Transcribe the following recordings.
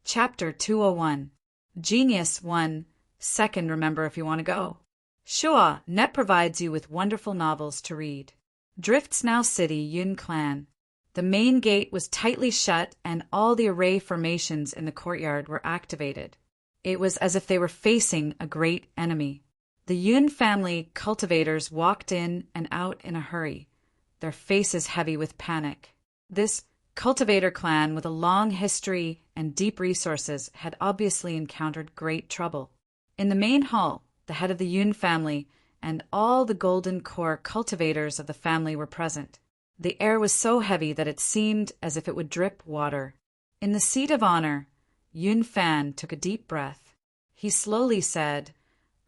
Chapter 201. Genius 1. Second, remember if you want to go. Sure, Net provides you with wonderful novels to read. Drift's Now City, Yun Clan. The main gate was tightly shut and all the array formations in the courtyard were activated. It was as if they were facing a great enemy. The Yun family cultivators walked in and out in a hurry, their faces heavy with panic. This cultivator clan with a long history and deep resources had obviously encountered great trouble. In the main hall, the head of the Yun family and all the golden core cultivators of the family were present. The air was so heavy that it seemed as if it would drip water. In the seat of honor, Yun Fan took a deep breath. He slowly said,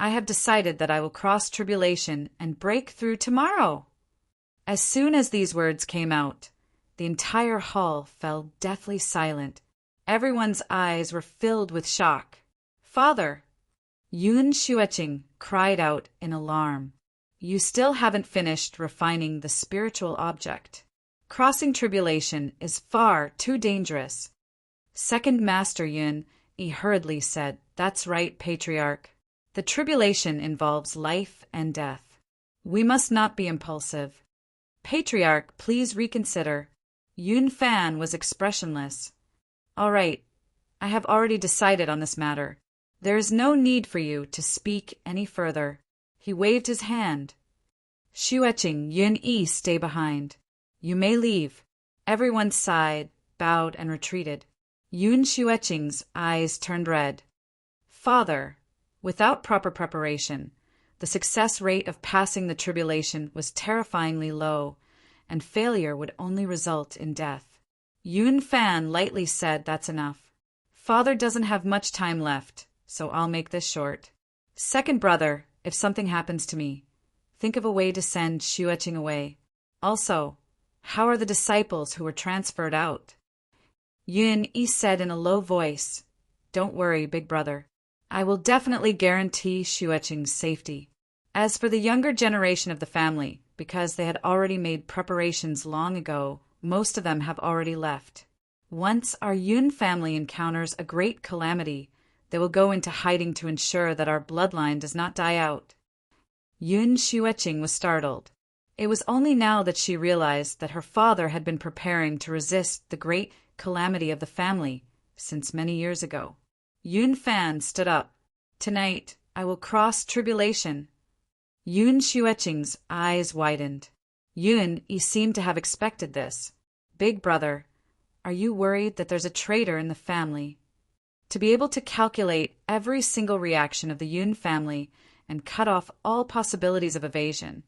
"I have decided that I will cross tribulation and break through tomorrow." As soon as these words came out, the entire hall fell deathly silent. Everyone's eyes were filled with shock. "Father!" Yun Xueqing cried out in alarm. "You still haven't finished refining the spiritual object. Crossing tribulation is far too dangerous." Second Master Yun hurriedly said, "That's right, Patriarch. The tribulation involves life and death. We must not be impulsive. Patriarch, please reconsider." Yun Fan was expressionless. "All right, I have already decided on this matter. There is no need for you to speak any further." He waved his hand. "Xueqing, Yun Yi, stay behind. You may leave." Everyone sighed, bowed, and retreated. Yun Xueqing's eyes turned red. "Father," without proper preparation, the success rate of passing the tribulation was terrifyingly low, and failure would only result in death. Yun Fan lightly said, "That's enough. Father doesn't have much time left, so I'll make this short. Second brother, if something happens to me, think of a way to send Xueqing away. Also, how are the disciples who were transferred out?" Yun Yi said in a low voice, "Don't worry, big brother. I will definitely guarantee Xueqing's safety." As for the younger generation of the family, because they had already made preparations long ago, most of them have already left. Once our Yun family encounters a great calamity, they will go into hiding to ensure that our bloodline does not die out. Yun Xueqing was startled. It was only now that she realized that her father had been preparing to resist the great calamity of the family since many years ago. Yun Fan stood up. "Tonight, I will cross tribulation." Yun Xueqing's eyes widened. Yun Yi seemed to have expected this. "Big brother, are you worried that there's a traitor in the family?" To be able to calculate every single reaction of the Yun family and cut off all possibilities of evasion.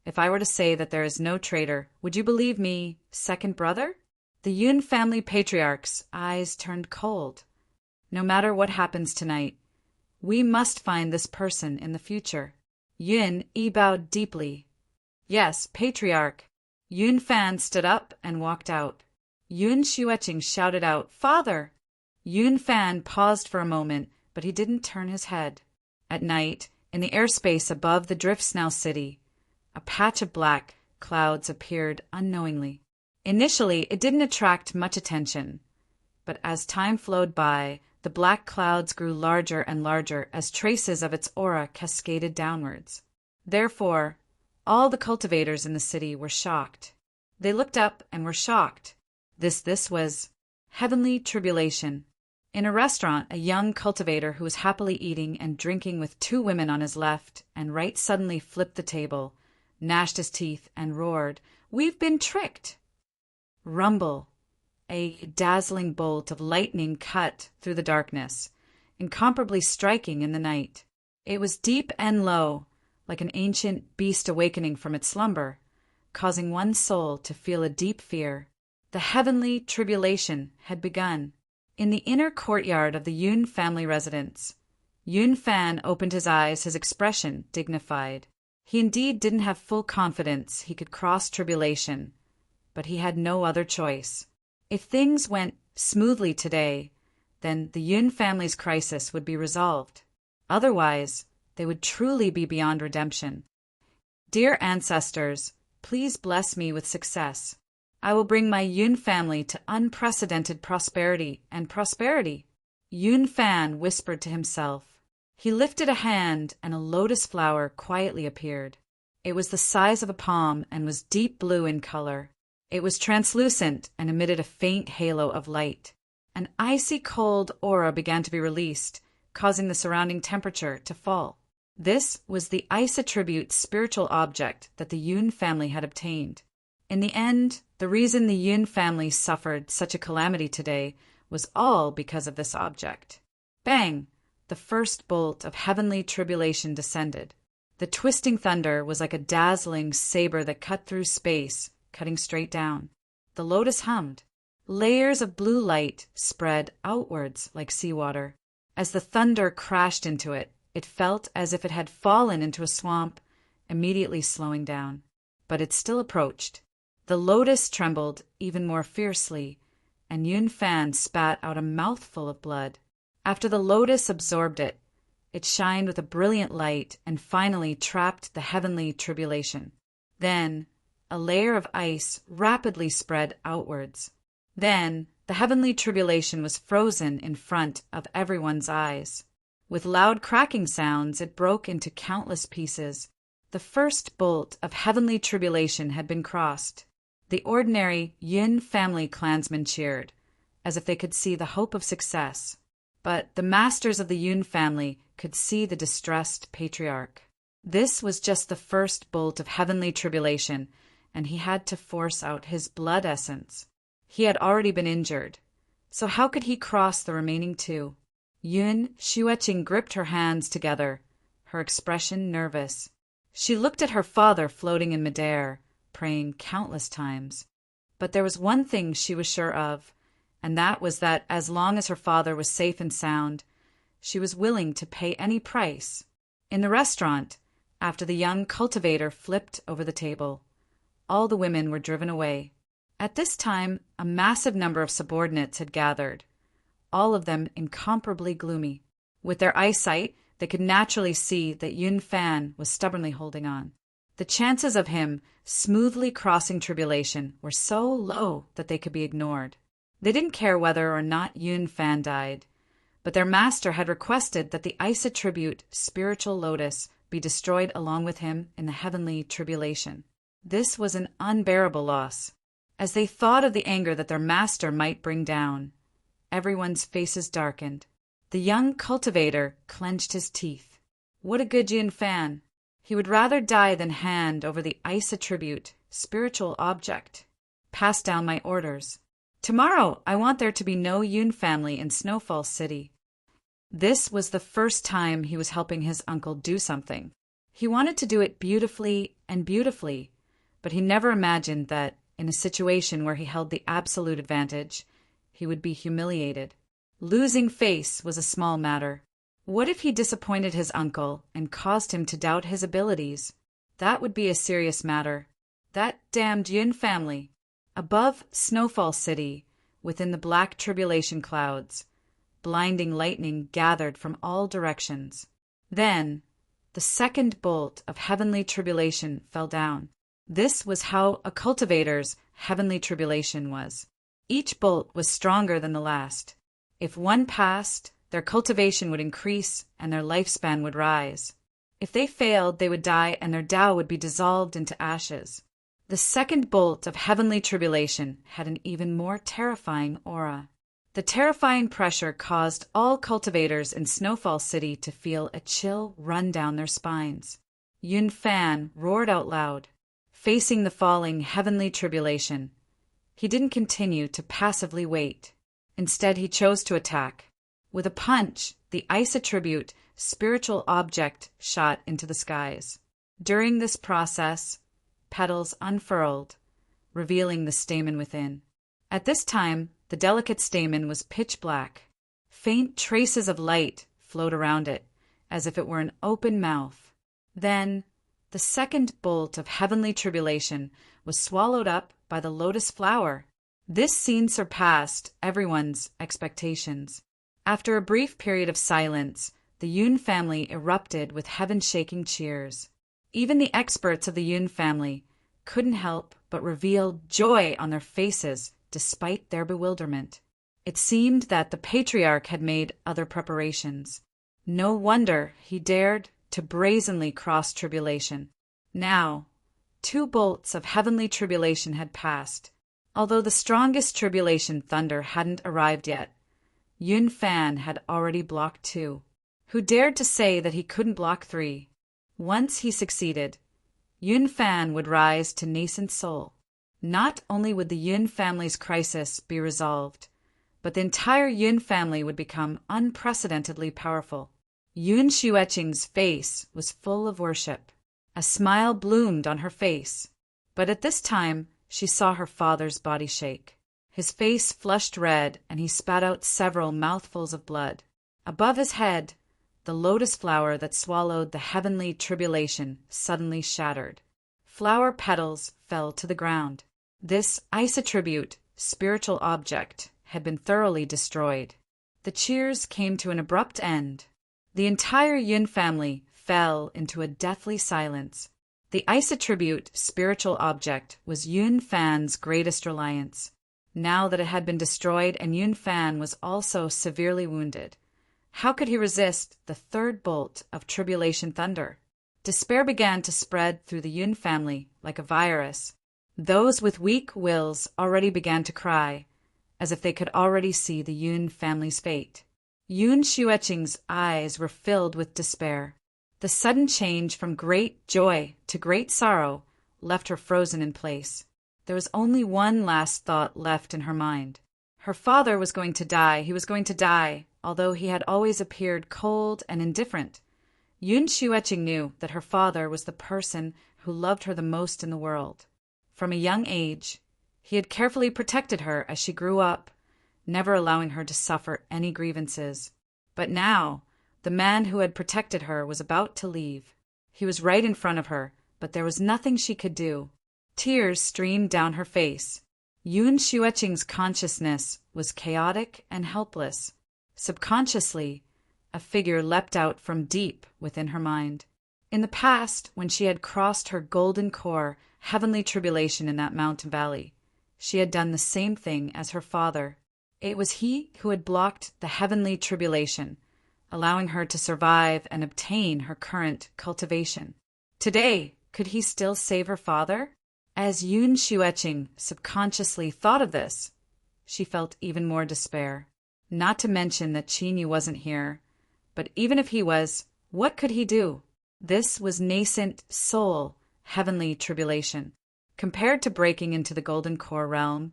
If I were to say that there is no traitor, would you believe me, second brother? The Yun family patriarch's eyes turned cold. "No matter what happens tonight, we must find this person in the future." Yun Yi bowed deeply. "Yes, Patriarch." Yun Fan stood up and walked out. Yun Xueqing shouted out, "Father!" Yun Fan paused for a moment, but he didn't turn his head. At night, in the airspace above the Drift's Now City, a patch of black clouds appeared unknowingly. Initially, it didn't attract much attention, but as time flowed by, the black clouds grew larger and larger as traces of its aura cascaded downwards. Therefore, all the cultivators in the city were shocked. They looked up and were shocked. This was heavenly tribulation. In a restaurant, a young cultivator who was happily eating and drinking with two women on his left and right suddenly flipped the table, gnashed his teeth, and roared, "We've been tricked!" Rumble. A dazzling bolt of lightning cut through the darkness, incomparably striking in the night. It was deep and low, like an ancient beast awakening from its slumber, causing one's soul to feel a deep fear. The heavenly tribulation had begun. In the inner courtyard of the Yun family residence, Yun Fan opened his eyes, his expression dignified. He indeed didn't have full confidence he could cross tribulation, but he had no other choice. If things went smoothly today, then the Yun family's crisis would be resolved. Otherwise, they would truly be beyond redemption. "Dear ancestors, please bless me with success. I will bring my Yun family to unprecedented prosperity and prosperity." Yun Fan whispered to himself. He lifted a hand and a lotus flower quietly appeared. It was the size of a palm and was deep blue in color. It was translucent and emitted a faint halo of light. An icy cold aura began to be released, causing the surrounding temperature to fall. This was the ice attribute spiritual object that the Yun family had obtained. In the end, the reason the Yun family suffered such a calamity today was all because of this object. Bang! The first bolt of heavenly tribulation descended. The twisting thunder was like a dazzling saber that cut through space, cutting straight down. The lotus hummed. Layers of blue light spread outwards like seawater. As the thunder crashed into it, it felt as if it had fallen into a swamp, immediately slowing down. But it still approached. The lotus trembled even more fiercely, and Yun Fan spat out a mouthful of blood. After the lotus absorbed it, it shined with a brilliant light and finally trapped the heavenly tribulation. Then, a layer of ice rapidly spread outwards. Then, the heavenly tribulation was frozen in front of everyone's eyes. With loud cracking sounds, it broke into countless pieces. The first bolt of heavenly tribulation had been crossed. The ordinary Yin family clansmen cheered, as if they could see the hope of success. But the masters of the Yun family could see the distressed patriarch. This was just the first bolt of heavenly tribulation, and he had to force out his blood essence. He had already been injured, so how could he cross the remaining two? Yun Xueqing gripped her hands together, her expression nervous. She looked at her father floating in midair, praying countless times. But there was one thing she was sure of, and that was that as long as her father was safe and sound, she was willing to pay any price. In the restaurant, after the young cultivator flipped over the table, all the women were driven away. At this time, a massive number of subordinates had gathered, all of them incomparably gloomy. With their eyesight, they could naturally see that Yun Fan was stubbornly holding on. The chances of him smoothly crossing tribulation were so low that they could be ignored. They didn't care whether or not Yun Fan died, but their master had requested that the ice attribute spiritual lotus be destroyed along with him in the heavenly tribulation. This was an unbearable loss. As they thought of the anger that their master might bring down, everyone's faces darkened. The young cultivator clenched his teeth. What a good Yun Fan! He would rather die than hand over the ice attribute, spiritual object. Pass down my orders. Tomorrow I want there to be no Yun family in Snowfall City. This was the first time he was helping his uncle do something. He wanted to do it beautifully and beautifully, but he never imagined that, in a situation where he held the absolute advantage, he would be humiliated. Losing face was a small matter. What if he disappointed his uncle and caused him to doubt his abilities? That would be a serious matter. That damned Yun family. Above Snowfall City, within the black tribulation clouds, blinding lightning gathered from all directions. Then, the second bolt of heavenly tribulation fell down. This was how a cultivator's heavenly tribulation was. Each bolt was stronger than the last. If one passed, their cultivation would increase and their lifespan would rise. If they failed, they would die and their Tao would be dissolved into ashes. The second bolt of heavenly tribulation had an even more terrifying aura. The terrifying pressure caused all cultivators in Snowfall City to feel a chill run down their spines. Yun Fan roared out loud, facing the falling heavenly tribulation. He didn't continue to passively wait. Instead, he chose to attack. With a punch, the ice attribute, spiritual object, shot into the skies. During this process, petals unfurled, revealing the stamen within. At this time, the delicate stamen was pitch black. Faint traces of light flowed around it, as if it were an open mouth. Then, the second bolt of heavenly tribulation was swallowed up by the lotus flower. This scene surpassed everyone's expectations. After a brief period of silence, the Yun family erupted with heaven-shaking cheers. Even the experts of the Yun family couldn't help but reveal joy on their faces despite their bewilderment. It seemed that the patriarch had made other preparations. No wonder he dared to brazenly cross tribulation. Now, 2 bolts of heavenly tribulation had passed. Although the strongest tribulation thunder hadn't arrived yet, Yun Fan had already blocked 2. Who dared to say that he couldn't block 3? Once he succeeded, Yun Fan would rise to nascent soul. Not only would the Yun family's crisis be resolved, but the entire Yun family would become unprecedentedly powerful. Yun Xueqing's face was full of worship. A smile bloomed on her face, but at this time she saw her father's body shake. His face flushed red, and he spat out several mouthfuls of blood. Above his head, the lotus flower that swallowed the heavenly tribulation suddenly shattered. Flower petals fell to the ground. This isotribute, spiritual object, had been thoroughly destroyed. The cheers came to an abrupt end. The entire Yun family fell into a deathly silence. The isotribute, spiritual object, was Yun Fan's greatest reliance. Now that it had been destroyed and Yun Fan was also severely wounded, how could he resist the 3rd bolt of tribulation thunder? Despair began to spread through the Yun family like a virus. Those with weak wills already began to cry, as if they could already see the Yun family's fate. Yun Xueqing's eyes were filled with despair. The sudden change from great joy to great sorrow left her frozen in place. There was only one last thought left in her mind. Her father was going to die. He was going to die, although he had always appeared cold and indifferent. Yun Xueqing knew that her father was the person who loved her the most in the world. From a young age, he had carefully protected her as she grew up, never allowing her to suffer any grievances. But now, the man who had protected her was about to leave. He was right in front of her, but there was nothing she could do. Tears streamed down her face. Yun Xueqing's consciousness was chaotic and helpless. Subconsciously, a figure leapt out from deep within her mind. In the past, when she had crossed her golden core, heavenly tribulation in that mountain valley, she had done the same thing as her father. It was he who had blocked the heavenly tribulation, allowing her to survive and obtain her current cultivation. Today, could he still save her father? As Yun Xueqing subconsciously thought of this, she felt even more despair. Not to mention that Qinyu wasn't here. But even if he was, what could he do? This was nascent soul, heavenly tribulation. Compared to breaking into the golden core realm,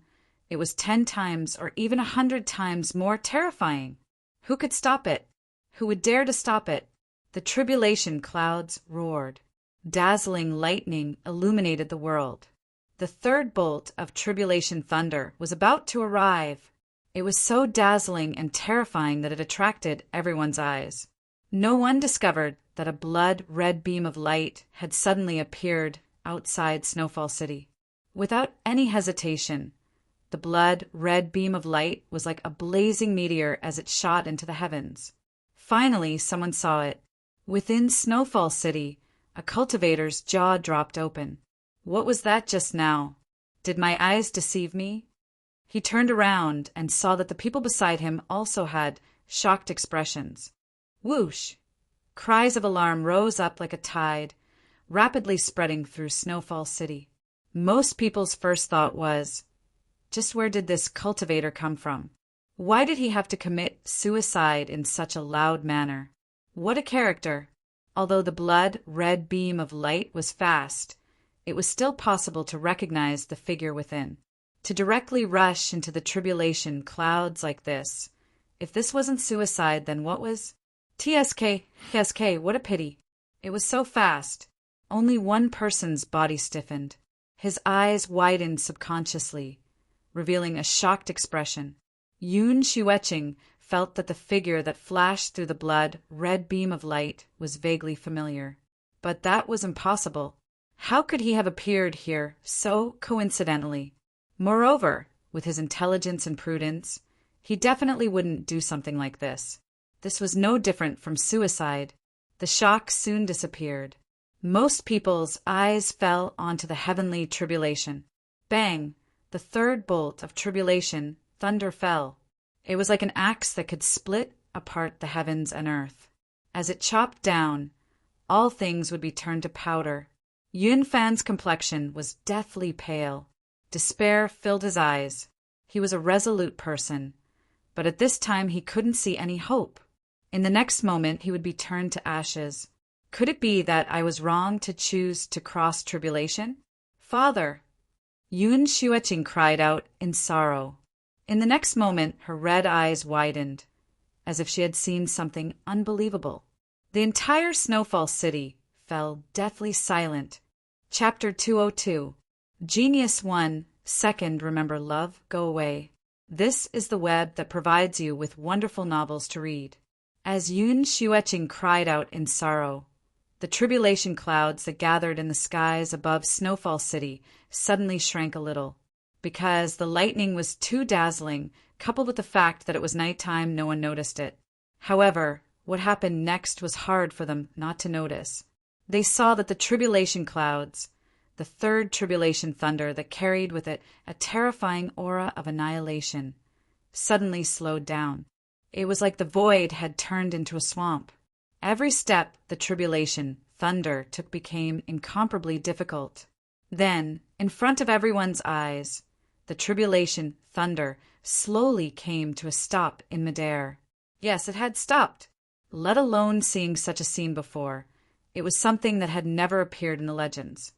it was 10 times or even 100 times more terrifying. Who could stop it? Who would dare to stop it? The tribulation clouds roared. Dazzling lightning illuminated the world. The 3rd bolt of tribulation thunder was about to arrive. It was so dazzling and terrifying that it attracted everyone's eyes. No one discovered that a blood-red beam of light had suddenly appeared outside Snowfall City. Without any hesitation, the blood-red beam of light was like a blazing meteor as it shot into the heavens. Finally, someone saw it. Within Snowfall City, a cultivator's jaw dropped open. What was that just now? Did my eyes deceive me? He turned around and saw that the people beside him also had shocked expressions. Whoosh! Cries of alarm rose up like a tide, rapidly spreading through Snowfall City. Most people's first thought was, just where did this cultivator come from? Why did he have to commit suicide in such a loud manner? What a character! Although the blood-red beam of light was fast, it was still possible to recognize the figure within. To directly rush into the tribulation clouds like this. If this wasn't suicide, then what was? TSK, what a pity. It was so fast. Only one person's body stiffened. His eyes widened subconsciously, revealing a shocked expression. Yun Xueqing felt that the figure that flashed through the blood-red beam of light was vaguely familiar. But that was impossible. How could he have appeared here so coincidentally? Moreover, with his intelligence and prudence, he definitely wouldn't do something like this. This was no different from suicide. The shock soon disappeared. Most people's eyes fell onto the heavenly tribulation. Bang! The 3rd bolt of tribulation, thunder fell. It was like an axe that could split apart the heavens and earth. As it chopped down, all things would be turned to powder. Yun Fan's complexion was deathly pale. Despair filled his eyes. He was a resolute person, but at this time he couldn't see any hope. In the next moment he would be turned to ashes. Could it be that I was wrong to choose to cross tribulation? Father! Yun Xueqing cried out in sorrow. In the next moment her red eyes widened, as if she had seen something unbelievable. The entire Snowfall City fell deathly silent. Chapter 202. Genius 1. Second, remember love, go away. This is the web that provides you with wonderful novels to read. As Yun Xueqing cried out in sorrow, the tribulation clouds that gathered in the skies above Snowfall City suddenly shrank a little. Because the lightning was too dazzling, coupled with the fact that it was nighttime, no one noticed it. However, what happened next was hard for them not to notice. They saw that the tribulation clouds, the third tribulation thunder that carried with it a terrifying aura of annihilation, suddenly slowed down. It was like the void had turned into a swamp. Every step the tribulation thunder took became incomparably difficult. Then, in front of everyone's eyes, the tribulation thunder slowly came to a stop in midair. Yes, it had stopped. Let alone seeing such a scene before. It was something that had never appeared in the legends.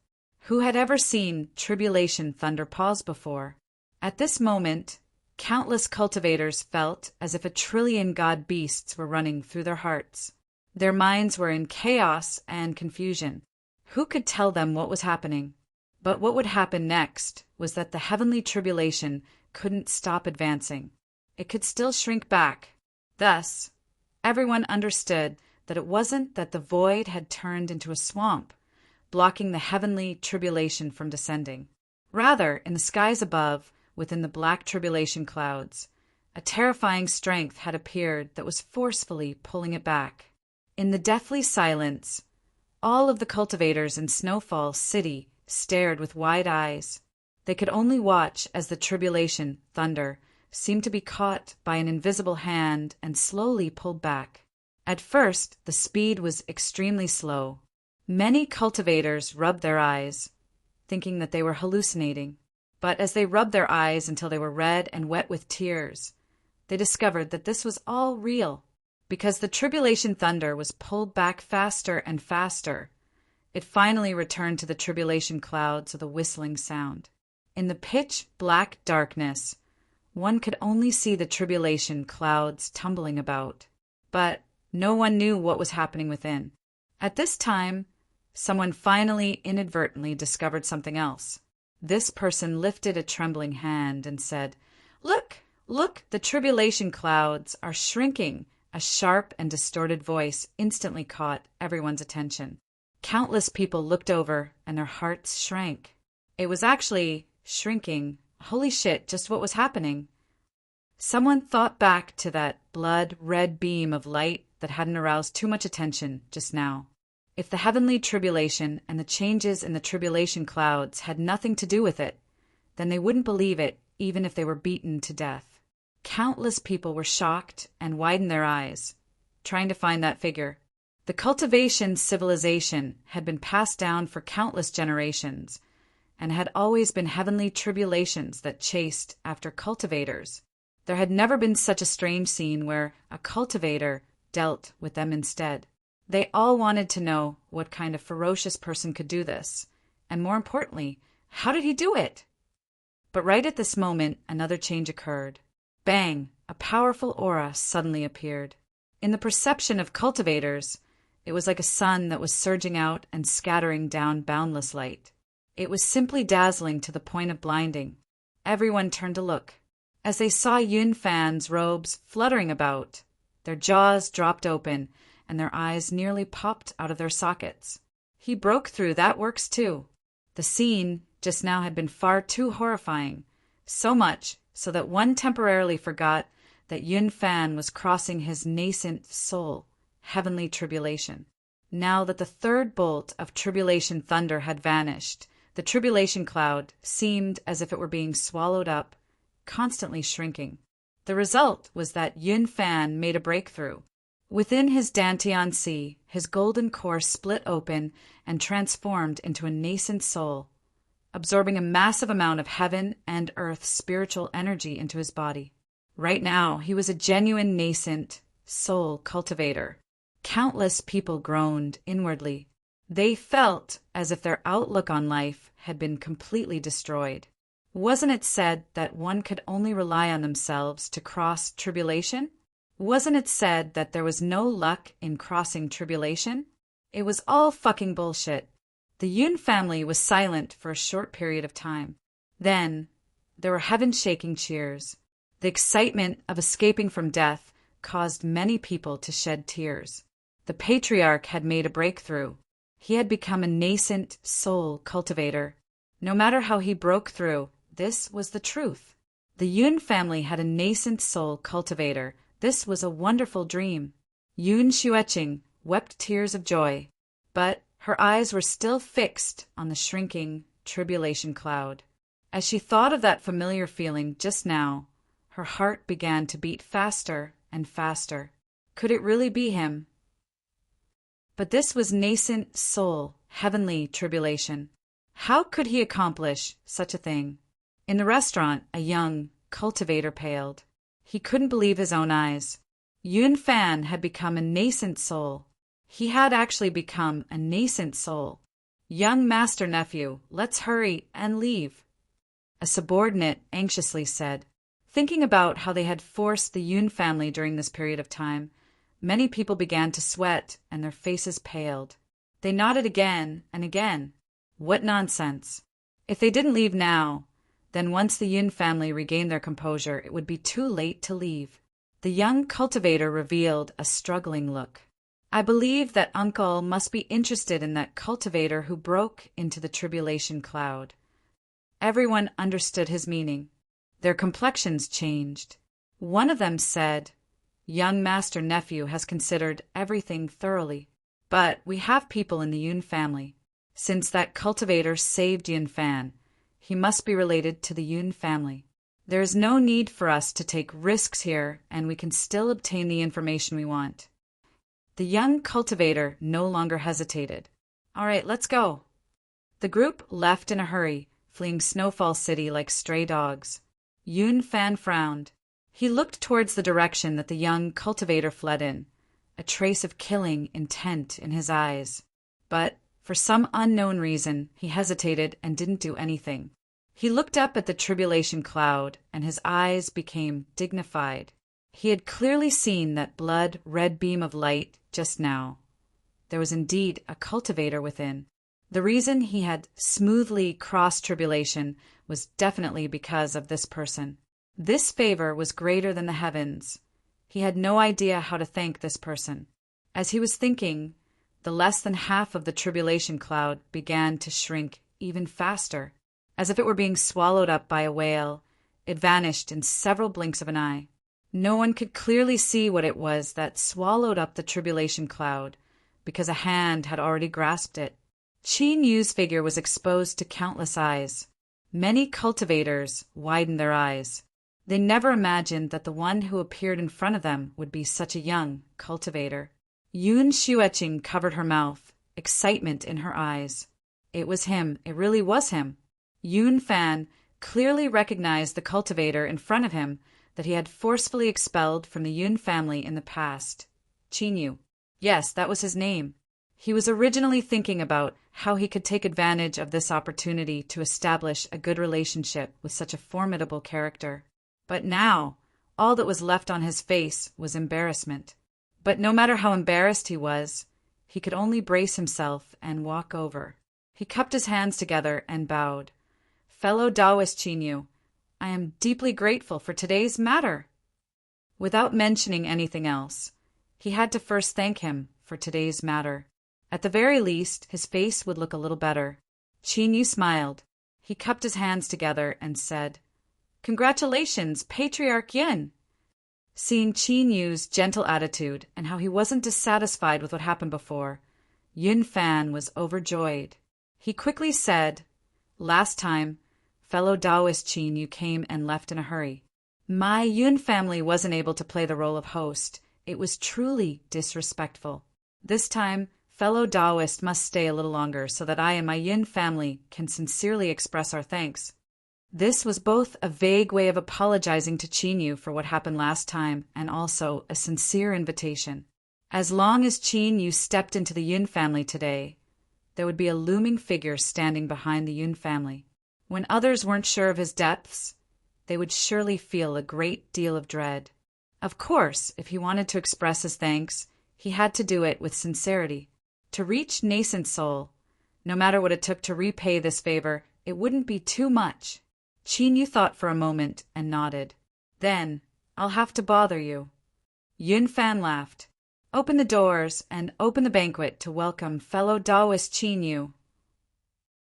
Who had ever seen tribulation thunder pause before? At this moment, countless cultivators felt as if 1,000,000,000,000 god beasts were running through their hearts. Their minds were in chaos and confusion. Who could tell them what was happening? But what would happen next was that the heavenly tribulation couldn't stop advancing. It could still shrink back. Thus, everyone understood that it wasn't that the void had turned into a swamp, blocking the heavenly tribulation from descending. Rather, in the skies above, within the black tribulation clouds, a terrifying strength had appeared that was forcefully pulling it back. In the deathly silence, all of the cultivators in Snowfall City stared with wide eyes. They could only watch as the tribulation thunder seemed to be caught by an invisible hand and slowly pulled back. At first, the speed was extremely slow. Many cultivators rubbed their eyes, thinking that they were hallucinating. But as they rubbed their eyes until they were red and wet with tears, they discovered that this was all real. Because the tribulation thunder was pulled back faster and faster, it finally returned to the tribulation clouds with a whistling sound. In the pitch-black darkness, one could only see the tribulation clouds tumbling about, but no one knew what was happening within. At this time, someone finally inadvertently discovered something else. This person lifted a trembling hand and said, "Look, look, the tribulation clouds are shrinking." A sharp and distorted voice instantly caught everyone's attention. Countless people looked over and their hearts shrank. It was actually shrinking. Holy shit, just what was happening? Someone thought back to that blood-red beam of light that hadn't aroused too much attention just now. If the heavenly tribulation and the changes in the tribulation clouds had nothing to do with it, then they wouldn't believe it even if they were beaten to death. Countless people were shocked and widened their eyes, trying to find that figure. The cultivation civilization had been passed down for countless generations, and had always been heavenly tribulations that chased after cultivators. There had never been such a strange scene where a cultivator dealt with them instead. They all wanted to know what kind of ferocious person could do this, and more importantly, how did he do it? But right at this moment, another change occurred. Bang! A powerful aura suddenly appeared. In the perception of cultivators, it was like a sun that was surging out and scattering down boundless light. It was simply dazzling to the point of blinding. Everyone turned to look. As they saw Yun Fan's robes fluttering about, their jaws dropped open and their eyes nearly popped out of their sockets. He broke through, that works too. The scene just now had been far too horrifying, so much so that one temporarily forgot that Yun Fan was crossing his nascent soul, heavenly tribulation. Now that the third bolt of tribulation thunder had vanished, the tribulation cloud seemed as if it were being swallowed up, constantly shrinking. The result was that Yun Fan made a breakthrough. Within his Dantian Sea, his golden core split open and transformed into a nascent soul, absorbing a massive amount of heaven and earth spiritual energy into his body. Right now, he was a genuine nascent soul cultivator. Countless people groaned inwardly. They felt as if their outlook on life had been completely destroyed. Wasn't it said that one could only rely on themselves to cross tribulation? Wasn't it said that there was no luck in crossing tribulation? It was all fucking bullshit. The Yun family was silent for a short period of time. Then, there were heaven-shaking cheers. The excitement of escaping from death caused many people to shed tears. The patriarch had made a breakthrough. He had become a nascent soul cultivator. No matter how he broke through, this was the truth. The Yun family had a nascent soul cultivator. This was a wonderful dream. Yun Xueqing wept tears of joy, but her eyes were still fixed on the shrinking tribulation cloud. As she thought of that familiar feeling just now, her heart began to beat faster and faster. Could it really be him? But this was nascent soul, heavenly tribulation. How could he accomplish such a thing? In the restaurant, a young cultivator paled. He couldn't believe his own eyes. Yun Fan had become a nascent soul. He had actually become a nascent soul. Young master nephew, let's hurry and leave, a subordinate anxiously said. Thinking about how they had forced the Yun family during this period of time, many people began to sweat and their faces paled. They nodded again and again. What nonsense. If they didn't leave now, then once the Yun family regained their composure, it would be too late to leave. The young cultivator revealed a struggling look. I believe that uncle must be interested in that cultivator who broke into the tribulation cloud. Everyone understood his meaning. Their complexions changed. One of them said, young master nephew has considered everything thoroughly, but we have people in the Yun family. Since that cultivator saved Yun Fan, he must be related to the Yun family. There is no need for us to take risks here, and we can still obtain the information we want. The young cultivator no longer hesitated. All right, let's go. The group left in a hurry, fleeing Snowfall City like stray dogs. Yun Fan frowned. He looked towards the direction that the young cultivator fled in, a trace of killing intent in his eyes. But for some unknown reason, he hesitated and didn't do anything. He looked up at the tribulation cloud, and his eyes became dignified. He had clearly seen that blood-red beam of light just now. There was indeed a cultivator within. The reason he had smoothly crossed tribulation was definitely because of this person. This favor was greater than the heavens. He had no idea how to thank this person. As he was thinking, the less than half of the tribulation cloud began to shrink even faster. As if it were being swallowed up by a whale, it vanished in several blinks of an eye. No one could clearly see what it was that swallowed up the tribulation cloud, because a hand had already grasped it. Qin Yu's figure was exposed to countless eyes. Many cultivators widened their eyes. They never imagined that the one who appeared in front of them would be such a young cultivator. Yun Xueqing covered her mouth, excitement in her eyes. It was him. It really was him. Yun Fan clearly recognized the cultivator in front of him that he had forcefully expelled from the Yun family in the past. Qin Yu. Yes, that was his name. He was originally thinking about how he could take advantage of this opportunity to establish a good relationship with such a formidable character. But now, all that was left on his face was embarrassment. But no matter how embarrassed he was, he could only brace himself and walk over. He cupped his hands together and bowed. Fellow Taoist Qin Yu, I am deeply grateful for today's matter. Without mentioning anything else, he had to first thank him for today's matter. At the very least, his face would look a little better. Qin Yu smiled. He cupped his hands together and said, Congratulations, Patriarch Yin. Seeing Qin Yu's gentle attitude and how he wasn't dissatisfied with what happened before, Yun Fan was overjoyed. He quickly said, Last time, fellow Taoist Qin Yu came and left in a hurry. My Yun family wasn't able to play the role of host. It was truly disrespectful. This time, fellow Taoist must stay a little longer so that I and my Yin family can sincerely express our thanks. This was both a vague way of apologizing to Qin for what happened last time and also a sincere invitation. As long as Qin stepped into the Yun family today, there would be a looming figure standing behind the Yun family. When others weren't sure of his depths, they would surely feel a great deal of dread. Of course, if he wanted to express his thanks, he had to do it with sincerity. To reach nascent soul, no matter what it took to repay this favor, it wouldn't be too much. Qin thought for a moment and nodded. Then, I'll have to bother you. Yun Fan laughed. Open the doors and open the banquet to welcome fellow Taoist Qin.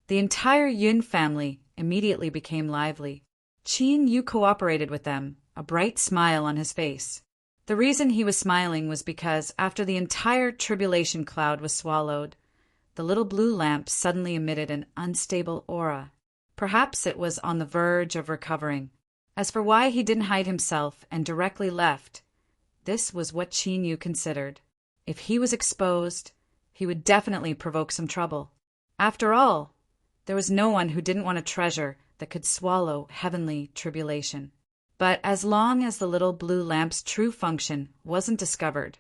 The entire Yun family immediately became lively. Qin cooperated with them, a bright smile on his face. The reason he was smiling was because after the entire tribulation cloud was swallowed, the little blue lamp suddenly emitted an unstable aura. Perhaps it was on the verge of recovering. As for why he didn't hide himself and directly left, this was what Qin considered. If he was exposed, he would definitely provoke some trouble. After all, there was no one who didn't want a treasure that could swallow heavenly tribulation. But as long as the little blue lamp's true function wasn't discovered,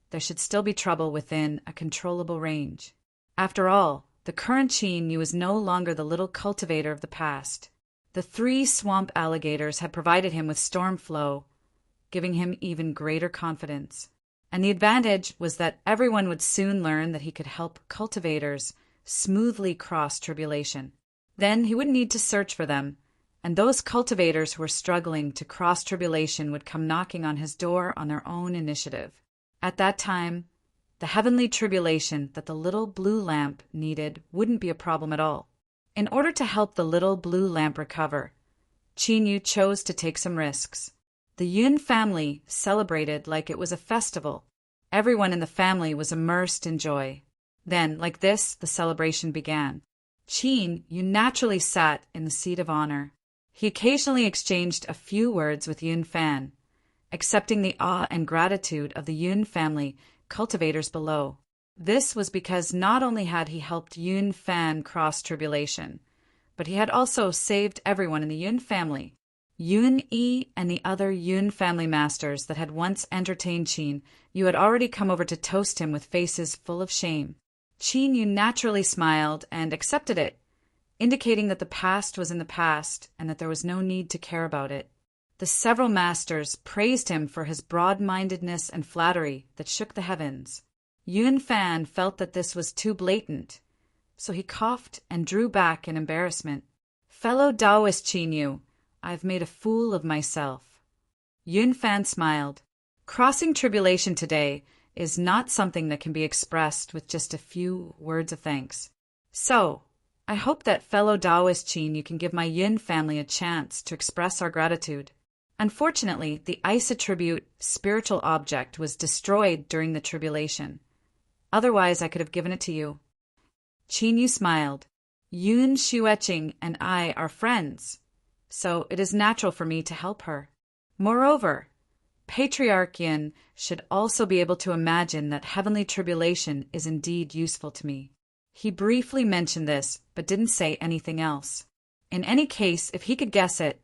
there should still be trouble within a controllable range. After all, the current Qin was no longer the little cultivator of the past. The 3 swamp alligators had provided him with storm flow, giving him even greater confidence. And the advantage was that everyone would soon learn that he could help cultivators smoothly cross tribulation. Then he wouldn't need to search for them, and those cultivators who were struggling to cross tribulation would come knocking on his door on their own initiative. At that time, the heavenly tribulation that the little blue lamp needed wouldn't be a problem at all. In order to help the little blue lamp recover, Qin chose to take some risks. The Yun family celebrated like it was a festival. Everyone in the family was immersed in joy. Then, like this, the celebration began. Qin naturally sat in the seat of honor. He occasionally exchanged a few words with Yun Fan, accepting the awe and gratitude of the Yun family cultivators below. This was because not only had he helped Yun Fan cross tribulation, but he had also saved everyone in the Yun family. Yun Yi and the other Yun family masters that had once entertained Qin had already come over to toast him with faces full of shame. Qin naturally smiled and accepted it, indicating that the past was in the past and that there was no need to care about it. The several masters praised him for his broad-mindedness and flattery that shook the heavens. Yun Fan felt that this was too blatant, so he coughed and drew back in embarrassment. Fellow Taoist Qin, I've made a fool of myself. Yun Fan smiled. Crossing tribulation today is not something that can be expressed with just a few words of thanks. So, I hope that fellow Taoist Qin can give my Yin family a chance to express our gratitude. Unfortunately, the ice attribute spiritual object was destroyed during the tribulation. Otherwise, I could have given it to you. Qin smiled. Yun Xueqing and I are friends, so it is natural for me to help her. Moreover, Patriarch Yin should also be able to imagine that heavenly tribulation is indeed useful to me. He briefly mentioned this, but didn't say anything else. In any case, if he could guess it,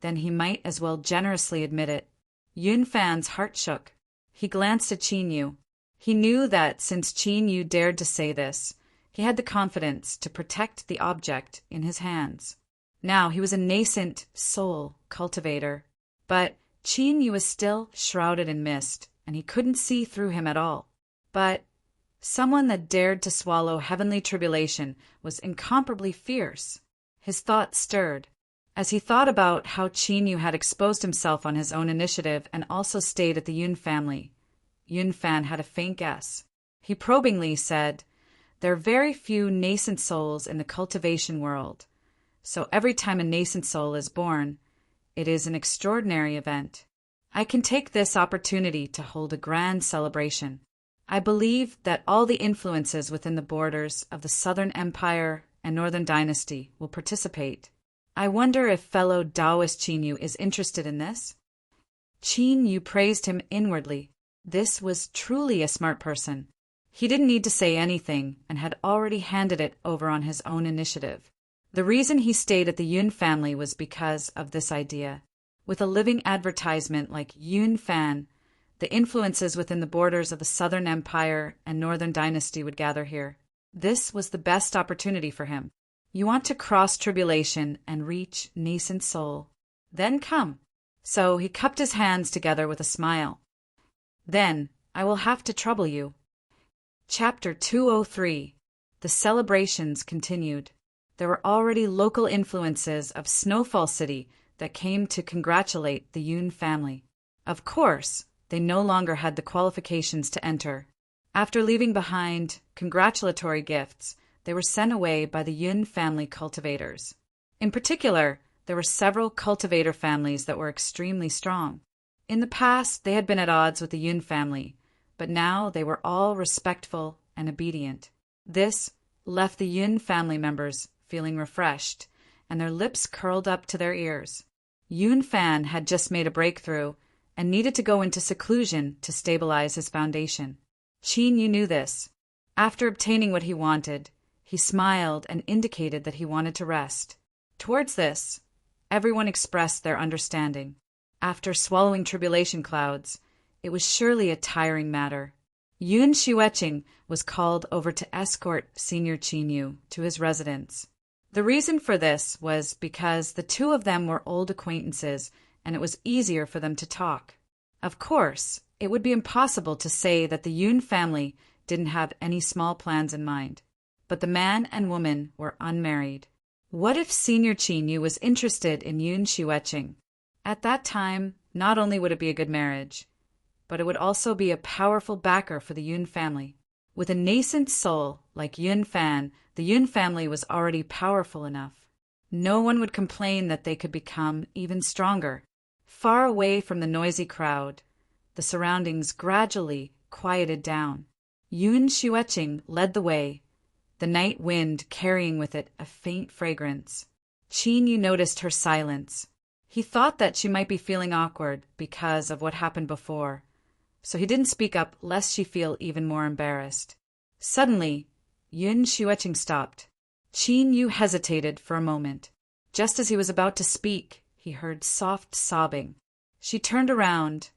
then he might as well generously admit it. Yun Fan's heart shook. He glanced at Qin. He knew that since Qin dared to say this, he had the confidence to protect the object in his hands. Now he was a nascent soul cultivator, but Qin was still shrouded in mist, and he couldn't see through him at all. But someone that dared to swallow heavenly tribulation was incomparably fierce. His thoughts stirred. As he thought about how Qin had exposed himself on his own initiative and also stayed at the Yun family, Yun Fan had a faint guess. He probingly said, "There are very few nascent souls in the cultivation world, so every time a nascent soul is born, it is an extraordinary event. I can take this opportunity to hold a grand celebration. I believe that all the influences within the borders of the Southern Empire and Northern Dynasty will participate. I wonder if fellow Taoist Qin Yu is interested in this? Qin Yu praised him inwardly. This was truly a smart person. He didn't need to say anything and had already handed it over on his own initiative. The reason he stayed at the Yun family was because of this idea. With a living advertisement like Yun Fan, the influences within the borders of the Southern Empire and Northern Dynasty would gather here. This was the best opportunity for him. You want to cross tribulation and reach nascent soul. Then come. So he cupped his hands together with a smile. Then I will have to trouble you. Chapter 203. The celebrations continued. There were already local influences of Snowfall City that came to congratulate the Yun family. Of course, they no longer had the qualifications to enter. After leaving behind congratulatory gifts, they were sent away by the Yun family cultivators. In particular, there were several cultivator families that were extremely strong. In the past, they had been at odds with the Yun family, but now they were all respectful and obedient. This left the Yun family members feeling refreshed, and their lips curled up to their ears. Yun Fan had just made a breakthrough and needed to go into seclusion to stabilize his foundation. Qin Yu knew this. After obtaining what he wanted, he smiled and indicated that he wanted to rest. Towards this, everyone expressed their understanding. After swallowing tribulation clouds, it was surely a tiring matter. Yun Xueqing was called over to escort Senior Qin Yu to his residence. The reason for this was because the two of them were old acquaintances and it was easier for them to talk. Of course, it would be impossible to say that the Yun family didn't have any small plans in mind. But the man and woman were unmarried. What if Senior Qin Yu was interested in Yun Xueqing? At that time, not only would it be a good marriage, but it would also be a powerful backer for the Yun family. With a nascent soul like Yun Fan, the Yun family was already powerful enough. No one would complain that they could become even stronger. Far away from the noisy crowd, the surroundings gradually quieted down. Yun Xueqing led the way, the night wind carrying with it a faint fragrance. Qin Yu noticed her silence. He thought that she might be feeling awkward because of what happened before, so he didn't speak up lest she feel even more embarrassed. Suddenly, Yun Xueqing stopped. Qin Yu hesitated for a moment. Just as he was about to speak, he heard soft sobbing. She turned around,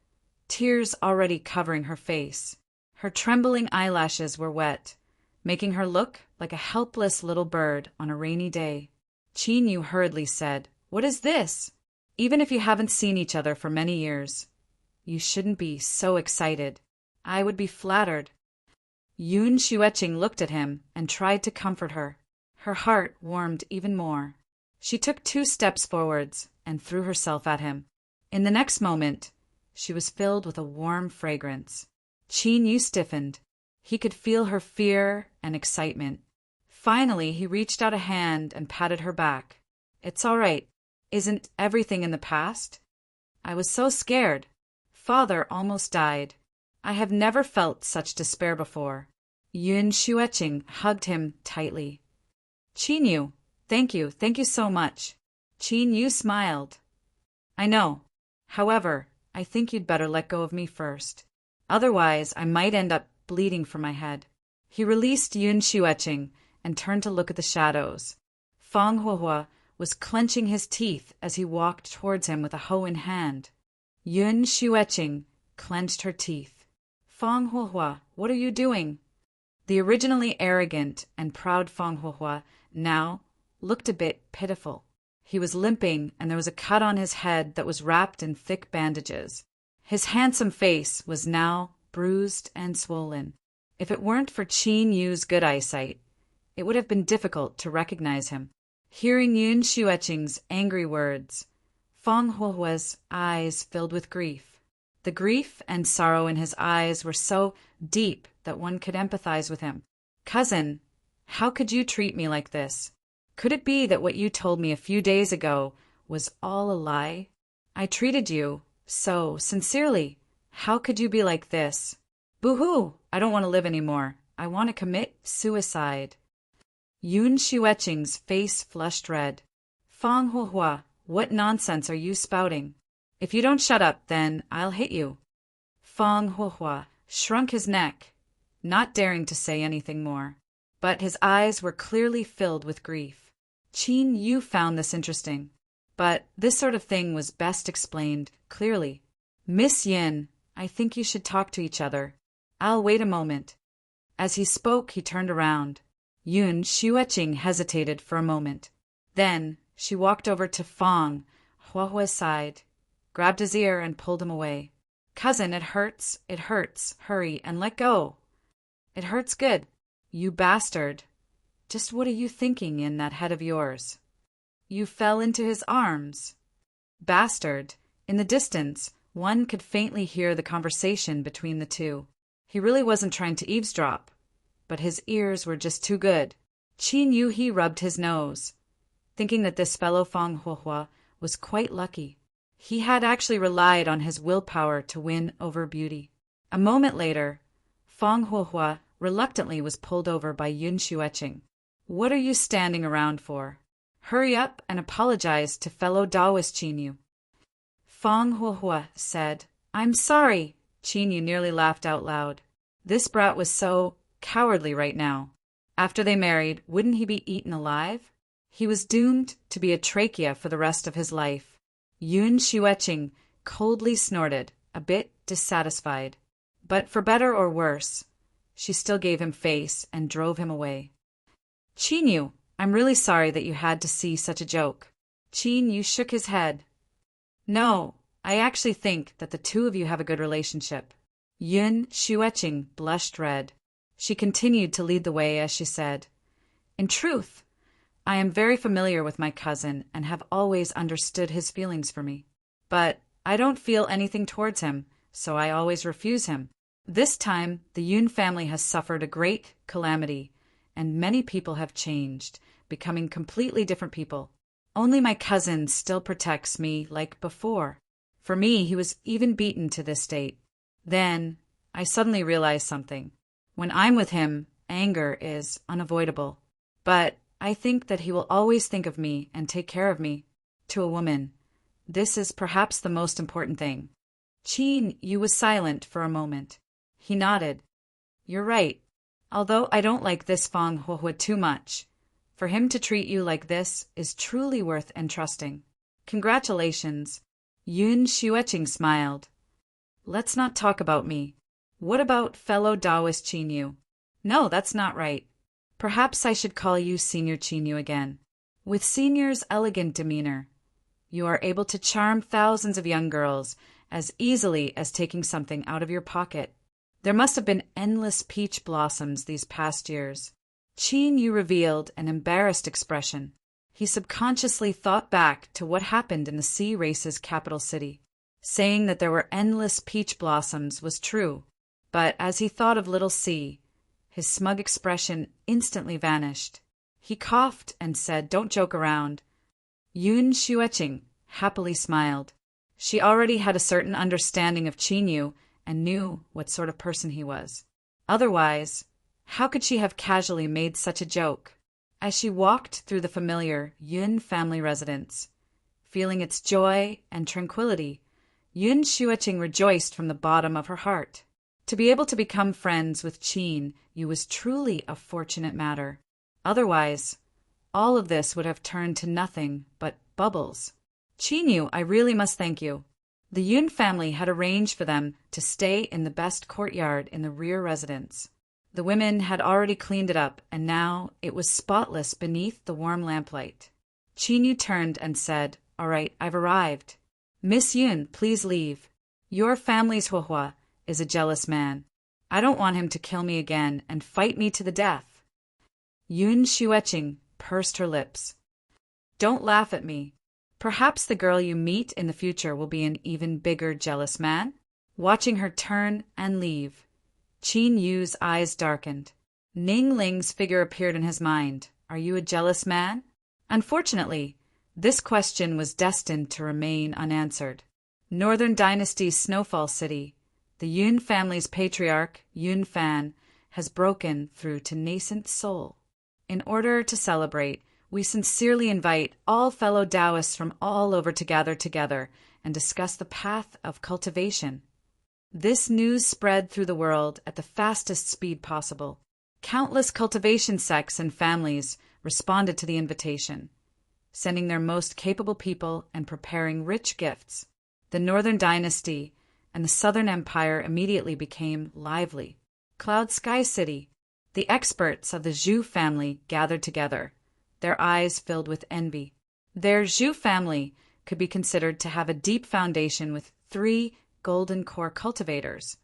tears already covering her face. Her trembling eyelashes were wet, making her look like a helpless little bird on a rainy day. Qin Yu hurriedly said, "What is this? Even if you haven't seen each other for many years, you shouldn't be so excited. I would be flattered." Yun Xueqing looked at him and tried to comfort her. Her heart warmed even more. She took 2 steps forwards and threw herself at him. In the next moment, she was filled with a warm fragrance. Qin Yu stiffened. He could feel her fear and excitement. Finally, he reached out a hand and patted her back. "It's all right. Isn't everything in the past? I was so scared. Father almost died. I have never felt such despair before." Yun Xueqing hugged him tightly. "Qin Yu, thank you so much." Qin Yu smiled. "I know. However, I think you'd better let go of me first. Otherwise, I might end up bleeding from my head." He released Yun Xueqing and turned to look at the shadows. Fang Huohua was clenching his teeth as he walked towards him with a hoe in hand. Yun Xueqing clenched her teeth. "Fang Huohua, what are you doing?" The originally arrogant and proud Fang Huohua now looked a bit pitiful. He was limping, and there was a cut on his head that was wrapped in thick bandages. His handsome face was now bruised and swollen. If it weren't for Qin Yu's good eyesight, it would have been difficult to recognize him. Hearing Yun Xueqing's angry words, Fang Huohua's eyes filled with grief. The grief and sorrow in his eyes were so deep that one could empathize with him. "Cousin, how could you treat me like this? Could it be that what you told me a few days ago was all a lie? I treated you so sincerely. How could you be like this? Boo-hoo! I don't want to live anymore. I want to commit suicide." Yun Xueqing's face flushed red. Fang Huohua, what nonsense are you spouting? If you don't shut up, then I'll hit you. Fang Huohua shrunk his neck, not daring to say anything more. But his eyes were clearly filled with grief. Qin Yu found this interesting. But this sort of thing was best explained clearly. Miss Yin, I think you should talk to each other. I'll wait a moment. As he spoke, he turned around. Yun Xueqing hesitated for a moment. Then she walked over to Fang Huohua's side, grabbed his ear and pulled him away. Cousin, it hurts, hurry and let go. It hurts good. You bastard. Just what are you thinking in that head of yours? You fell into his arms. Bastard. In the distance, one could faintly hear the conversation between the two. He really wasn't trying to eavesdrop, but his ears were just too good. Qin Yuhi rubbed his nose, thinking that this fellow Fang Huohua was quite lucky. He had actually relied on his willpower to win over beauty. A moment later, Fang Huohua reluctantly was pulled over by Yun Xueqing. What are you standing around for? Hurry up and apologize to fellow Taoist Qin Yu. Fang Huohua said, I'm sorry. Qin Yu nearly laughed out loud. This brat was so cowardly right now. After they married, wouldn't he be eaten alive? He was doomed to be a trachea for the rest of his life. Yun Xueqing coldly snorted, a bit dissatisfied. But for better or worse, she still gave him face and drove him away. Qin Yu, I'm really sorry that you had to see such a joke. Qin Yu shook his head. No, I actually think that the two of you have a good relationship. Yun Xueqing blushed red. She continued to lead the way as she said, In truth, I am very familiar with my cousin and have always understood his feelings for me. But I don't feel anything towards him, so I always refuse him. This time, the Yun family has suffered a great calamity, and many people have changed, becoming completely different people. Only my cousin still protects me like before. For me, he was even beaten to this state. Then, I suddenly realized something. When I'm with him, anger is unavoidable. But I think that he will always think of me and take care of me. To a woman, this is perhaps the most important thing. Qin Yu was silent for a moment. He nodded. You're right. Although I don't like this Fang Huohua too much, for him to treat you like this is truly worth entrusting. Congratulations. Yun Xueqing smiled. Let's not talk about me. What about fellow Taoist Qin Yu? No, that's not right. Perhaps I should call you Senior Qin Yu again. With Senior's elegant demeanor, you are able to charm thousands of young girls as easily as taking something out of your pocket. There must have been endless peach blossoms these past years. Qin Yu revealed an embarrassed expression. He subconsciously thought back to what happened in the sea race's capital city. Saying that there were endless peach blossoms was true, but as he thought of Little C, his smug expression instantly vanished. He coughed and said, Don't joke around. Yun Xueqing happily smiled. She already had a certain understanding of Qin Yu and knew what sort of person he was. Otherwise, how could she have casually made such a joke? As she walked through the familiar Yun family residence, feeling its joy and tranquility, Yun Xueqing rejoiced from the bottom of her heart. To be able to become friends with Qin Yu was truly a fortunate matter. Otherwise, all of this would have turned to nothing but bubbles. Qin Yu, I really must thank you. The Yun family had arranged for them to stay in the best courtyard in the rear residence. The women had already cleaned it up, and now it was spotless beneath the warm lamplight. Qin Yu turned and said, All right, I've arrived. Miss Yun, please leave. Your family's Huohua is a jealous man. I don't want him to kill me again and fight me to the death. Yun Xueqing pursed her lips. Don't laugh at me. Perhaps the girl you meet in the future will be an even bigger jealous man. Watching her turn and leave, Qin Yu's eyes darkened. Ning Ling's figure appeared in his mind. Are you a jealous man? Unfortunately, this question was destined to remain unanswered. Northern Dynasty's Snowfall City, the Yun family's patriarch, Yun Fan, has broken through to nascent Seoul. In order to celebrate, We sincerely invite all fellow Taoists from all over to gather together and discuss the path of cultivation. This news spread through the world at the fastest speed possible. Countless cultivation sects and families responded to the invitation, sending their most capable people and preparing rich gifts. The Northern Dynasty and the Southern Empire immediately became lively. Cloud Sky City. The experts of the Zhu family gathered together, their eyes filled with envy. Their Zhu family could be considered to have a deep foundation with 3 golden core cultivators,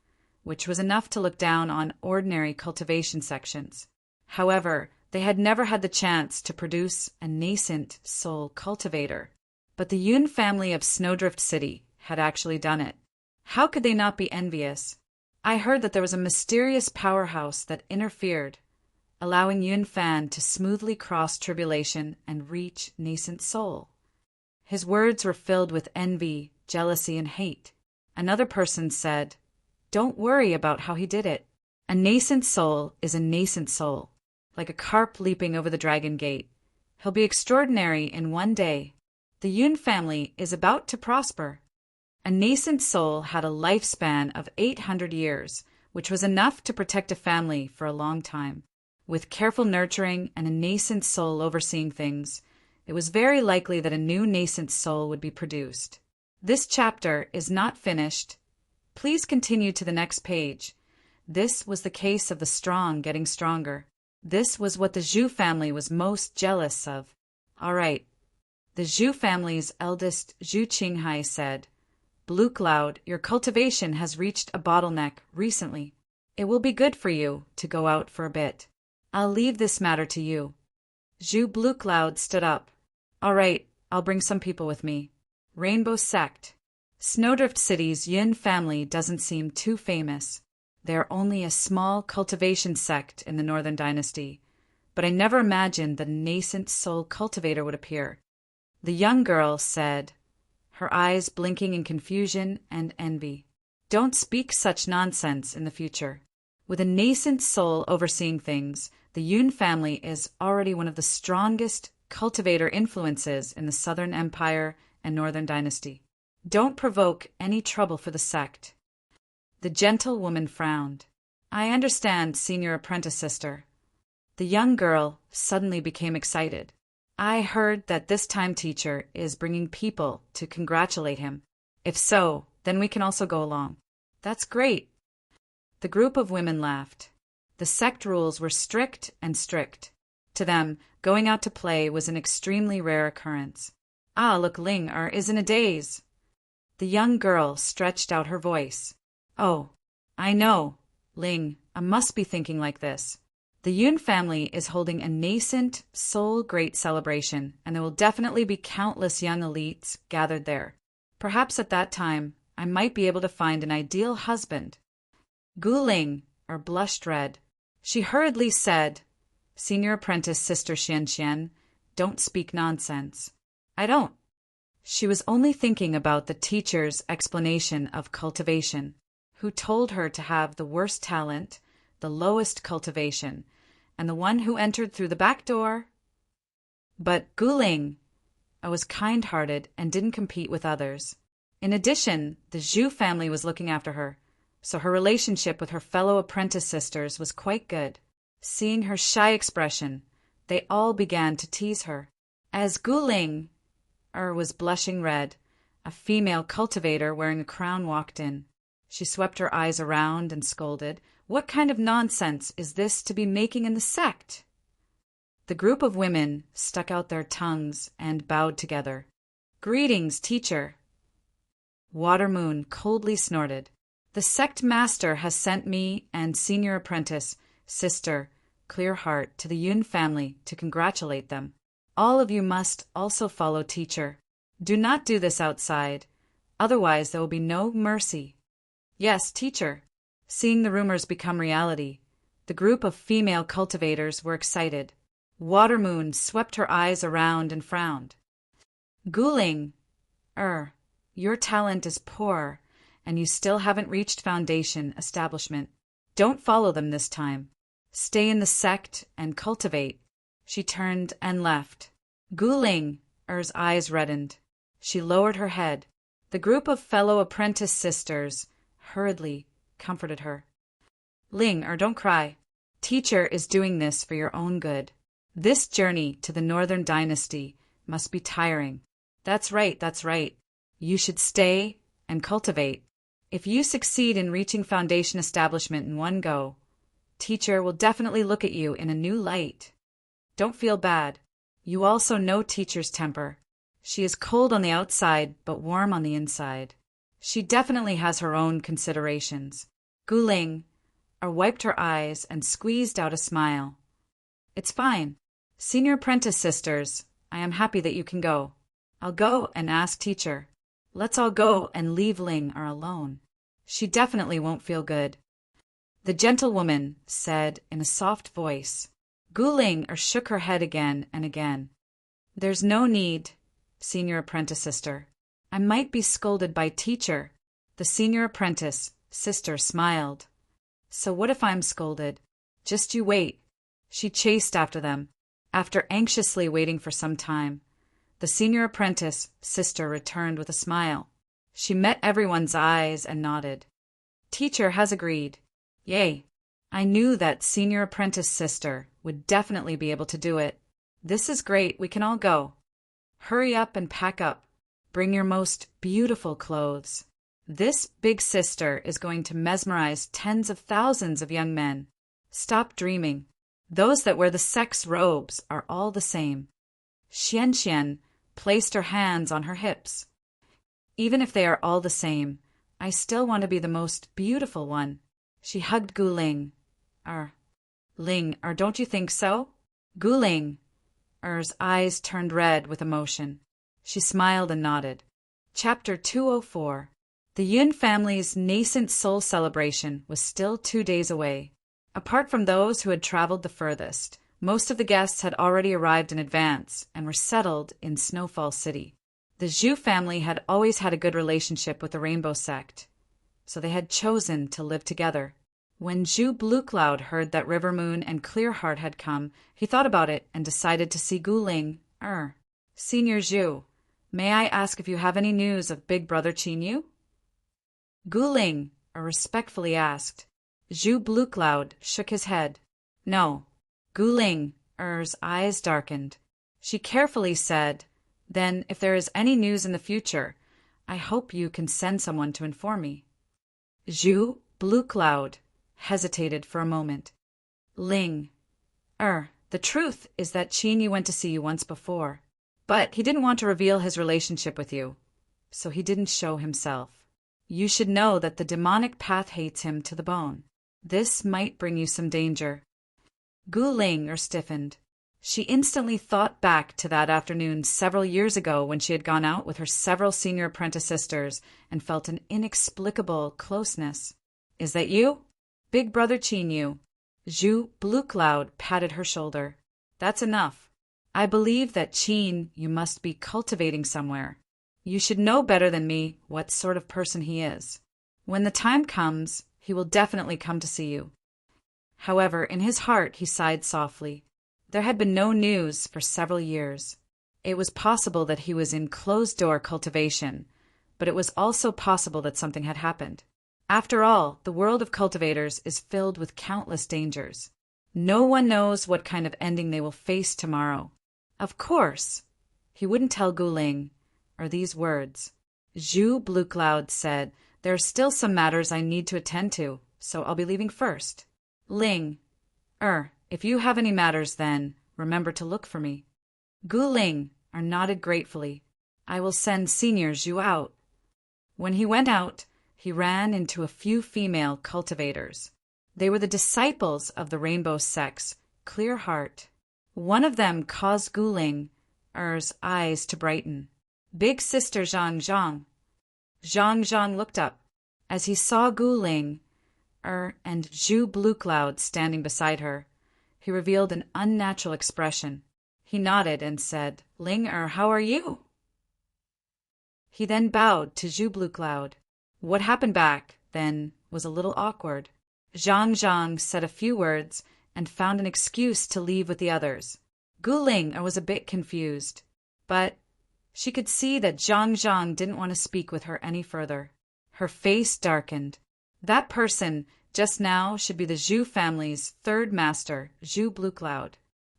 which was enough to look down on ordinary cultivation sections. However, they had never had the chance to produce a nascent soul cultivator. But the Yun family of Snowdrift City had actually done it. How could they not be envious? I heard that there was a mysterious powerhouse that interfered, allowing Yun Fan to smoothly cross tribulation and reach nascent soul. His words were filled with envy, jealousy, and hate. Another person said, "Don't worry about how he did it. A nascent soul is a nascent soul, like a carp leaping over the dragon gate. He'll be extraordinary in one day. The Yun family is about to prosper." A nascent soul had a lifespan of 800 years, which was enough to protect a family for a long time. With careful nurturing and a nascent soul overseeing things, it was very likely that a new nascent soul would be produced. This chapter is not finished. Please continue to the next page. This was the case of the strong getting stronger. This was what the Zhu family was most jealous of. All right. The Zhu family's eldest, Zhu Qinghai, said, "Blue Cloud, your cultivation has reached a bottleneck recently. It will be good for you to go out for a bit. I'll leave this matter to you." Zhu Blue Cloud stood up. "All right, I'll bring some people with me." Rainbow Sect. Snowdrift City's Yun family doesn't seem too famous. They are only a small cultivation sect in the Northern Dynasty, but I never imagined that a nascent soul cultivator would appear. The young girl said, her eyes blinking in confusion and envy, "Don't speak such nonsense in the future. With a nascent soul overseeing things, the Yun family is already one of the strongest cultivator influences in the Southern Empire and Northern Dynasty. Don't provoke any trouble for the sect." The gentle woman frowned. "I understand, senior apprentice sister." The young girl suddenly became excited. "I heard that this time teacher is bringing people to congratulate him. If so, then we can also go along." "That's great." The group of women laughed. The sect rules were strict and strict. To them, going out to play was an extremely rare occurrence. "Ah, look, Ling is in a daze." The young girl stretched out her voice. "Oh, I know, Ling, I must be thinking like this. The Yun family is holding a nascent, soul great celebration, and there will definitely be countless young elites gathered there. Perhaps at that time, I might be able to find an ideal husband." Gu Ling blushed red. She hurriedly said, "Senior apprentice Sister Xian, don't speak nonsense." "I don't." She was only thinking about the teacher's explanation of cultivation, who told her to have the worst talent, the lowest cultivation, and the one who entered through the back door. But Gu Ling was kind-hearted and didn't compete with others. In addition, the Zhu family was looking after her, so her relationship with her fellow apprentice sisters was quite good. Seeing her shy expression, they all began to tease her. As Gu Ling was blushing red, a female cultivator wearing a crown walked in. She swept her eyes around and scolded, "What kind of nonsense is this to be making in the sect?" The group of women stuck out their tongues and bowed together. "Greetings, teacher." Water Moon coldly snorted. "The sect master has sent me and senior apprentice, Sister Clearheart, to the Yun family to congratulate them. All of you must also follow teacher. Do not do this outside, otherwise there will be no mercy." "Yes, teacher." Seeing the rumors become reality, the group of female cultivators were excited. Water Moon swept her eyes around and frowned. "Gu Ling, your talent is poor, and you still haven't reached foundation establishment. Don't follow them this time. Stay in the sect and cultivate." She turned and left. Guling, Er's eyes reddened. She lowered her head. The group of fellow apprentice sisters hurriedly comforted her. Ling, don't cry. Teacher is doing this for your own good. This journey to the Northern Dynasty must be tiring. That's right, that's right. You should stay and cultivate. If you succeed in reaching foundation establishment in one go, Teacher will definitely look at you in a new light. Don't feel bad. You also know Teacher's temper. She is cold on the outside, but warm on the inside. She definitely has her own considerations. Guling wiped her eyes and squeezed out a smile. It's fine. Senior apprentice sisters, I am happy that you can go. I'll go and ask Teacher. Let's all go and leave Ling alone. She definitely won't feel good. The gentlewoman said in a soft voice. Guling shook her head again and again. There's no need, senior apprentice sister. I might be scolded by Teacher. The senior apprentice sister smiled. So what if I'm scolded? Just you wait. She chased after them. After anxiously waiting for some time, the senior apprentice sister returned with a smile. She met everyone's eyes and nodded. Teacher has agreed. Yay. I knew that senior apprentice sister would definitely be able to do it. This is great. We can all go. Hurry up and pack up. Bring your most beautiful clothes. This big sister is going to mesmerize tens of thousands of young men. Stop dreaming. Those that wear the sex robes are all the same. Xian placed her hands on her hips. Even if they are all the same, I still want to be the most beautiful one. She hugged Guling. Ling, don't you think so? Guling. Eyes turned red with emotion. She smiled and nodded. Chapter 204. The Yun family's nascent soul celebration was still 2 days away. Apart from those who had traveled the furthest, most of the guests had already arrived in advance and were settled in Snowfall City. The Zhu family had always had a good relationship with the Rainbow Sect, so they had chosen to live together. When Zhu Bluecloud heard that Rivermoon and Clearheart had come, he thought about it and decided to see Guling. Senior Zhu, may I ask if you have any news of Big Brother Qinyu? Guling respectfully asked. Zhu Bluecloud shook his head. No. Guling's eyes darkened. She carefully said, Then, if there is any news in the future, I hope you can send someone to inform me. Zhu Bluecloud hesitated for a moment. Ling. The truth is that Qinyu went to see you once before, but he didn't want to reveal his relationship with you, so he didn't show himself. You should know that the demonic path hates him to the bone. This might bring you some danger. Guling stiffened. She instantly thought back to that afternoon several years ago when she had gone out with her several senior apprentice sisters and felt an inexplicable closeness. Is that you? Big Brother Qinyu. Zhu Bluecloud patted her shoulder. That's enough. I believe that Qin you must be cultivating somewhere. You should know better than me what sort of person he is. When the time comes, he will definitely come to see you. However, in his heart he sighed softly. There had been no news for several years. It was possible that he was in closed-door cultivation, but it was also possible that something had happened. After all, the world of cultivators is filled with countless dangers. No one knows what kind of ending they will face tomorrow. Of course, he wouldn't tell Guling these words. Zhu Bluecloud said, There are still some matters I need to attend to, so I'll be leaving first. Ling. If you have any matters, then remember to look for me. Guling nodded gratefully. I will send Senior Zhu out. When he went out, he ran into a few female cultivators. They were the disciples of the Rainbow Sect's Clearheart. One of them caused Guling's eyes to brighten. Big Sister Zhang Zhang. Zhang Zhang looked up. As he saw Guling and Zhu Bluecloud standing beside her, he revealed an unnatural expression. He nodded and said, Ling how are you? He then bowed to Zhu Bluecloud. What happened back then was a little awkward. Zhang Zhang said a few words and found an excuse to leave with the others. Guling was a bit confused, but she could see that Zhang Zhang didn't want to speak with her any further. Her face darkened. That person, just now, should be the Zhu family's third master, Zhu Bluecloud.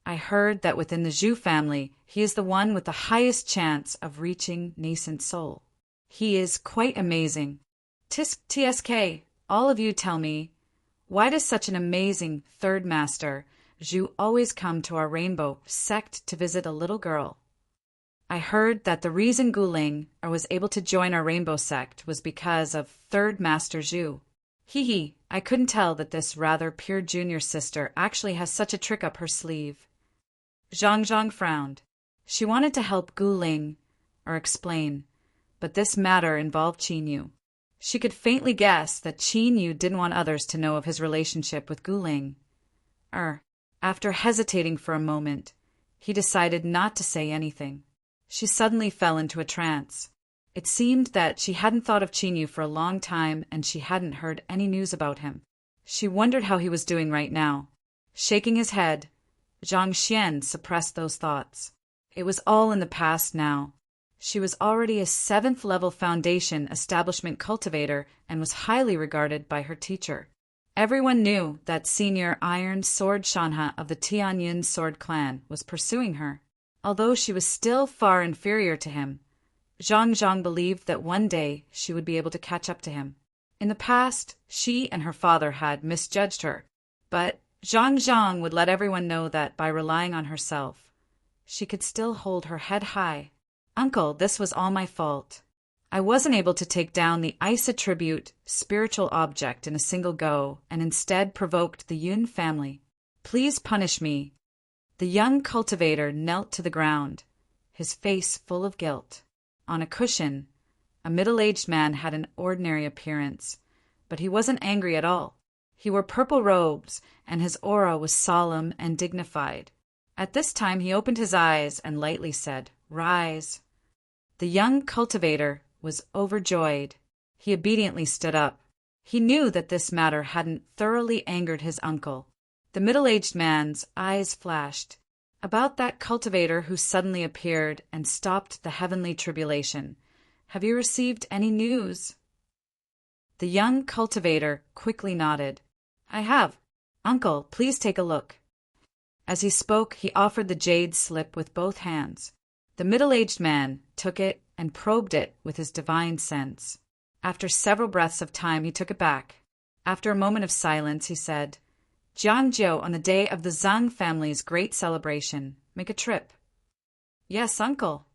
I heard that within the Zhu family, he is the one with the highest chance of reaching nascent soul. He is quite amazing. TSK, all of you tell me, why does such an amazing third master, Zhu, always come to our rainbow sect to visit a little girl? I heard that the reason Guling was able to join our rainbow sect was because of third master Zhu. Hee, I couldn't tell that this rather pure junior sister actually has such a trick up her sleeve. Zhang Zhang frowned. She wanted to help Guling, or explain, but this matter involved Qin Yu. She could faintly guess that Qin Yu didn't want others to know of his relationship with Guling. After hesitating for a moment, he decided not to say anything. She suddenly fell into a trance. It seemed that she hadn't thought of Qin Yu for a long time and she hadn't heard any news about him. She wondered how he was doing right now. Shaking his head, Zhang Xian suppressed those thoughts. It was all in the past now. She was already a 7th-level foundation establishment cultivator and was highly regarded by her teacher. Everyone knew that senior Iron Sword Shanha of the Tianyun Sword Clan was pursuing her. Although she was still far inferior to him, Zhang Zhang believed that one day she would be able to catch up to him. In the past, she and her father had misjudged her, but Zhang Zhang would let everyone know that by relying on herself, she could still hold her head high. Uncle, this was all my fault. I wasn't able to take down the ice attribute spiritual object in a single go and instead provoked the Yun family. Please punish me. The young cultivator knelt to the ground, his face full of guilt. On a cushion, a middle-aged man had an ordinary appearance, but he wasn't angry at all. He wore purple robes, and his aura was solemn and dignified. At this time he opened his eyes and lightly said, "Rise." The young cultivator was overjoyed. He obediently stood up. He knew that this matter hadn't thoroughly angered his uncle. The middle-aged man's eyes flashed. About that cultivator who suddenly appeared and stopped the heavenly tribulation. Have you received any news? The young cultivator quickly nodded. I have. Uncle, please take a look. As he spoke, he offered the jade slip with both hands. The middle-aged man took it and probed it with his divine sense. After several breaths of time, he took it back. After a moment of silence, he said, Jiangjiu, on the day of the Zhang family's great celebration, make a trip. Yes, uncle.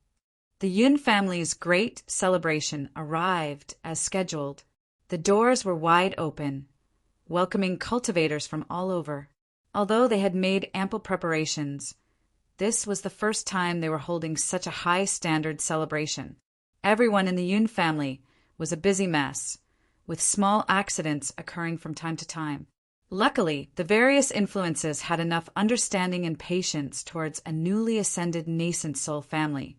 The Yun family's great celebration arrived as scheduled. The doors were wide open, welcoming cultivators from all over. Although they had made ample preparations, this was the first time they were holding such a high-standard celebration. Everyone in the Yun family was a busy mess, with small accidents occurring from time to time. Luckily, the various influences had enough understanding and patience towards a newly ascended nascent soul family,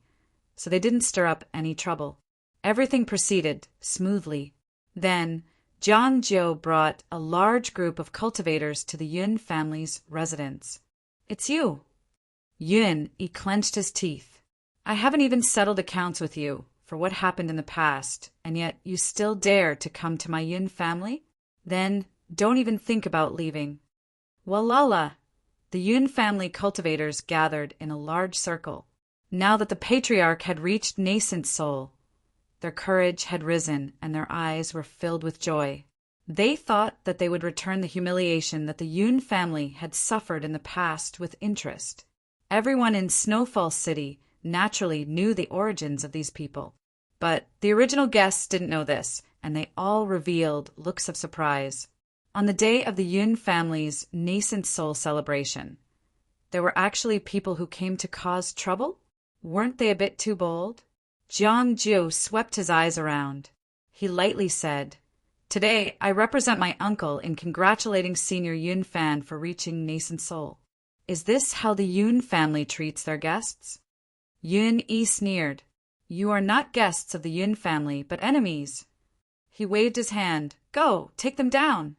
so they didn't stir up any trouble. Everything proceeded smoothly. Then, Jiang Jiu brought a large group of cultivators to the Yun family's residence. It's you. Yun, he clenched his teeth. I haven't even settled accounts with you for what happened in the past, and yet you still dare to come to my Yun family? Then don't even think about leaving. Walala! The Yun family cultivators gathered in a large circle. Now that the patriarch had reached nascent soul, their courage had risen and their eyes were filled with joy. They thought that they would return the humiliation that the Yun family had suffered in the past with interest. Everyone in Snowfall City naturally knew the origins of these people. But the original guests didn't know this, and they all revealed looks of surprise. On the day of the Yun family's nascent soul celebration, there were actually people who came to cause trouble? Weren't they a bit too bold? Jiang Jiu swept his eyes around. He lightly said, Today, I represent my uncle in congratulating Senior Yun Fan for reaching nascent soul. Is this how the Yun family treats their guests? Yun Yi sneered. You are not guests of the Yun family, but enemies. He waved his hand. Go, take them down.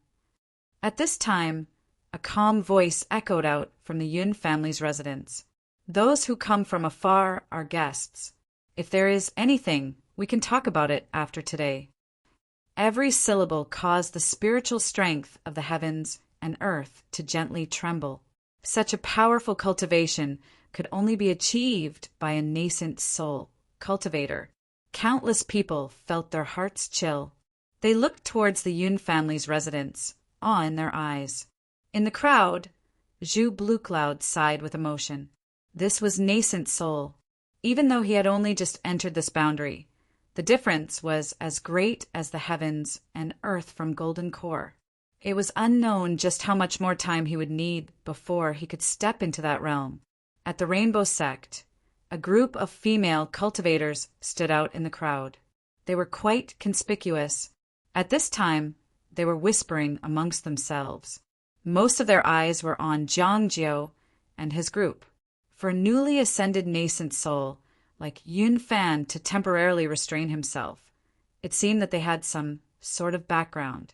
At this time, a calm voice echoed out from the Yun family's residence. Those who come from afar are guests. If there is anything, we can talk about it after today. Every syllable caused the spiritual strength of the heavens and earth to gently tremble. Such a powerful cultivation could only be achieved by a nascent soul cultivator. Countless people felt their hearts chill. They looked towards the Yun family's residence, awe in their eyes. In the crowd, Zhu Bluecloud sighed with emotion. This was nascent soul. Even though he had only just entered this boundary, the difference was as great as the heavens and earth from Golden Core. It was unknown just how much more time he would need before he could step into that realm. At the Rainbow Sect, a group of female cultivators stood out in the crowd. They were quite conspicuous. At this time, they were whispering amongst themselves. Most of their eyes were on Jiangjiu and his group. For a newly ascended nascent soul, like Yun Fan, to temporarily restrain himself, it seemed that they had some sort of background.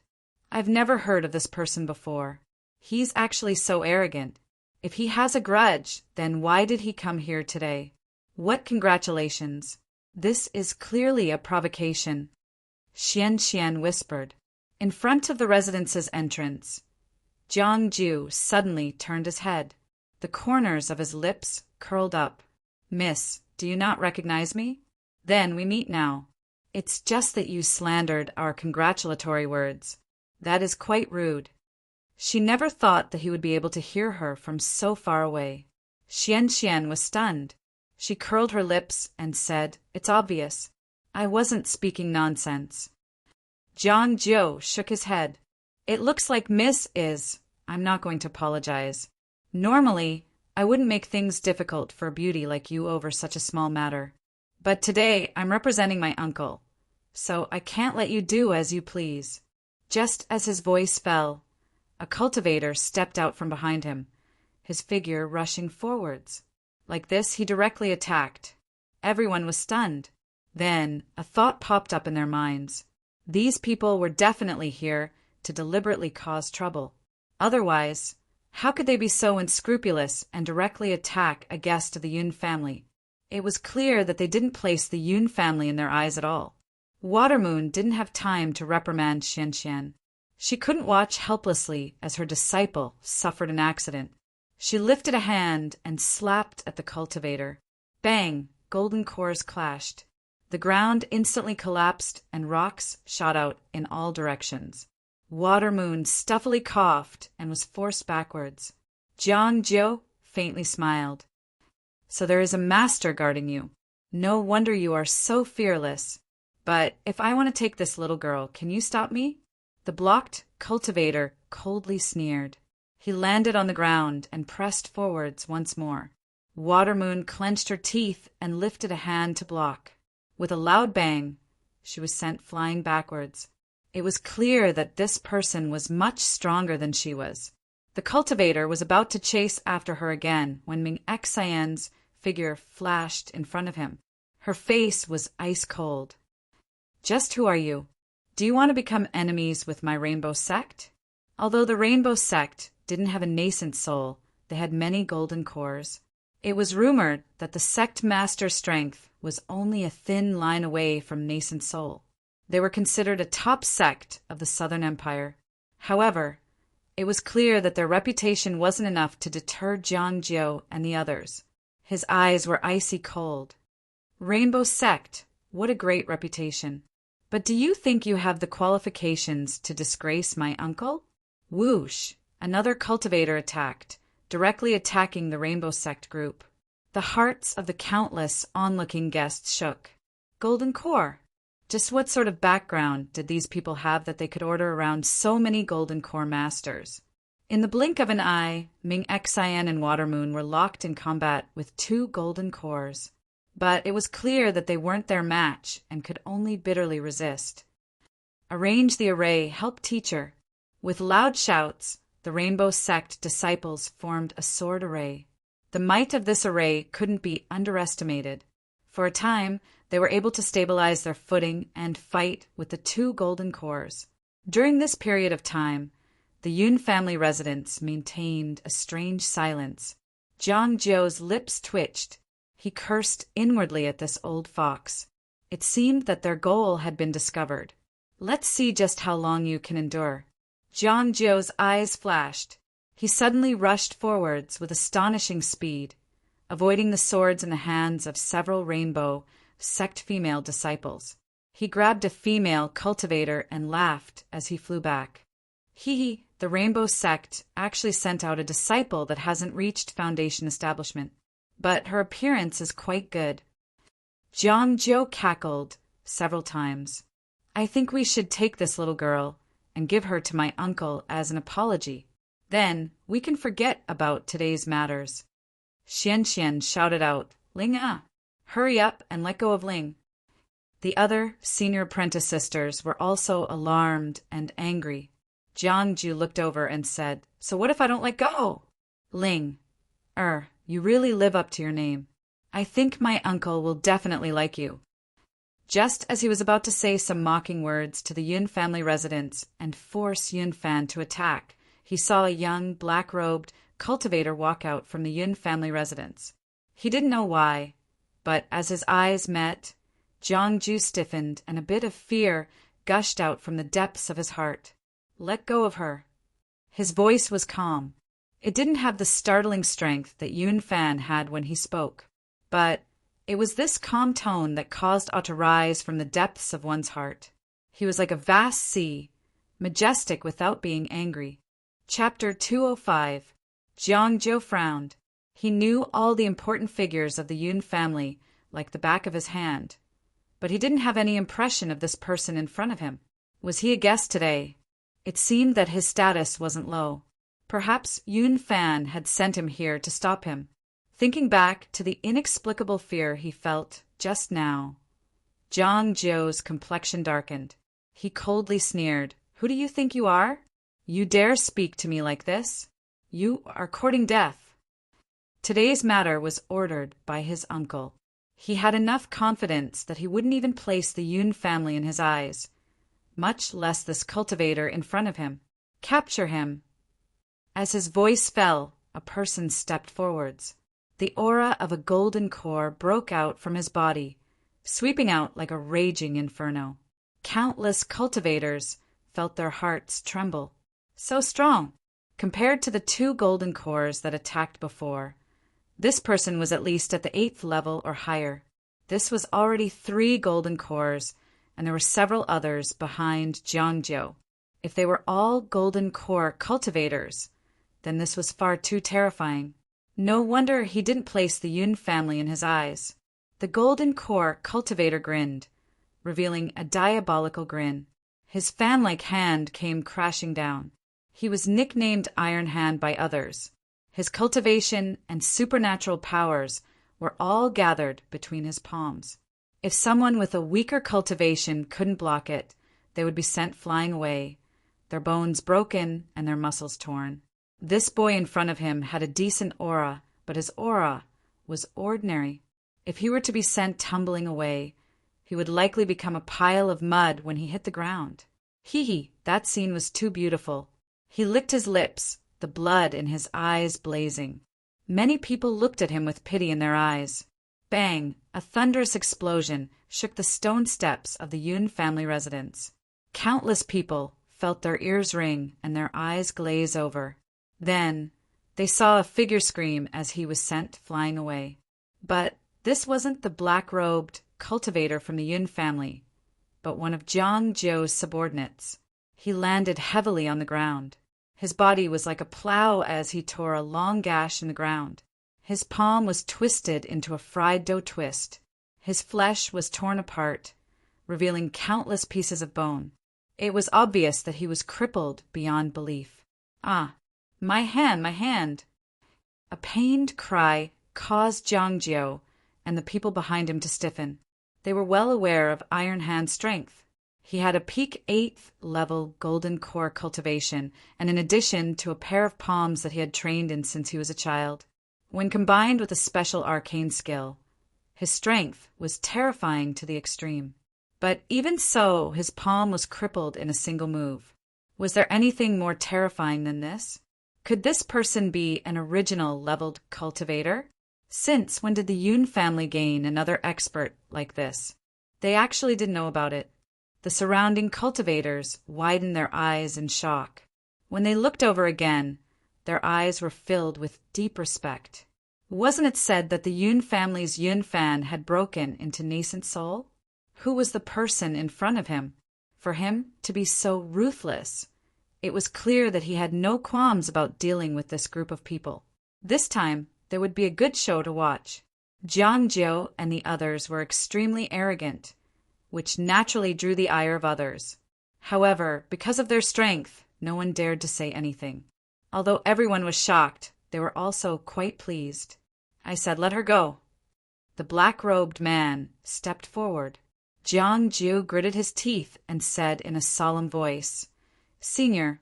I've never heard of this person before. He's actually so arrogant. If he has a grudge, then why did he come here today? What congratulations! This is clearly a provocation. Xian whispered. In front of the residence's entrance, Jiangju suddenly turned his head. The corners of his lips curled up. Miss, do you not recognize me? Then we meet now. It's just that you slandered our congratulatory words. That is quite rude. She never thought that he would be able to hear her from so far away. Xian was stunned. She curled her lips and said, It's obvious. I wasn't speaking nonsense. Jiang Jiu shook his head. It looks like Miss is. I'm not going to apologize. Normally, I wouldn't make things difficult for a beauty like you over such a small matter. But today I'm representing my uncle, so I can't let you do as you please. Just as his voice fell, a cultivator stepped out from behind him, his figure rushing forwards. Like this, he directly attacked. Everyone was stunned. Then a thought popped up in their minds. These people were definitely here to deliberately cause trouble. Otherwise, how could they be so unscrupulous and directly attack a guest of the Yun family? It was clear that they didn't place the Yun family in their eyes at all. Watermoon didn't have time to reprimand Xian. She couldn't watch helplessly as her disciple suffered an accident. She lifted a hand and slapped at the cultivator. Bang! Golden cores clashed. The ground instantly collapsed and rocks shot out in all directions. Watermoon stuffily coughed and was forced backwards. Jiang Jiu faintly smiled. So there is a master guarding you. No wonder you are so fearless. But if I want to take this little girl, can you stop me? The blocked cultivator coldly sneered. He landed on the ground and pressed forwards once more. Watermoon clenched her teeth and lifted a hand to block. With a loud bang, she was sent flying backwards. It was clear that this person was much stronger than she was. The cultivator was about to chase after her again when Ming Xian's figure flashed in front of him. Her face was ice cold. Just who are you? Do you want to become enemies with my Rainbow Sect? Although the Rainbow Sect didn't have a nascent soul, they had many golden cores. It was rumored that the sect master's strength was only a thin line away from nascent soul. They were considered a top sect of the Southern Empire. However, it was clear that their reputation wasn't enough to deter Jiang Jiu and the others. His eyes were icy cold. Rainbow Sect, what a great reputation. But do you think you have the qualifications to disgrace my uncle? Whoosh! Another cultivator attacked, directly attacking the Rainbow Sect group. The hearts of the countless onlooking guests shook. Golden Core. Just what sort of background did these people have that they could order around so many Golden Core masters? In the blink of an eye, Ming Xian and Watermoon were locked in combat with 2 Golden Cores. But it was clear that they weren't their match and could only bitterly resist. Arrange the array, help teacher. With loud shouts, the Rainbow Sect disciples formed a sword array. The might of this array couldn't be underestimated. For a time, they were able to stabilize their footing and fight with the 2 Golden Cores. During this period of time, the Yun family residence maintained a strange silence. Jiang Zhou's lips twitched. He cursed inwardly at this old fox. It seemed that their goal had been discovered. Let's see just how long you can endure. Jiang Zhou's eyes flashed. He suddenly rushed forwards with astonishing speed, avoiding the swords in the hands of several rainbow sect female disciples. He grabbed a female cultivator and laughed as he flew back. The rainbow sect actually sent out a disciple that hasn't reached Foundation establishment, but her appearance is quite good. Jiang Zhou cackled several times. I think we should take this little girl and give her to my uncle as an apology. Then we can forget about today's matters. Xian shouted out, Ling hurry up and let go of Ling. The other senior apprentice sisters were also alarmed and angry. Jiang Zhou looked over and said, So what if I don't let go? Ling, you really live up to your name. I think my uncle will definitely like you. Just as he was about to say some mocking words to the Yun family residents and force Yun Fan to attack, he saw a young, black-robed cultivator walk out from the Yun family residence. He didn't know why, but as his eyes met, Jiang Zhou stiffened and a bit of fear gushed out from the depths of his heart. Let go of her. His voice was calm. It didn't have the startling strength that Yun Fan had when he spoke, but it was this calm tone that caused Awe to rise from the depths of one's heart. He was like a vast sea, majestic without being angry. Chapter 205. Jiang Zhou frowned. He knew all the important figures of the Yun family like the back of his hand, but he didn't have any impression of this person in front of him. Was he a guest today? It seemed that his status wasn't low. Perhaps Yun Fan had sent him here to stop him. Thinking back to the inexplicable fear he felt just now, Jiang Zhou's complexion darkened. He coldly sneered, Who do you think you are? You dare speak to me like this? You are courting death. Today's matter was ordered by his uncle. He had enough confidence that he wouldn't even place the Yun family in his eyes, much less this cultivator in front of him. Capture him. As his voice fell, a person stepped forwards. The aura of a golden core broke out from his body, sweeping out like a raging inferno. Countless cultivators felt their hearts tremble. So strong. Compared to the 2 golden cores that attacked before, this person was at least at the 8th level or higher. This was already 3 golden cores, and there were several others behind Jiang Zhou. If they were all golden core cultivators, then this was far too terrifying. No wonder he didn't place the Yun family in his eyes. The golden core cultivator grinned, revealing a diabolical grin. His fan-like hand came crashing down. He was nicknamed Iron Hand by others. His cultivation and supernatural powers were all gathered between his palms. If someone with a weaker cultivation couldn't block it, they would be sent flying away, their bones broken and their muscles torn. This boy in front of him had a decent aura, but his aura was ordinary. If he were to be sent tumbling away, he would likely become a pile of mud when he hit the ground. That scene was too beautiful. He licked his lips, the blood in his eyes blazing. Many people looked at him with pity in their eyes. Bang! A thunderous explosion shook the stone steps of the Yun family residence. Countless people felt their ears ring and their eyes glaze over. Then they saw a figure scream as he was sent flying away. But this wasn't the black-robed cultivator from the Yun family, but one of Jiang Zhou's subordinates. He landed heavily on the ground. His body was like a plow as he tore a long gash in the ground. His palm was twisted into a fried dough twist. His flesh was torn apart, revealing countless pieces of bone. It was obvious that he was crippled beyond belief. Ah, my hand! A pained cry caused Jiang Zhou and the people behind him to stiffen. They were well aware of Iron Hand's strength. He had a peak 8th level golden core cultivation, and in addition to a pair of palms that he had trained in since he was a child. When combined with a special arcane skill, his strength was terrifying to the extreme. But even so, his palm was crippled in a single move. Was there anything more terrifying than this? Could this person be an original leveled cultivator? Since when did the Yoon family gain another expert like this? They actually didn't know about it. The surrounding cultivators widened their eyes in shock. When they looked over again, their eyes were filled with deep respect. Wasn't it said that the Yoon family's Yoon fan had broken into nascent soul? Who was the person in front of him? For him to be so ruthless, it was clear that he had no qualms about dealing with this group of people. This time, there would be a good show to watch. Jeongjo and the others were extremely arrogant, which naturally drew the ire of others. However, because of their strength, no one dared to say anything. Although everyone was shocked, they were also quite pleased. I said, "Let her go." The black-robed man stepped forward. Jeongju gritted his teeth and said in a solemn voice, "Senior,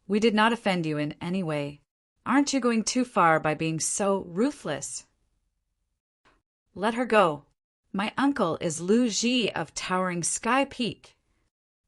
we did not offend you in any way. Aren't you going too far by being so ruthless?" "Let her go. My uncle is Lu Ji of Towering Sky Peak."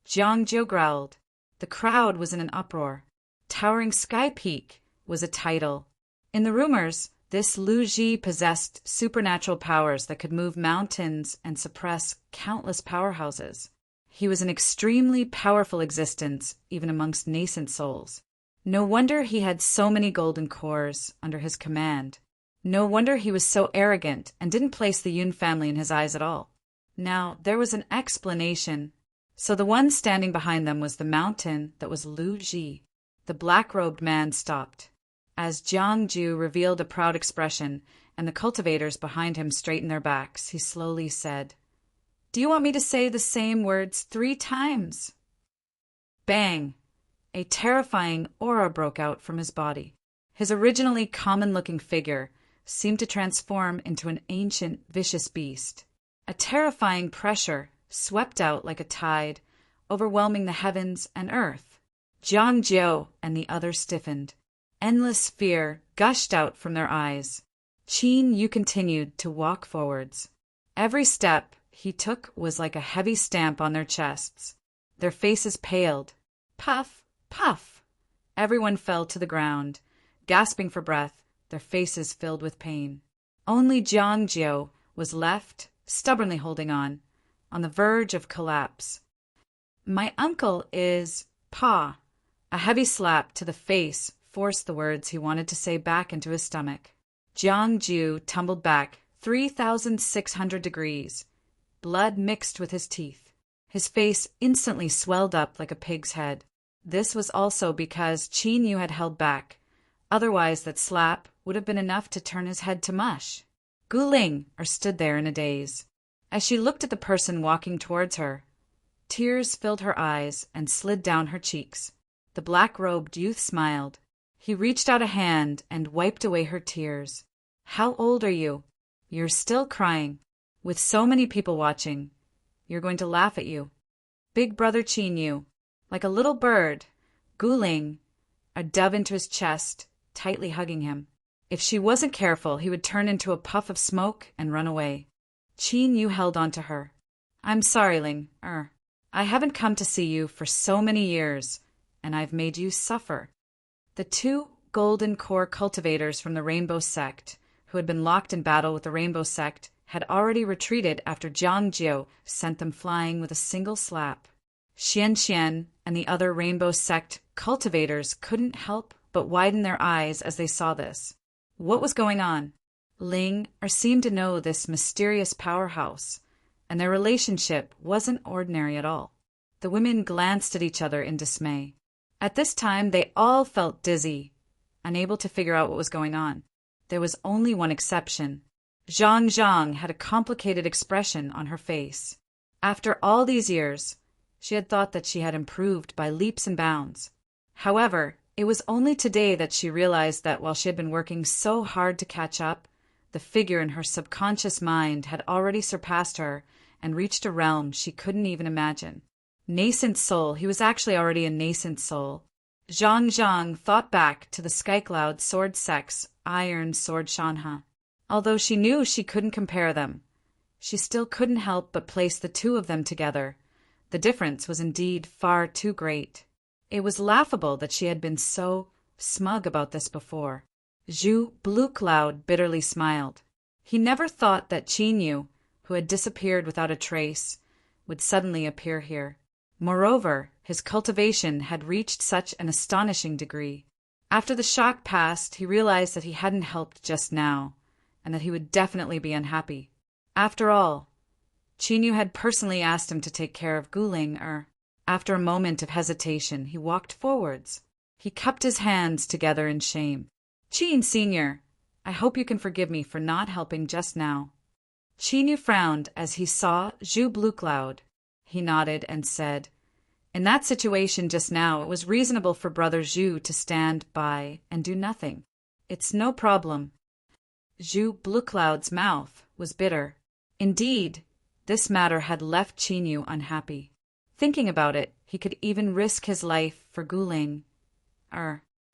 Jeongjo growled. The crowd was in an uproar. Towering Sky Peak was a title. In the rumors, this Lu Ji possessed supernatural powers that could move mountains and suppress countless powerhouses. He was an extremely powerful existence, even amongst nascent souls. No wonder he had so many golden cores under his command. No wonder he was so arrogant and didn't place the Yoon family in his eyes at all. Now, there was an explanation. So the one standing behind them was the mountain that was Lu Ji. The black-robed man stopped. As Jeongju revealed a proud expression and the cultivators behind him straightened their backs, he slowly said, "Do you want me to say the same words 3 times?" Bang! A terrifying aura broke out from his body. His originally common-looking figure seemed to transform into an ancient, vicious beast. A terrifying pressure swept out like a tide, overwhelming the heavens and earth. Jeongjo and the others stiffened. Endless fear gushed out from their eyes. Qin Yu continued to walk forwards. Every step he took was like a heavy stamp on their chests. Their faces paled. Puff, puff. Everyone fell to the ground, gasping for breath, their faces filled with pain. Only Jeongjo was left, stubbornly holding on the verge of collapse. "My uncle is Pa." A heavy slap to the face forced the words he wanted to say back into his stomach. Jeongju tumbled back 3,600 degrees. Blood mixed with his teeth. His face instantly swelled up like a pig's head. This was also because Qin Yu had held back. Otherwise, that slap would have been enough to turn his head to mush. Guling stood there in a daze. As she looked at the person walking towards her, tears filled her eyes and slid down her cheeks. The black-robed youth smiled. He reached out a hand and wiped away her tears. "How old are you? You're still crying. With so many people watching, you're going to laugh at you." Big brother Qin Yu, like a little bird, Guling, a dove into his chest, tightly hugging him. If she wasn't careful, he would turn into a puff of smoke and run away. Qin Yu held on to her. "I'm sorry, Ling. I haven't come to see you for so many years, and I've made you suffer." The 2 golden core cultivators from the Rainbow Sect, who had been locked in battle with the Rainbow Sect, had already retreated after Jeongjo sent them flying with a single slap. Xian and the other Rainbow Sect cultivators couldn't help but widen their eyes as they saw this. What was going on? Ling seemed to know this mysterious powerhouse, and their relationship wasn't ordinary at all. The women glanced at each other in dismay. At this time, they all felt dizzy, unable to figure out what was going on. There was only one exception. Zhang had a complicated expression on her face. After all these years, she had thought that she had improved by leaps and bounds. However, it was only today that she realized that while she had been working so hard to catch up, the figure in her subconscious mind had already surpassed her and reached a realm she couldn't even imagine. Nascent soul, he was actually already a nascent soul. Zhang thought back to the Skycloud Sword Sect's Iron Sword Shanha. Although she knew she couldn't compare them, she still couldn't help but place the 2 of them together. The difference was indeed far too great. It was laughable that she had been so smug about this before. Zhu Blue Cloud bitterly smiled. He never thought that Qinyu, who had disappeared without a trace, would suddenly appear here. Moreover, his cultivation had reached such an astonishing degree. After the shock passed, he realized that he hadn't helped just now, and that he would definitely be unhappy. After all, Qinyu had personally asked him to take care of Guling. After a moment of hesitation, he walked forwards. He cupped his hands together in shame. Qin Senior, I hope you can forgive me for not helping just now. Qinyu frowned as he saw Zhu Blue Cloud. He nodded and said, in that situation just now, it was reasonable for Brother Zhu to stand by and do nothing. It's no problem. Zhu Blue Cloud's mouth was bitter. Indeed, this matter had left Qinyu unhappy. Thinking about it, he could even risk his life for Guling.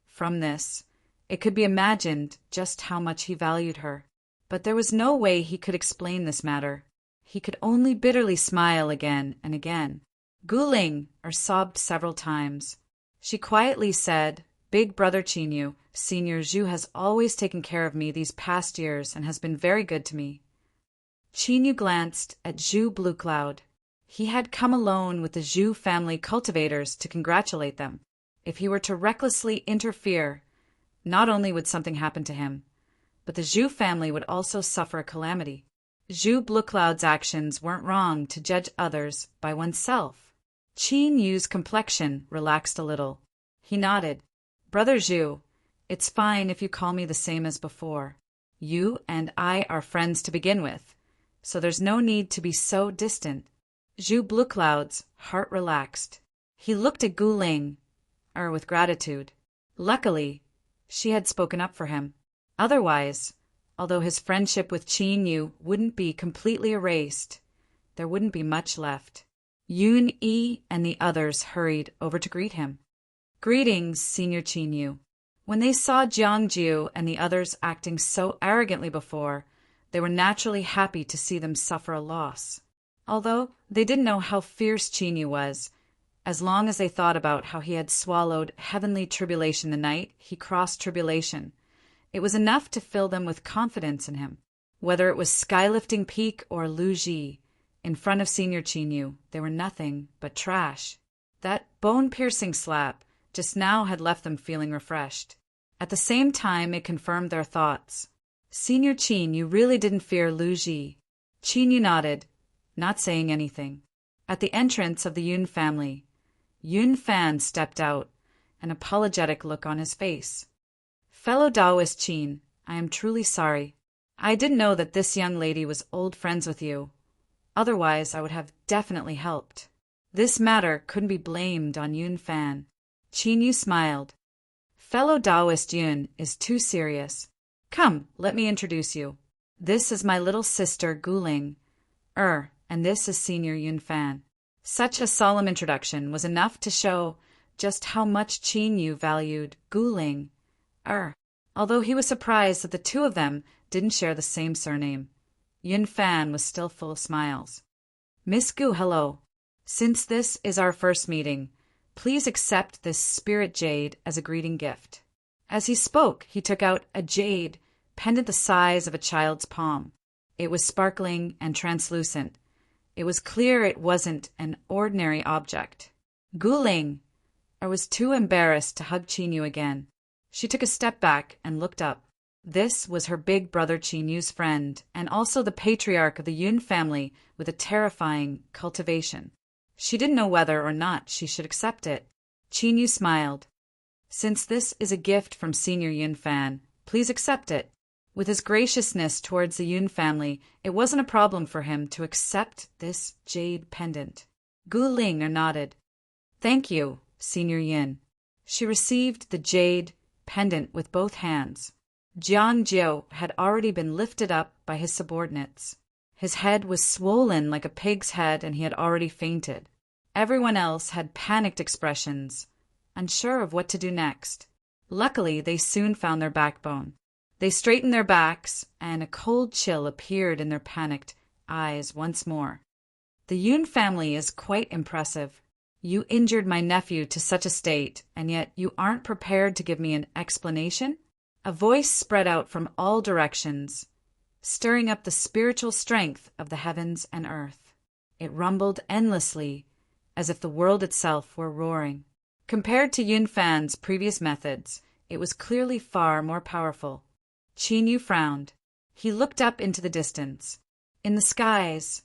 From this, it could be imagined just how much he valued her. But there was no way he could explain this matter. He could only bitterly smile again and again. Guling sobbed several times. She quietly said, Big Brother Qinyu, Senior Zhu has always taken care of me these past years and has been very good to me. Qinyu glanced at Zhu Blue Cloud. He had come alone with the Zhu family cultivators to congratulate them. If he were to recklessly interfere, not only would something happen to him, but the Zhu family would also suffer a calamity. Zhu Blue Cloud's actions weren't wrong to judge others by oneself. Qin Yu's complexion relaxed a little. He nodded. Brother Zhu, it's fine if you call me the same as before. You and I are friends to begin with, so there's no need to be so distant. Zhu Blue Cloud's heart relaxed. He looked at Guling, with gratitude. Luckily, she had spoken up for him. Otherwise, although his friendship with Qin Yu wouldn't be completely erased, there wouldn't be much left. Yun Yi and the others hurried over to greet him. Greetings, Senior Qin Yu. When they saw Jiangjiu and the others acting so arrogantly before, they were naturally happy to see them suffer a loss. Although they didn't know how fierce Qin Yu was, as long as they thought about how he had swallowed heavenly tribulation the night he crossed tribulation, it was enough to fill them with confidence in him. Whether it was Skylifting Peak or Lu Ji, in front of Senior Qin Yu, they were nothing but trash. That bone-piercing slap just now had left them feeling refreshed. At the same time, it confirmed their thoughts. Senior Qin, you really didn't fear Lu Ji. Qin Yu nodded, not saying anything. At the entrance of the Yun family, Yun Fan stepped out, an apologetic look on his face. Fellow Taoist Qin, I am truly sorry. I didn't know that this young lady was old friends with you. Otherwise, I would have definitely helped. This matter couldn't be blamed on Yun Fan. Qin Yu smiled. Fellow Taoist Yun is too serious. Come, let me introduce you. This is my little sister Guling. And this is Senior Yun Fan. Such a solemn introduction was enough to show just how much Qin Yu valued Guling. Although he was surprised that the two of them didn't share the same surname. Yun Fan was still full of smiles. Miss Gu, hello. Since this is our first meeting, please accept this spirit jade as a greeting gift. As he spoke, he took out a jade pendant the size of a child's palm. It was sparkling and translucent. It was clear it wasn't an ordinary object. Guling was too embarrassed to hug Qin Yu again. She took a step back and looked up. This was her big brother Qin Yu's friend, and also the patriarch of the Yun family with a terrifying cultivation. She didn't know whether or not she should accept it. Qin Yu smiled. Since this is a gift from Senior Yun Fan, please accept it. With his graciousness towards the Yun family, it wasn't a problem for him to accept this jade pendant. Guling nodded. Thank you, Senior Yin. She received the jade pendant with both hands. Jiang Jiu had already been lifted up by his subordinates. His head was swollen like a pig's head and he had already fainted. Everyone else had panicked expressions, unsure of what to do next. Luckily, they soon found their backbone. They straightened their backs, and a cold chill appeared in their panicked eyes once more. The Yun family is quite impressive. You injured my nephew to such a state, and yet you aren't prepared to give me an explanation? A voice spread out from all directions, stirring up the spiritual strength of the heavens and earth. It rumbled endlessly, as if the world itself were roaring. Compared to Yun Fan's previous methods, it was clearly far more powerful. Qin Yu frowned. He looked up into the distance. In the skies,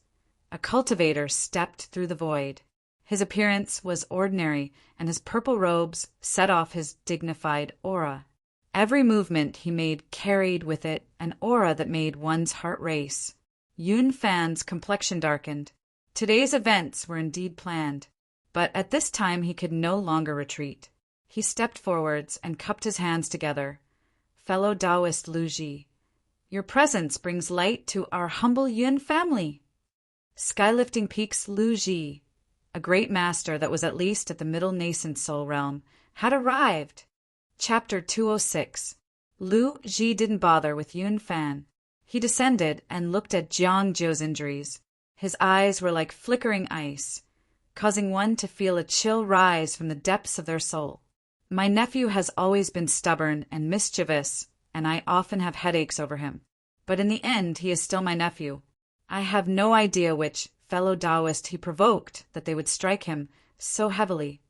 a cultivator stepped through the void. His appearance was ordinary, and his purple robes set off his dignified aura. Every movement he made carried with it an aura that made one's heart race. Yun Fan's complexion darkened. Today's events were indeed planned, but at this time he could no longer retreat. He stepped forwards and cupped his hands together. Fellow Taoist Lu Ji, your presence brings light to our humble Yun family. Skylifting Peaks Lu Ji, a great master that was at least at the middle nascent soul realm, had arrived. Chapter 206. Lu Ji didn't bother with Yun Fan. He descended and looked at Jiang Zhou's injuries. His eyes were like flickering ice, causing one to feel a chill rise from the depths of their soul. My nephew has always been stubborn and mischievous, and I often have headaches over him. But in the end, he is still my nephew. I have no idea which fellow Taoist he provoked that they would strike him so heavily.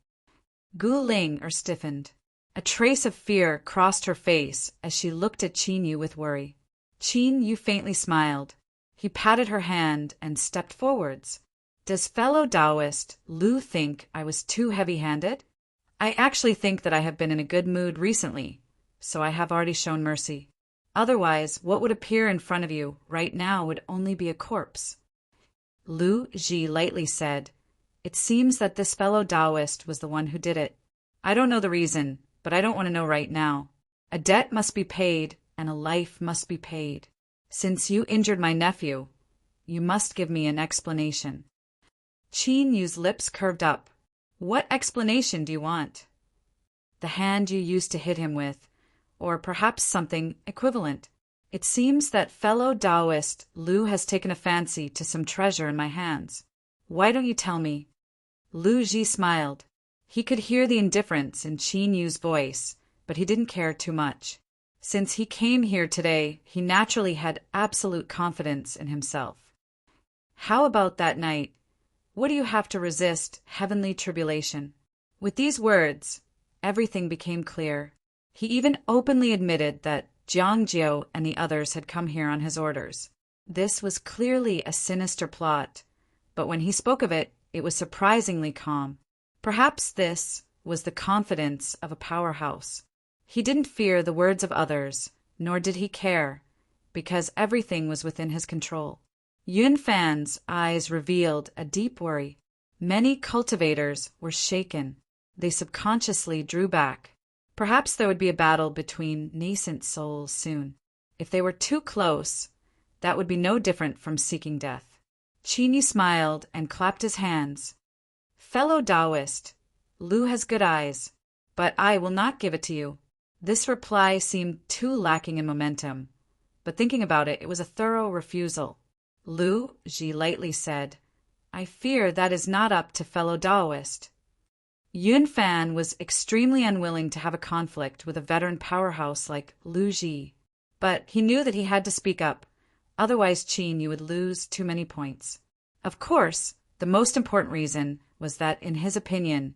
Gu Ling stiffened. A trace of fear crossed her face as she looked at Qin Yu with worry. Qin Yu faintly smiled. He patted her hand and stepped forwards. Does fellow Taoist Lu think I was too heavy-handed? I actually think that I have been in a good mood recently, so I have already shown mercy. Otherwise, what would appear in front of you right now would only be a corpse. Lu Ji lightly said, It seems that this fellow Taoist was the one who did it. I don't know the reason, but I don't want to know right now. A debt must be paid, and a life must be paid. Since you injured my nephew, you must give me an explanation. Qin Yu's lips curved up. What explanation do you want? The hand you used to hit him with, or perhaps something equivalent. It seems that fellow Taoist Lu has taken a fancy to some treasure in my hands. Why don't you tell me? Lu Ji smiled. He could hear the indifference in Qin Yu's voice, but he didn't care too much. Since he came here today, he naturally had absolute confidence in himself. How about that night? What do you have to resist heavenly tribulation? With these words, everything became clear. He even openly admitted that Jiang Zhou and the others had come here on his orders. This was clearly a sinister plot, but when he spoke of it, it was surprisingly calm. Perhaps this was the confidence of a powerhouse. He didn't fear the words of others, nor did he care, because everything was within his control. Yun Fan's eyes revealed a deep worry. Many cultivators were shaken. They subconsciously drew back. Perhaps there would be a battle between nascent souls soon. If they were too close, that would be no different from seeking death. Qin Yu smiled and clapped his hands. Fellow Taoist, Lu has good eyes, but I will not give it to you. This reply seemed too lacking in momentum, but thinking about it, it was a thorough refusal. Lu Ji lightly said, I fear that is not up to fellow Taoist. Yun Fan was extremely unwilling to have a conflict with a veteran powerhouse like Lu Ji, but he knew that he had to speak up, otherwise Qin Yu would lose too many points. Of course, the most important reason was that, in his opinion,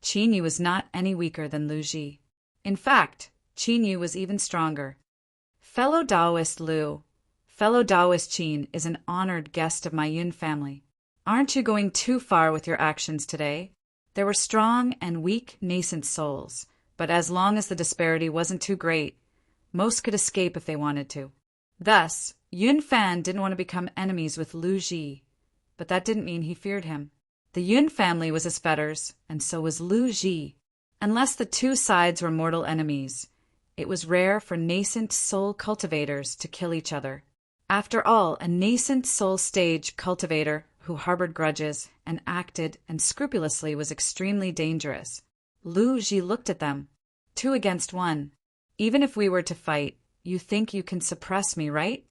Qin Yu was not any weaker than Lu Ji. In fact, Qin Yu was even stronger. Fellow Taoist Lu, fellow Taoist Qin is an honored guest of my Yun family. Aren't you going too far with your actions today? There were strong and weak nascent souls, but as long as the disparity wasn't too great, most could escape if they wanted to. Thus, Yun Fan didn't want to become enemies with Lu Ji, but that didn't mean he feared him. The Yun family was his fetters, and so was Lu Ji. Unless the two sides were mortal enemies, it was rare for nascent soul cultivators to kill each other. After all, a nascent soul stage cultivator who harbored grudges and acted unscrupulously was extremely dangerous. Lu Ji looked at them. 2 against 1. Even if we were to fight, you think you can suppress me, right?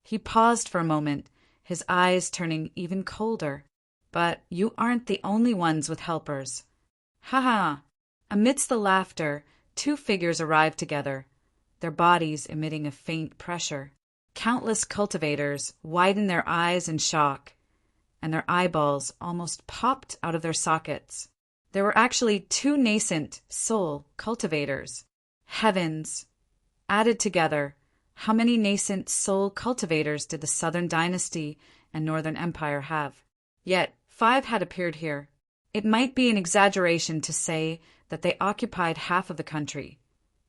He paused for a moment, his eyes turning even colder. But you aren't the only ones with helpers. Ha ha! Amidst the laughter, two figures arrived together, their bodies emitting a faint pressure. Countless cultivators widened their eyes in shock, and their eyeballs almost popped out of their sockets. There were actually two nascent soul cultivators. Heavens! Added together, how many nascent soul cultivators did the Southern Dynasty and Northern Empire have? Yet 5 had appeared here. It might be an exaggeration to say that they occupied half of the country,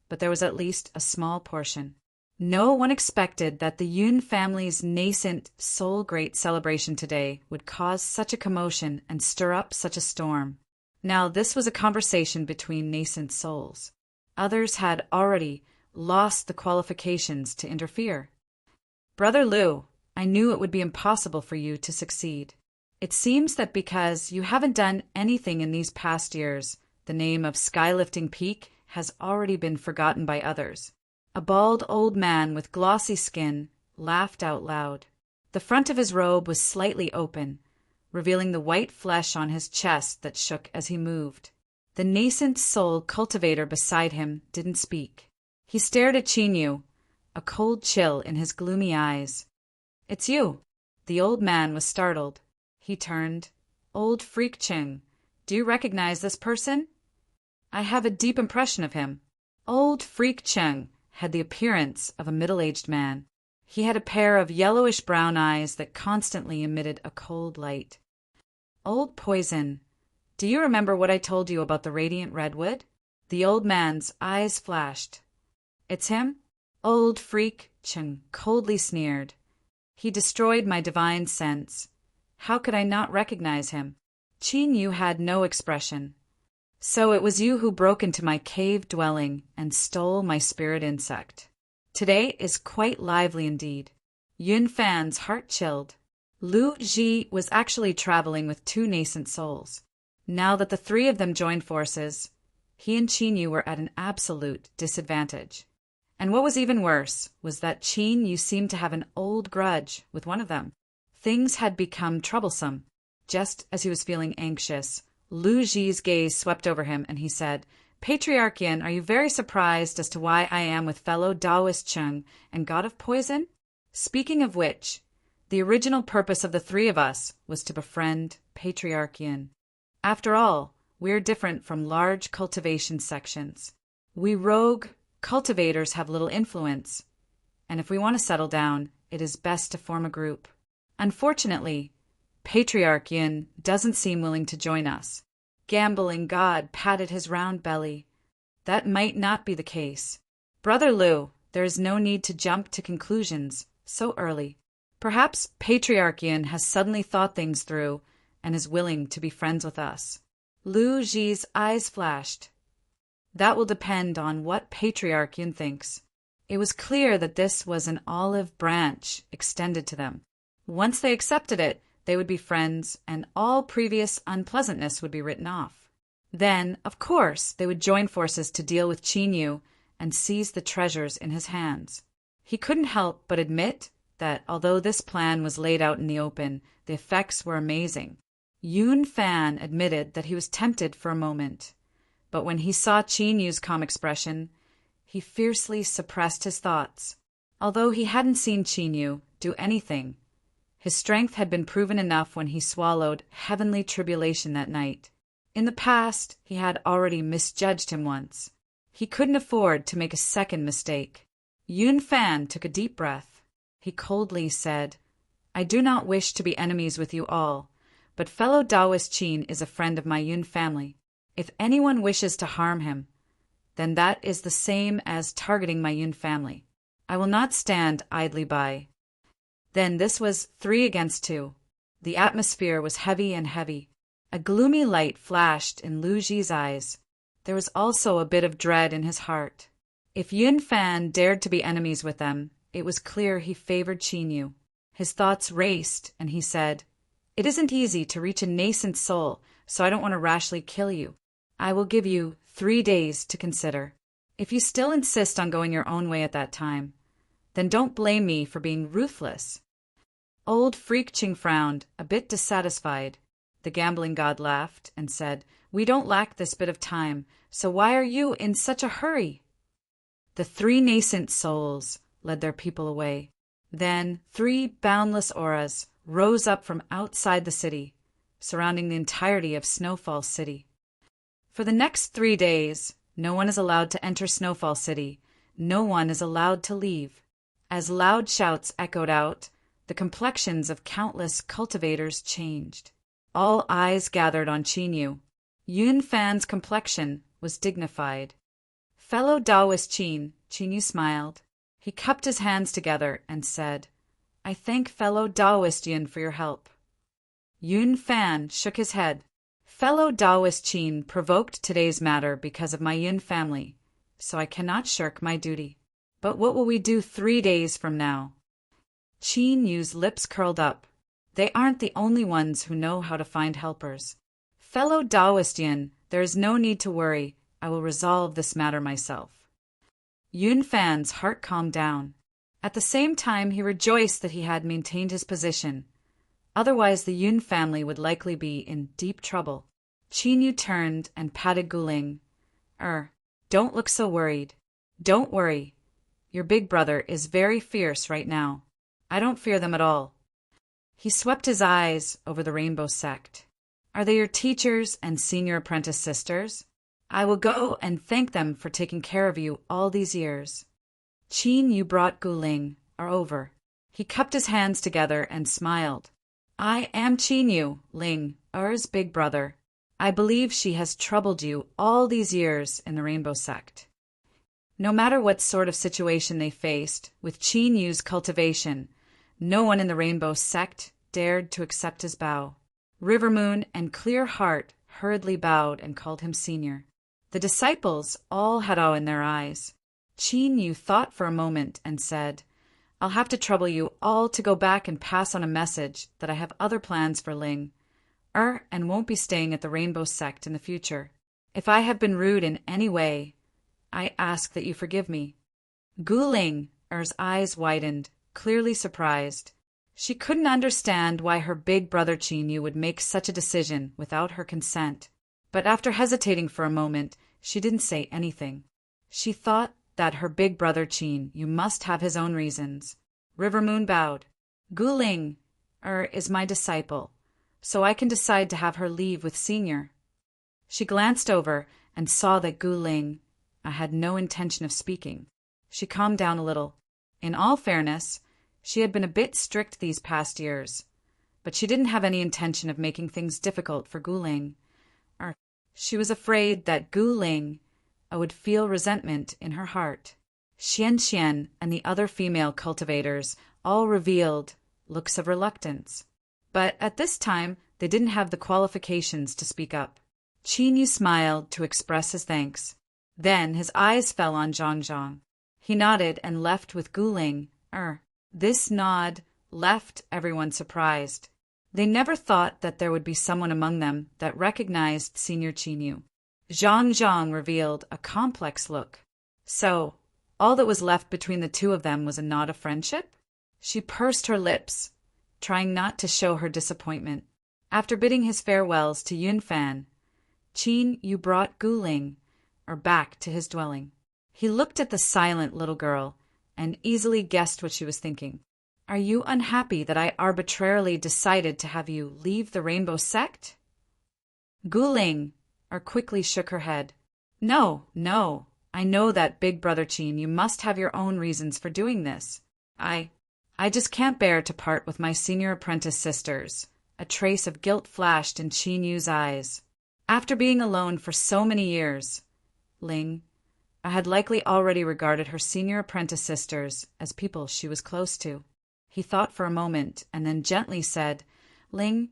but there was at least a small portion. No one expected that the Yun family's nascent soul great celebration today would cause such a commotion and stir up such a storm. Now this was a conversation between nascent souls. Others had already lost the qualifications to interfere. Brother Liu, I knew it would be impossible for you to succeed. It seems that because you haven't done anything in these past years, the name of Skylifting Peak has already been forgotten by others. A bald old man with glossy skin laughed out loud. The front of his robe was slightly open, revealing the white flesh on his chest that shook as he moved. The nascent soul cultivator beside him didn't speak. He stared at Qinyu, a cold chill in his gloomy eyes. "It's you." The old man was startled. He turned. "Old Freak Ching, do you recognize this person?" "I have a deep impression of him." Old Freak Cheng had the appearance of a middle-aged man. He had a pair of yellowish-brown eyes that constantly emitted a cold light. "Old Poison, do you remember what I told you about the radiant redwood?" The old man's eyes flashed. "It's him?" Old Freak Cheng coldly sneered. "He destroyed my divine sense. How could I not recognize him?" Qin Yu had no expression. "So it was you who broke into my cave dwelling and stole my spirit insect. Today is quite lively indeed." Yun Fan's heart chilled. Lu Ji was actually traveling with two nascent souls. Now that the three of them joined forces, he and Qin Yu were at an absolute disadvantage. And what was even worse was that Qin Yu seemed to have an old grudge with one of them. Things had become troublesome. Just as he was feeling anxious, Lu Ji's gaze swept over him and he said, "Patriarch Yin, are you very surprised as to why I am with fellow Taoist Cheng and God of Poison? Speaking of which, the original purpose of the three of us was to befriend Patriarch Yin. After all, we're different from large cultivation sections. We rogue cultivators have little influence, and if we want to settle down, it is best to form a group. Unfortunately, Patriarch Yin doesn't seem willing to join us." Gambling God patted his round belly. "That might not be the case. Brother Liu, there is no need to jump to conclusions so early. Perhaps Patriarch Yin has suddenly thought things through and is willing to be friends with us." Lu Ji's eyes flashed. "That will depend on what Patriarch Yin thinks." It was clear that this was an olive branch extended to them. Once they accepted it, they would be friends, and all previous unpleasantness would be written off. Then, of course, they would join forces to deal with Qin Yu and seize the treasures in his hands. He couldn't help but admit that although this plan was laid out in the open, the effects were amazing. Yun Fan admitted that he was tempted for a moment, but when he saw Qin Yu's calm expression, he fiercely suppressed his thoughts. Although he hadn't seen Qin Yu do anything, his strength had been proven enough when he swallowed heavenly tribulation that night. In the past, he had already misjudged him once. He couldn't afford to make a second mistake. Yun Fan took a deep breath. He coldly said, "I do not wish to be enemies with you all, but fellow Taoist Qin is a friend of my Yun family. If anyone wishes to harm him, then that is the same as targeting my Yun family. I will not stand idly by." Then this was 3 against 2. The atmosphere was heavy and heavy. A gloomy light flashed in Lu Ji's eyes. There was also a bit of dread in his heart. If Yun Fan dared to be enemies with them, it was clear he favored Qin Yu. His thoughts raced, and he said, "It isn't easy to reach a nascent soul, so I don't want to rashly kill you. I will give you 3 days to consider. If you still insist on going your own way at that time, then don't blame me for being ruthless." Old Freak Ching frowned, a bit dissatisfied. The gambling god laughed and said, "We don't lack this bit of time, so why are you in such a hurry?" The three nascent souls led their people away. Then 3 boundless auras rose up from outside the city, surrounding the entirety of Snowfall City. For the next 3 days, no one is allowed to enter Snowfall City. No one is allowed to leave. As loud shouts echoed out, the complexions of countless cultivators changed. All eyes gathered on Qin Yun Fan's complexion was dignified. "Fellow Taoist Qin smiled. He cupped his hands together and said, "I thank fellow Taoist Yun for your help." Yun Fan shook his head. "Fellow Taoist Qin provoked today's matter because of my Yun family, so I cannot shirk my duty. But what will we do 3 days from now?" Qin Yu's lips curled up. "They aren't the only ones who know how to find helpers. Fellow Taoist Yun, there is no need to worry. I will resolve this matter myself." Yun Fan's heart calmed down. At the same time, he rejoiced that he had maintained his position. Otherwise, the Yun family would likely be in deep trouble. Qin Yu turned and patted Guling. Don't look so worried. Don't worry. Your big brother is very fierce right now. I don't fear them at all." He swept his eyes over the Rainbow Sect. "Are they your teachers and senior apprentice sisters? I will go and thank them for taking care of you all these years." Qin Yu brought Guling over. He cupped his hands together and smiled. "I am Qin Yu, Ling Er's big brother. I believe she has troubled you all these years in the Rainbow Sect." No matter what sort of situation they faced, with Qin Yu's cultivation, no one in the Rainbow Sect dared to accept his bow. Rivermoon and Clear Heart hurriedly bowed and called him senior. The disciples all had awe in their eyes. Qin Yu thought for a moment and said, "I'll have to trouble you all to go back and pass on a message that I have other plans for Ling and won't be staying at the Rainbow Sect in the future. If I have been rude in any way, I ask that you forgive me." Guling Er's eyes widened, clearly surprised. She couldn't understand why her big brother Qin Yu would make such a decision without her consent. But after hesitating for a moment, she didn't say anything. She thought that her big brother Qin Yu must have his own reasons. Rivermoon bowed. "Guling is my disciple, so I can decide to have her leave with Senior." She glanced over and saw that Guling had no intention of speaking. She calmed down a little. In all fairness, she had been a bit strict these past years, but she didn't have any intention of making things difficult for Guling. She was afraid that Guling would feel resentment in her heart. Xian and the other female cultivators all revealed looks of reluctance. But at this time, they didn't have the qualifications to speak up. Qin Yu smiled to express his thanks. Then his eyes fell on Zhang. He nodded and left with Guling. This nod left everyone surprised. They never thought that there would be someone among them that recognized Senior Qin Yu. Zhang revealed a complex look. So, all that was left between the two of them was a nod of friendship? She pursed her lips, trying not to show her disappointment. After bidding his farewells to Yun Fan, Qin Yu brought Guling back to his dwelling. He looked at the silent little girl and easily guessed what she was thinking. "Are you unhappy that I arbitrarily decided to have you leave the Rainbow Sect?" Guling quickly shook her head. No. I know that, big brother Qin, you must have your own reasons for doing this. I just can't bear to part with my senior apprentice sisters." A trace of guilt flashed in Qin Yu's eyes. After being alone for so many years, Ling had likely already regarded her senior apprentice sisters as people she was close to. He thought for a moment and then gently said, "Ling,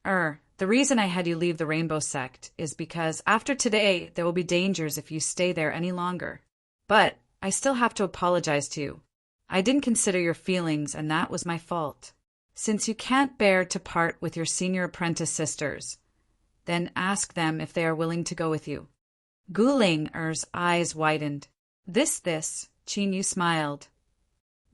the reason I had you leave the Rainbow Sect is because after today there will be dangers if you stay there any longer. But I still have to apologize to you. I didn't consider your feelings and that was my fault. Since you can't bear to part with your senior apprentice sisters, then ask them if they are willing to go with you." Guling's eyes widened. This, Qin Yu smiled.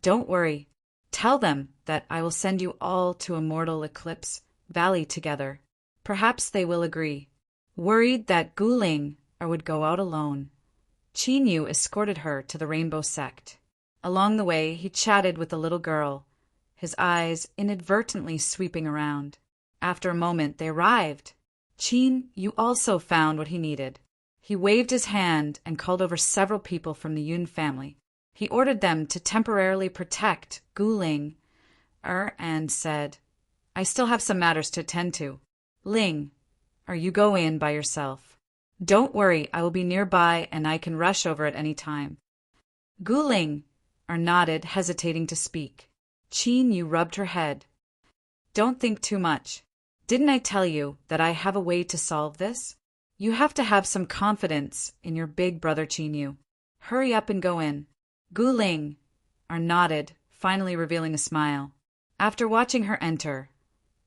"Don't worry. Tell them that I will send you all to Immortal Eclipse Valley together. Perhaps they will agree. Worried that Guling would go out alone, Chinyu escorted her to the Rainbow Sect. Along the way, he chatted with the little girl, his eyes inadvertently sweeping around. After a moment, they arrived. Chinyu also found what he needed. He waved his hand and called over several people from the Yun family. He ordered them to temporarily protect Guling and said, "I still have some matters to attend to. Ling, you go in by yourself. Don't worry, I will be nearby and I can rush over at any time." Guling nodded, hesitating to speak. Chinyu rubbed her head. "Don't think too much. Didn't I tell you that I have a way to solve this? You have to have some confidence in your big brother Chinyu. Hurry up and go in." Guling nodded, finally revealing a smile. After watching her enter,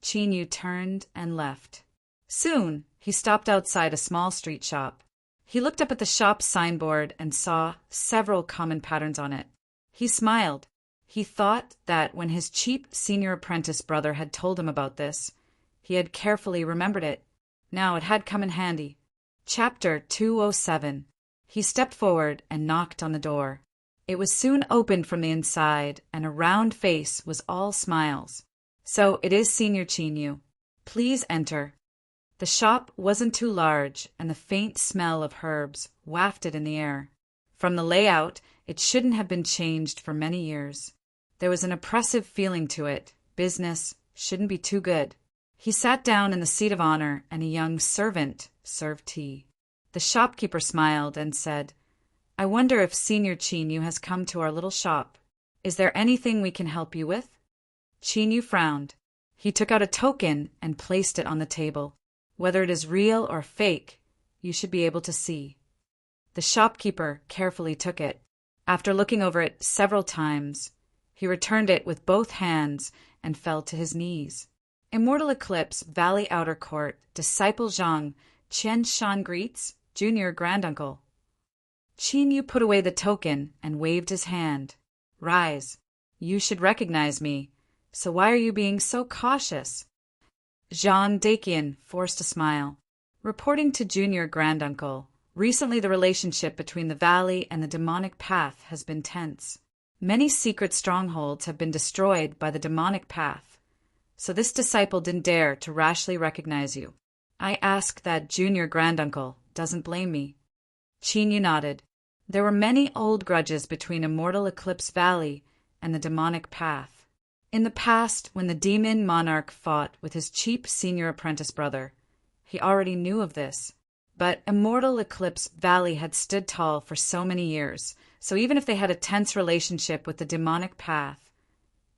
Chinyu turned and left. Soon, he stopped outside a small street shop. He looked up at the shop's signboard and saw several common patterns on it. He smiled. He thought that when his cheap senior apprentice brother had told him about this, he had carefully remembered it. Now it had come in handy. Chapter 207. He stepped forward and knocked on the door. It was soon opened from the inside, and a round face was all smiles. "So it is Senior Chinyu. Please enter." The shop wasn't too large, and the faint smell of herbs wafted in the air. From the layout, it shouldn't have been changed for many years. There was an oppressive feeling to it. Business shouldn't be too good. He sat down in the seat of honor, and a young servant served tea. The shopkeeper smiled and said, "I wonder if Senior Chinyu has come to our little shop. Is there anything we can help you with?" Chinyu frowned. He took out a token and placed it on the table. "Whether it is real or fake, you should be able to see." The shopkeeper carefully took it. After looking over it several times, he returned it with both hands and fell to his knees. Immortal Eclipse, Valley Outer Court, Disciple Zhang, Qian Shan greets, Junior Granduncle. Chinyu put away the token and waved his hand. "Rise. You should recognize me. So why are you being so cautious?" Zhang Daqian forced a smile. Reporting to Junior Granduncle, recently the relationship between the valley and the demonic path has been tense. Many secret strongholds have been destroyed by the demonic path, so this disciple didn't dare to rashly recognize you. I ask that Junior Granduncle doesn't blame me. Chinyu nodded. There were many old grudges between Immortal Eclipse Valley and the demonic path. In the past, when the demon monarch fought with his cheap senior apprentice brother, he already knew of this. But Immortal Eclipse Valley had stood tall for so many years, so even if they had a tense relationship with the demonic path,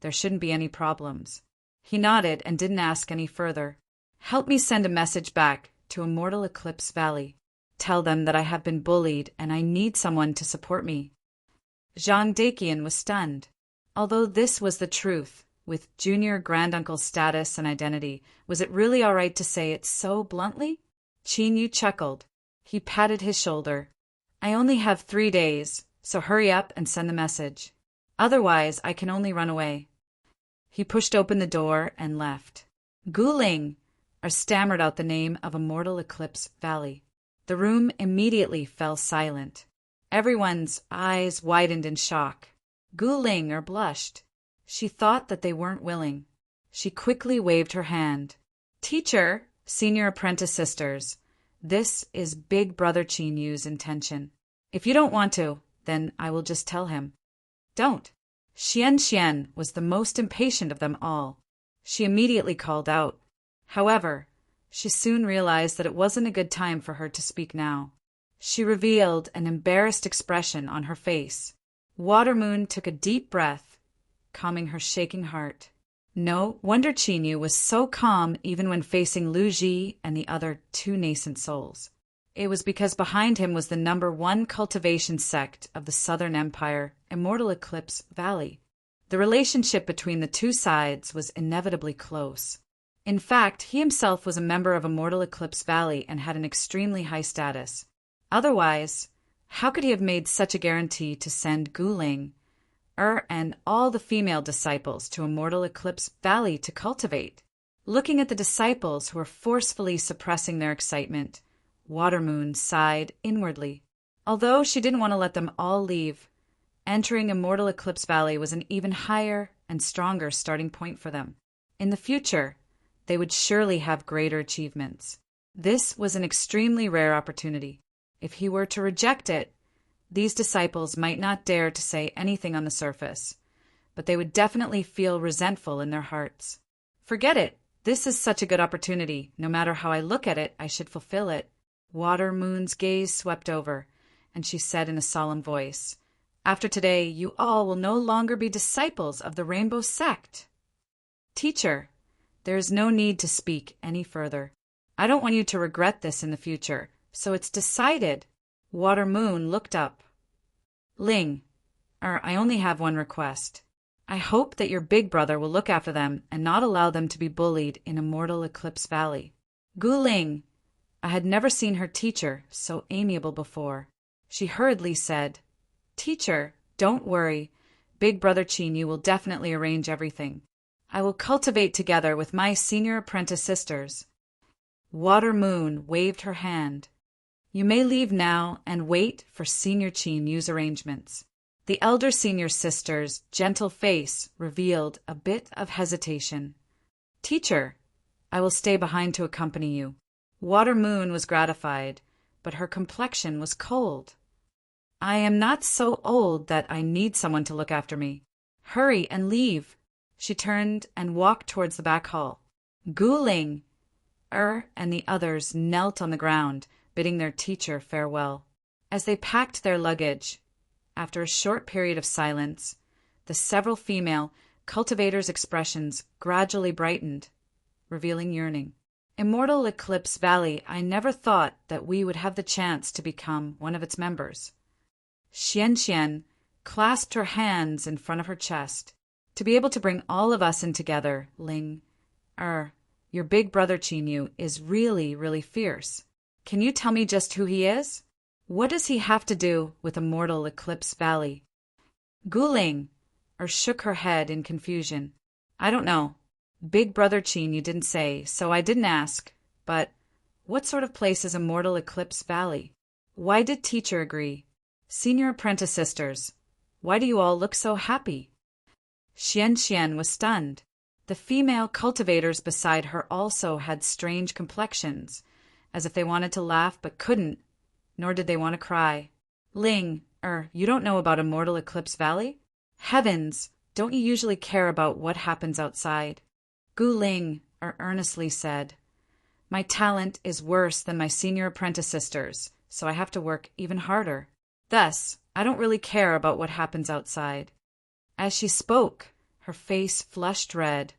there shouldn't be any problems. He nodded and didn't ask any further. "Help me send a message back to Immortal Eclipse Valley. Tell them that I have been bullied and I need someone to support me." Zhang Daqian was stunned. Although this was the truth, with Junior Granduncle's status and identity, was it really all right to say it so bluntly? Chinyu chuckled. He patted his shoulder. "I only have 3 days, so hurry up and send the message. Otherwise, I can only run away." He pushed open the door and left. Guling stammered out the name of Immortal Eclipse Valley. The room immediately fell silent. Everyone's eyes widened in shock. Guling blushed. She thought that they weren't willing. She quickly waved her hand. "Teacher, senior apprentice sisters, this is Big Brother Chinyu's intention. If you don't want to, then I will just tell him." "Don't." Xian was the most impatient of them all. She immediately called out. However, she soon realized that it wasn't a good time for her to speak now. She revealed an embarrassed expression on her face. Watermoon took a deep breath, calming her shaking heart. No wonder Chinyu was so calm even when facing Lu Ji and the other 2 nascent souls. It was because behind him was the #1 cultivation sect of the Southern Empire, Immortal Eclipse Valley. The relationship between the 2 sides was inevitably close. In fact, he himself was a member of Immortal Eclipse Valley and had an extremely high status. Otherwise, how could he have made such a guarantee to send Guling and all the female disciples to Immortal Eclipse Valley to cultivate? Looking at the disciples who were forcefully suppressing their excitement, Watermoon sighed inwardly. Although she didn't want to let them all leave, entering Immortal Eclipse Valley was an even higher and stronger starting point for them. In the future, they would surely have greater achievements. This was an extremely rare opportunity. If he were to reject it, these disciples might not dare to say anything on the surface, but they would definitely feel resentful in their hearts. Forget it. This is such a good opportunity. No matter how I look at it, I should fulfill it. Watermoon's gaze swept over, and she said in a solemn voice, "After today, you all will no longer be disciples of the Rainbow Sect." Teacher, there is no need to speak any further. I don't want you to regret this in the future, so it's decided. Watermoon looked up. Ling, I only have one request. I hope that your big brother will look after them and not allow them to be bullied in Immortal Eclipse Valley. Ling, I had never seen her teacher so amiable before. She hurriedly said, "Teacher, don't worry. Big brother Qin will definitely arrange everything. I will cultivate together with my senior apprentice sisters." Watermoon waved her hand. "You may leave now and wait for Senior Qin arrangements." The elder senior sister's gentle face revealed a bit of hesitation. "Teacher, I will stay behind to accompany you." Watermoon was gratified, but her complexion was cold. "I am not so old that I need someone to look after me. Hurry and leave." She turned and walked towards the back hall. Ling, and the others knelt on the ground, bidding their teacher farewell. As they packed their luggage, after a short period of silence, the several female cultivators' expressions gradually brightened, revealing yearning. "Immortal Eclipse Valley, I never thought that we would have the chance to become one of its members." Xian clasped her hands in front of her chest. "To be able to bring all of us in together, Ling, your big brother Qin is really, really fierce. Can you tell me just who he is? What does he have to do with Immortal Eclipse Valley?" Ling shook her head in confusion. "I don't know. Big brother Qin didn't say, so I didn't ask. But what sort of place is Immortal Eclipse Valley? Why did teacher agree? Senior apprentice sisters, why do you all look so happy?" Xian was stunned. The female cultivators beside her also had strange complexions, as if they wanted to laugh but couldn't, nor did they want to cry. "Ling, you don't know about Immortal Eclipse Valley? Heavens, don't you usually care about what happens outside?" Ling earnestly said, "My talent is worse than my senior apprentice sisters, so I have to work even harder. Thus, I don't really care about what happens outside." As she spoke, her face flushed red,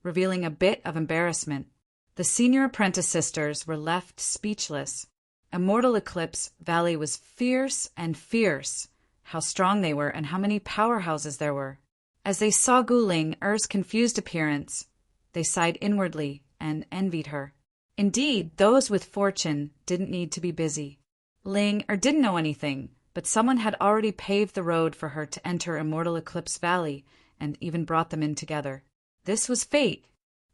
revealing a bit of embarrassment. The senior apprentice sisters were left speechless. Immortal Eclipse Valley was fierce and fierce. How strong they were and how many powerhouses there were. As they saw Ling's confused appearance, they sighed inwardly and envied her. Indeed, those with fortune didn't need to be busy. Ling didn't know anything, but someone had already paved the road for her to enter Immortal Eclipse Valley and even brought them in together. This was fate.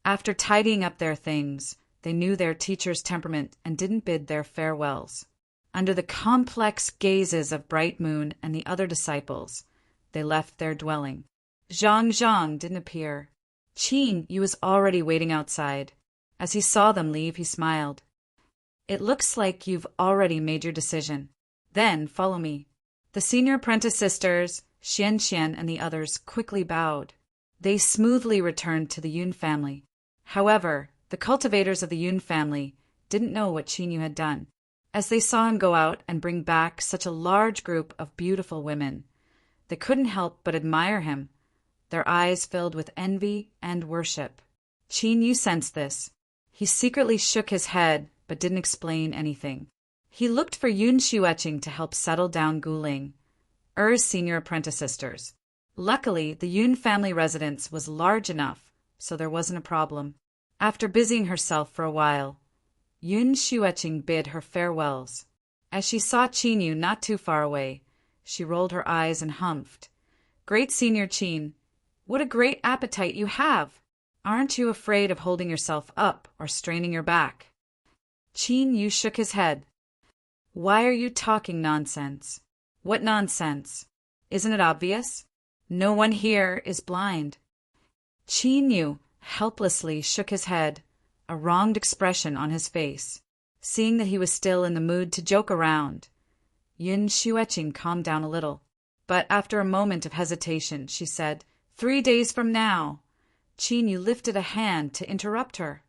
After tidying up their things, they knew their teacher's temperament and didn't bid their farewells. Under the complex gazes of Bright Moon and the other disciples, they left their dwelling. Zhang didn't appear. Qin was already waiting outside. As he saw them leave, he smiled. "It looks like you've already made your decision. Then follow me." The senior apprentice sisters, Xian and the others, quickly bowed. They smoothly returned to the Yun family. However, the cultivators of the Yun family didn't know what Qin had done. As they saw him go out and bring back such a large group of beautiful women, they couldn't help but admire him. Their eyes filled with envy and worship. Qin sensed this. He secretly shook his head but didn't explain anything. He looked for Yun Xueqing to help settle down Ling, senior apprentice sisters. Luckily, the Yun family residence was large enough, so there wasn't a problem. After busying herself for a while, Yun Xueqing bid her farewells. As she saw Qin not too far away, she rolled her eyes and humphed. "Great Senior Qin, what a great appetite you have! Aren't you afraid of holding yourself up or straining your back? Qin Yu shook his head. Why are you talking nonsense? What nonsense? Isn't it obvious? No one here is blind. Qin Yu helplessly shook his head, a wronged expression on his face. Seeing that he was still in the mood to joke around, Yun Xueqing calmed down a little. But after a moment of hesitation, she said, 3 days from now. Qin Yu lifted a hand to interrupt her.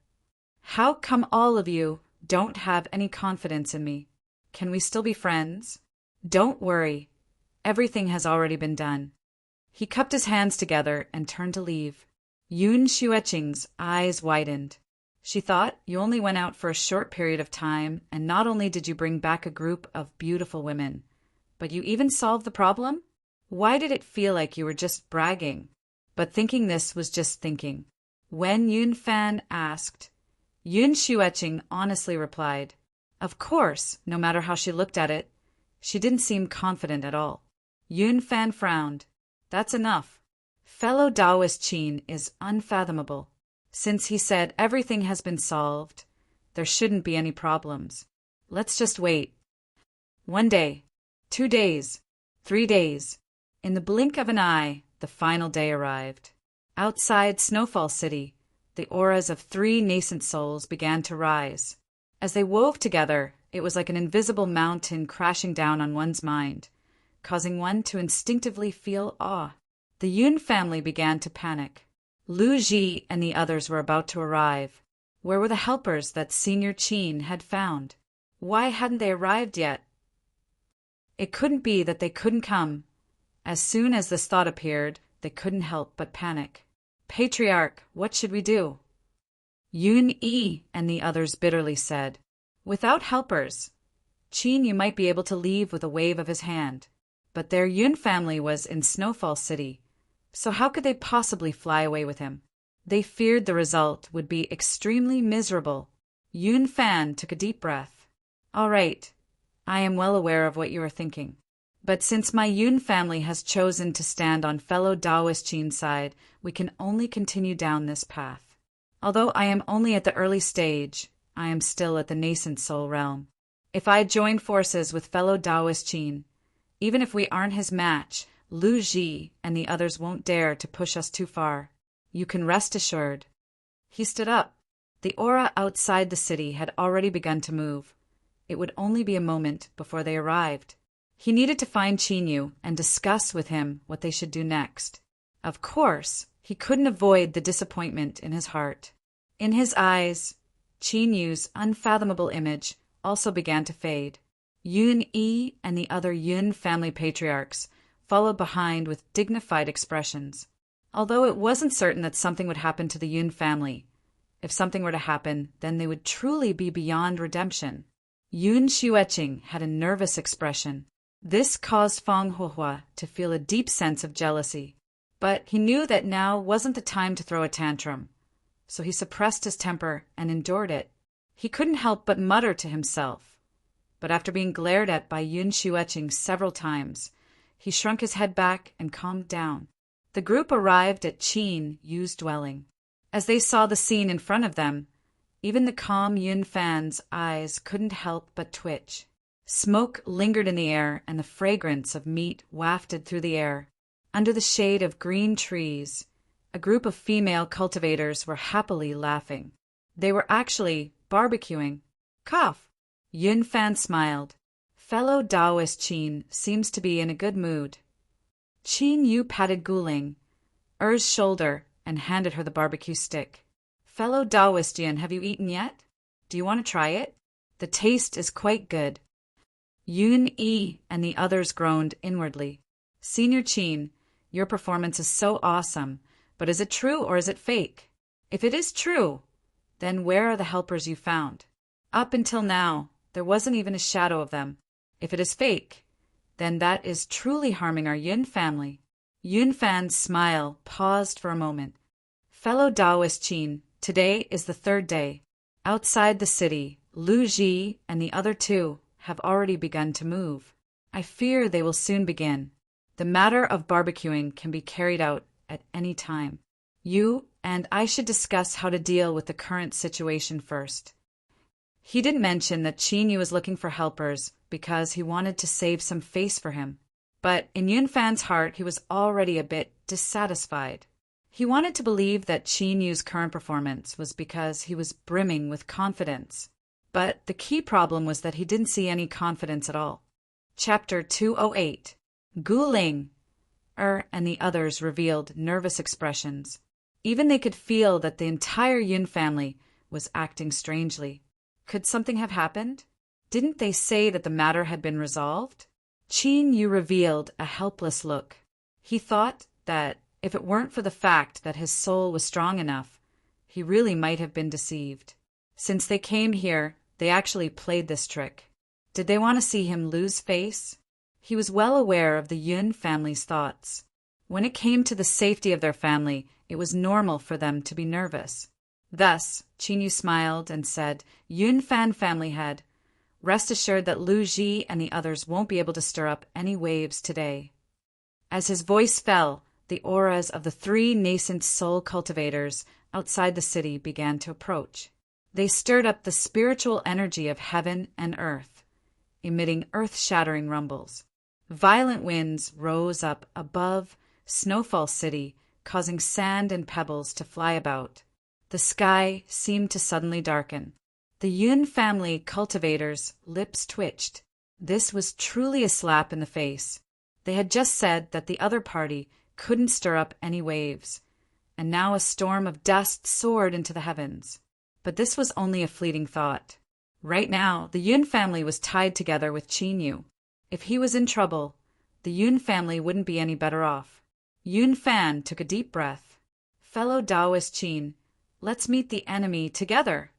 How come all of you don't have any confidence in me? Can we still be friends? Don't worry. Everything has already been done. He cupped his hands together and turned to leave. Yun Xueqing's eyes widened. She thought, you only went out for a short period of time, and not only did you bring back a group of beautiful women, but you even solved the problem? Why did it feel like you were just bragging? But thinking this was just thinking. When Yun Fan asked, Yun Xueqing honestly replied, of course, no matter how she looked at it. She didn't seem confident at all. Yun Fan frowned. That's enough. Fellow Taoist Qin is unfathomable. Since he said everything has been solved, there shouldn't be any problems. Let's just wait. 1 day, 2 days, 3 days. In the blink of an eye, the final day arrived. Outside Snowfall City, the auras of 3 nascent souls began to rise. As they wove together, it was like an invisible mountain crashing down on one's mind, causing one to instinctively feel awe. The Yun family began to panic. Lu Ji and the others were about to arrive. Where were the helpers that Senior Qin had found? Why hadn't they arrived yet? It couldn't be that they couldn't come. As soon as this thought appeared, they couldn't help but panic. Patriarch, what should we do? Yun Yi and the others bitterly said, without helpers, Qin Yu might be able to leave with a wave of his hand. But their Yun family was in Snowfall City, so how could they possibly fly away with him? They feared the result would be extremely miserable. Yun Fan took a deep breath. All right, I am well aware of what you are thinking. But since my Yun family has chosen to stand on fellow Taoist Qin's side, we can only continue down this path. Although I am only at the early stage, I am still at the nascent soul realm. If I join forces with fellow Taoist Qin, even if we aren't his match, Lu Ji and the others won't dare to push us too far. You can rest assured. He stood up. The aura outside the city had already begun to move. It would only be a moment before they arrived. He needed to find Qin Yu and discuss with him what they should do next. Of course, he couldn't avoid the disappointment in his heart. In his eyes, Qin Yu's unfathomable image also began to fade. Yun Yi and the other Yun family patriarchs followed behind with dignified expressions. Although it wasn't certain that something would happen to the Yun family, if something were to happen, then they would truly be beyond redemption. Yun Xueqing had a nervous expression. This caused Fang Huohua to feel a deep sense of jealousy. But he knew that now wasn't the time to throw a tantrum, so he suppressed his temper and endured it. He couldn't help but mutter to himself. But after being glared at by Yun Xueqing several times, he shrunk his head back and calmed down. The group arrived at Qin Yu's dwelling. As they saw the scene in front of them, even the calm Yun Fan's eyes couldn't help but twitch. Smoke lingered in the air, and the fragrance of meat wafted through the air. Under the shade of green trees, a group of female cultivators were happily laughing. They were actually barbecuing. Cough! Yun Fan smiled. Fellow Taoist Qin seems to be in a good mood. Qin Yu patted Guling, Er's shoulder, and handed her the barbecue stick. Fellow Taoist Yin, have you eaten yet? Do you want to try it? The taste is quite good. Yun Yi and the others groaned inwardly. Senior Qin, your performance is so awesome, but is it true or is it fake? If it is true, then where are the helpers you found? Up until now, there wasn't even a shadow of them. If it is fake, then that is truly harming our Yun family. Yun Fan's smile paused for a moment. Fellow Taoist Qin, today is the 3rd day. Outside the city, Lu Ji and the other 2 have already begun to move. I fear they will soon begin. The matter of barbecuing can be carried out at any time. You and I should discuss how to deal with the current situation first. He didn't mention that Qin Yu was looking for helpers because he wanted to save some face for him. But in Yunfan's heart, he was already a bit dissatisfied. He wanted to believe that Qin Yu's current performance was because he was brimming with confidence. But the key problem was that he didn't see any confidence at all. Chapter 208. Gu Ling and the others revealed nervous expressions. Even they could feel that the entire Yun family was acting strangely. Could something have happened? Didn't they say that the matter had been resolved? Qin Yu revealed a helpless look. He thought that if it weren't for the fact that his soul was strong enough, he really might have been deceived. Since they came here, they actually played this trick. Did they want to see him lose face? He was well aware of the Yun family's thoughts. When it came to the safety of their family, it was normal for them to be nervous. Thus, Qin Yu smiled and said, "Yunfan family head, rest assured that Lu Ji and the others won't be able to stir up any waves today." As his voice fell, the auras of the 3 nascent soul cultivators outside the city began to approach. They stirred up the spiritual energy of heaven and earth, emitting earth-shattering rumbles. Violent winds rose up above Snowfall City, causing sand and pebbles to fly about. The sky seemed to suddenly darken. The Yun family cultivators' lips twitched. This was truly a slap in the face. They had just said that the other party couldn't stir up any waves, and now a storm of dust soared into the heavens. But this was only a fleeting thought. Right now, the Yun family was tied together with Qin Yu. If he was in trouble, the Yun family wouldn't be any better off. Yun Fan took a deep breath. "Fellow Taoist Qin, let's meet the enemy together."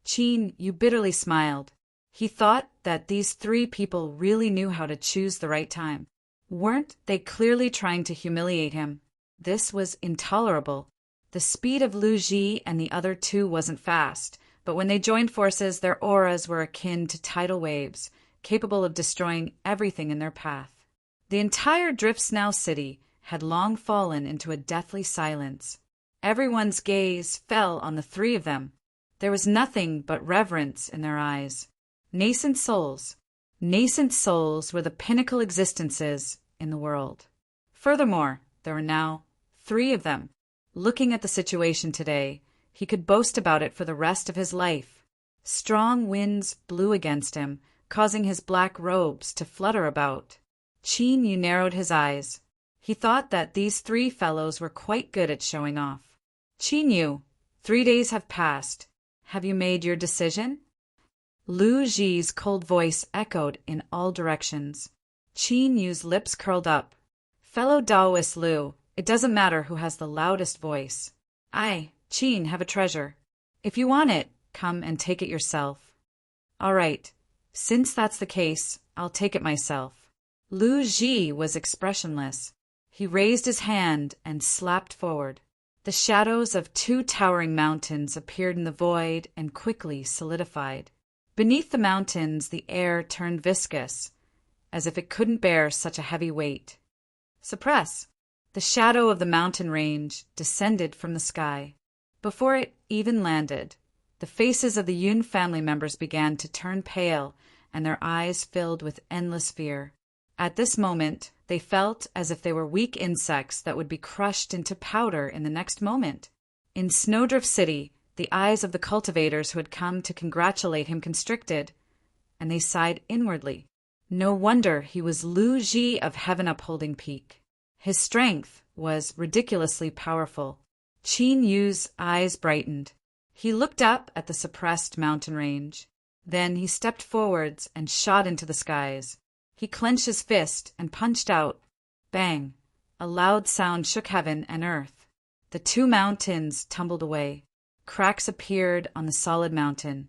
Qin Yu bitterly smiled. He thought that these 3 people really knew how to choose the right time. Weren't they clearly trying to humiliate him? This was intolerable. The speed of Lu Ji and the other 2 wasn't fast, but when they joined forces, their auras were akin to tidal waves, capable of destroying everything in their path. The entire Driftsnow city had long fallen into a deathly silence. Everyone's gaze fell on the 3 of them. There was nothing but reverence in their eyes. Nascent souls. Nascent souls were the pinnacle existences in the world. Furthermore, there were now 3 of them. Looking at the situation today, he could boast about it for the rest of his life. Strong winds blew against him, causing his black robes to flutter about. Qin Yu narrowed his eyes. He thought that these 3 fellows were quite good at showing off. "Qin Yu, 3 days have passed. Have you made your decision?" Lu Ji's cold voice echoed in all directions. Qin Yu's lips curled up. "Fellow Taoist Lu, it doesn't matter who has the loudest voice. I, Qin, have a treasure. If you want it, come and take it yourself." "All right. Since that's the case, I'll take it myself." Lu Ji was expressionless. He raised his hand and slapped forward. The shadows of 2 towering mountains appeared in the void and quickly solidified. Beneath the mountains, the air turned viscous, as if it couldn't bear such a heavy weight. Suppress! The shadow of the mountain range descended from the sky. Before it even landed, the faces of the Yun family members began to turn pale and their eyes filled with endless fear. At this moment, they felt as if they were weak insects that would be crushed into powder in the next moment. In Snowdrift City, the eyes of the cultivators who had come to congratulate him constricted, and they sighed inwardly. No wonder he was Lu Ji of Heaven Upholding Peak. His strength was ridiculously powerful. Qin Yu's eyes brightened. He looked up at the suppressed mountain range. Then he stepped forwards and shot into the skies. He clenched his fist and punched out. Bang! A loud sound shook heaven and earth. The 2 mountains tumbled away. Cracks appeared on the solid mountain,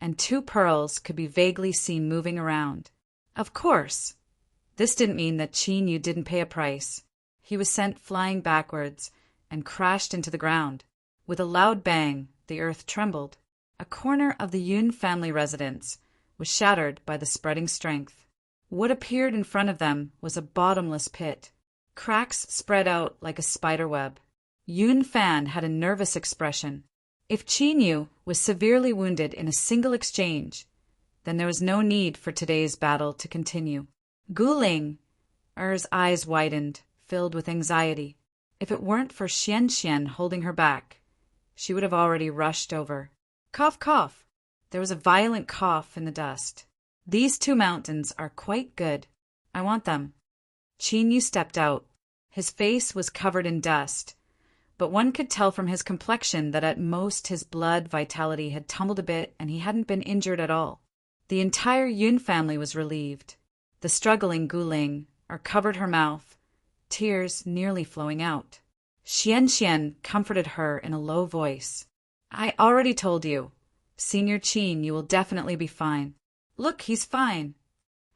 and 2 pearls could be vaguely seen moving around. Of course, this didn't mean that Qin Yu didn't pay a price. He was sent flying backwards and crashed into the ground. With a loud bang, the earth trembled. A corner of the Yun family residence was shattered by the spreading strength. What appeared in front of them was a bottomless pit. Cracks spread out like a spider web. Yun Fan had a nervous expression. If Qin Yu was severely wounded in a single exchange, then there was no need for today's battle to continue. Guling, Er's eyes widened, filled with anxiety. If it weren't for Xian holding her back, she would have already rushed over. Cough, cough. There was a violent cough in the dust. These 2 mountains are quite good. I want them. Qin Yu stepped out. His face was covered in dust, but one could tell from his complexion that at most his blood vitality had tumbled a bit and he hadn't been injured at all. The entire Yun family was relieved. The struggling Guling covered her mouth, tears nearly flowing out. Xian comforted her in a low voice. I already told you. Senior Qin, you will definitely be fine. Look, he's fine.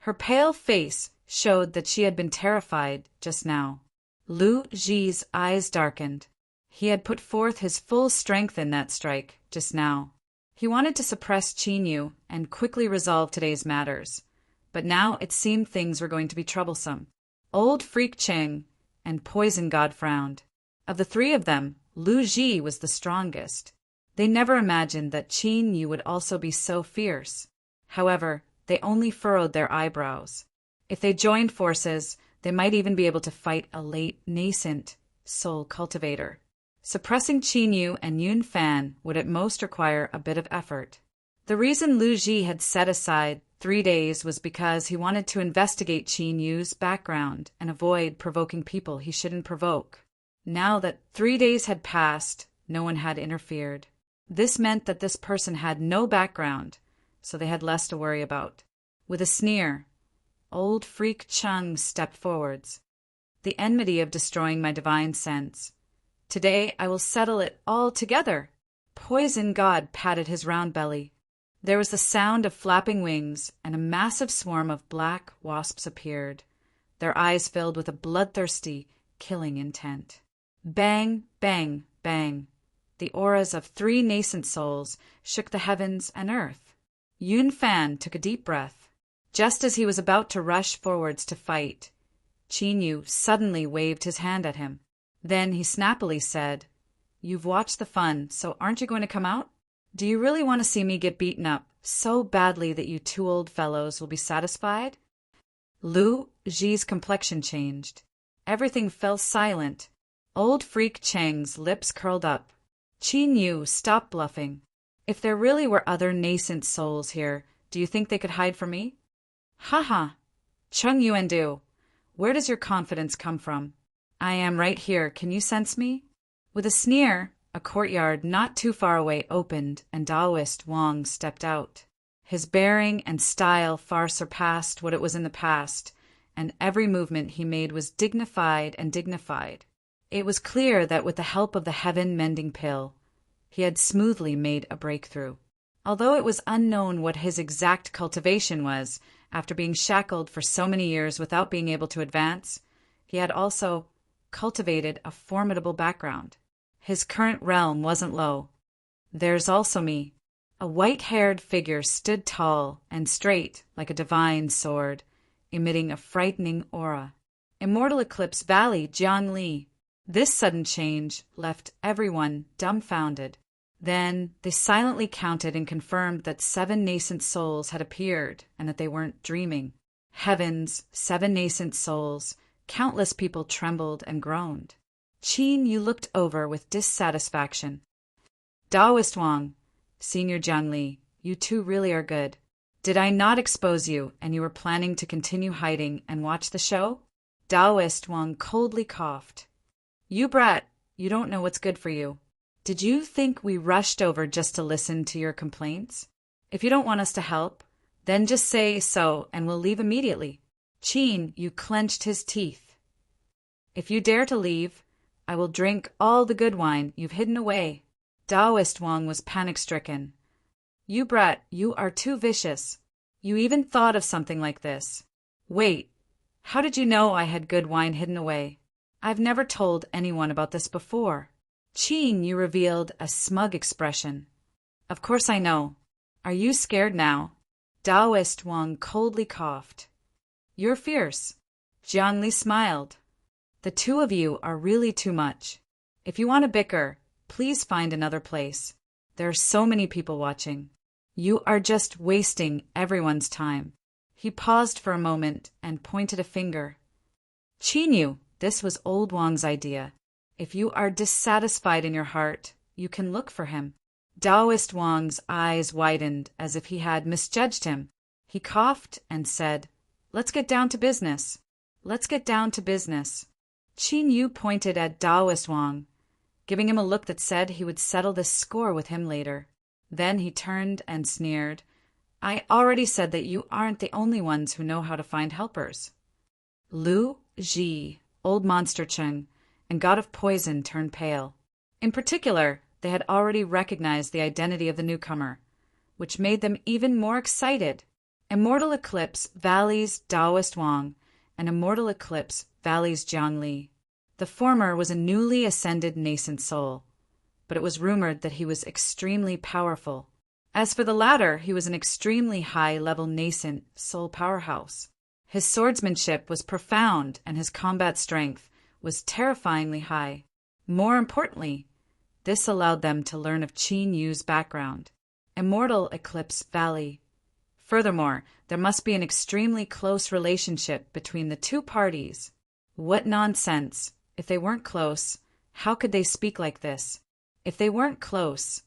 Her pale face showed that she had been terrified just now. Lu Ji's eyes darkened. He had put forth his full strength in that strike just now. He wanted to suppress Qin Yu and quickly resolve today's matters, but now it seemed things were going to be troublesome. Old Freak Cheng and Poison God frowned. Of the 3 of them, Lu Ji was the strongest. They never imagined that Qin Yu would also be so fierce. However, they only furrowed their eyebrows. If they joined forces, they might even be able to fight a late, nascent soul cultivator. Suppressing Qin Yu and Yun Fan would at most require a bit of effort. The reason Lu Ji had set aside 3 days was because he wanted to investigate Qin Yu's background and avoid provoking people he shouldn't provoke. Now that 3 days had passed, no one had interfered. This meant that this person had no background, so they had less to worry about. With a sneer, old Freak Chung stepped forwards. The enmity of destroying my divine sense. Today I will settle it all together. Poison God patted his round belly. There was the sound of flapping wings, and a massive swarm of black wasps appeared, their eyes filled with a bloodthirsty, killing intent. Bang, bang, bang. The auras of 3 nascent souls shook the heavens and earth. Yun Fan took a deep breath. Just as he was about to rush forwards to fight, Qin Yu suddenly waved his hand at him. Then he snappily said, You've watched the fun, so aren't you going to come out? Do you really want to see me get beaten up so badly that you 2 old fellows will be satisfied? Lu Ji's complexion changed. Everything fell silent. Old Freak Cheng's lips curled up. Qin Yu, stop bluffing. If there really were other nascent souls here, do you think they could hide from me? Ha! Chung Yuandu, where does your confidence come from? I am right here, can you sense me? With a sneer, a courtyard not too far away opened and Taoist Wang stepped out. His bearing and style far surpassed what it was in the past, and every movement he made was dignified and dignified. It was clear that with the help of the heaven-mending pill, he had smoothly made a breakthrough. Although it was unknown what his exact cultivation was, after being shackled for so many years without being able to advance, he had also cultivated a formidable background. His current realm wasn't low. There's also me. A white-haired figure stood tall and straight like a divine sword, emitting a frightening aura. Immortal Eclipse Valley Jiangli. This sudden change left everyone dumbfounded. Then they silently counted and confirmed that 7 nascent souls had appeared and that they weren't dreaming. Heavens, 7 nascent souls. Countless people trembled and groaned. Qin Yu looked over with dissatisfaction. Taoist Wang, Senior Jiangli, you 2 really are good. Did I not expose you and you were planning to continue hiding and watch the show? Taoist Wang coldly coughed. You brat, you don't know what's good for you. Did you think we rushed over just to listen to your complaints? If you don't want us to help, then just say so and we'll leave immediately. Qin Yu clenched his teeth. If you dare to leave, I will drink all the good wine you've hidden away. Taoist Wang was panic-stricken. You brat, you are too vicious. You even thought of something like this. Wait, how did you know I had good wine hidden away? I've never told anyone about this before. Qin Yu revealed a smug expression. Of course I know. Are you scared now? Taoist Wang coldly coughed. You're fierce. Jiangli smiled. The 2 of you are really too much. If you want to bicker, please find another place. There are so many people watching. You are just wasting everyone's time." He paused for a moment and pointed a finger. "Chinyu, this was old Wang's idea. If you are dissatisfied in your heart, you can look for him." Taoist Wang's eyes widened as if he had misjudged him. He coughed and said, "Let's get down to business. Let's get down to business." Qin Yu pointed at Taoist Wang, giving him a look that said he would settle this score with him later. Then he turned and sneered, "I already said that you aren't the only ones who know how to find helpers." Lu Ji, Old Monster Cheng, and God of Poison turned pale. In particular, they had already recognized the identity of the newcomer, which made them even more excited. Immortal Eclipse Valley's Taoist Wang and Immortal Eclipse Valley's Jiang Li. The former was a newly ascended nascent soul, but it was rumored that he was extremely powerful. As for the latter, he was an extremely high-level nascent soul powerhouse. His swordsmanship was profound and his combat strength was terrifyingly high. More importantly, this allowed them to learn of Qin Yu's background. Immortal Eclipse Valley. Furthermore, there must be an extremely close relationship between the two parties. What nonsense! If they weren't close, how could they speak like this? If they weren't close,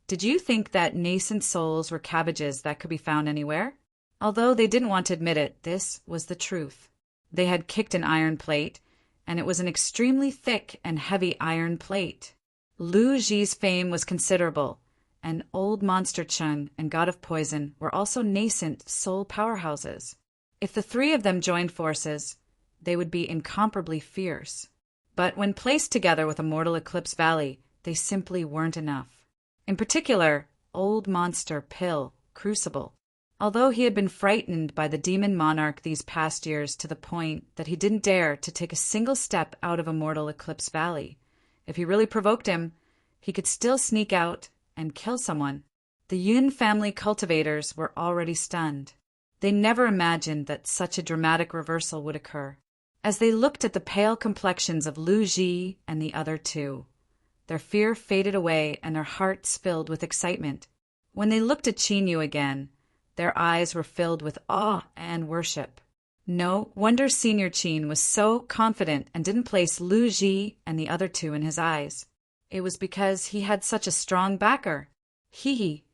did you think that nascent souls were cabbages that could be found anywhere? Although they didn't want to admit it, this was the truth. They had kicked an iron plate, and it was an extremely thick and heavy iron plate. Lu Ji's fame was considerable, and Old Monster Cheng and God of Poison were also nascent soul powerhouses. If the three of them joined forces, they would be incomparably fierce. But when placed together with Immortal Eclipse Valley, they simply weren't enough. In particular, Old Monster Pill Crucible. Although he had been frightened by the demon monarch these past years to the point that he didn't dare to take a single step out of Immortal Eclipse Valley, if he really provoked him, he could still sneak out and kill someone. The Yun family cultivators were already stunned. They never imagined that such a dramatic reversal would occur. As they looked at the pale complexions of Lu Ji and the other two, their fear faded away and their hearts filled with excitement. When they looked at Qin Yu again, their eyes were filled with awe and worship. No wonder Senior Qin was so confident and didn't place Lu Ji and the other two in his eyes. It was because he had such a strong backer. He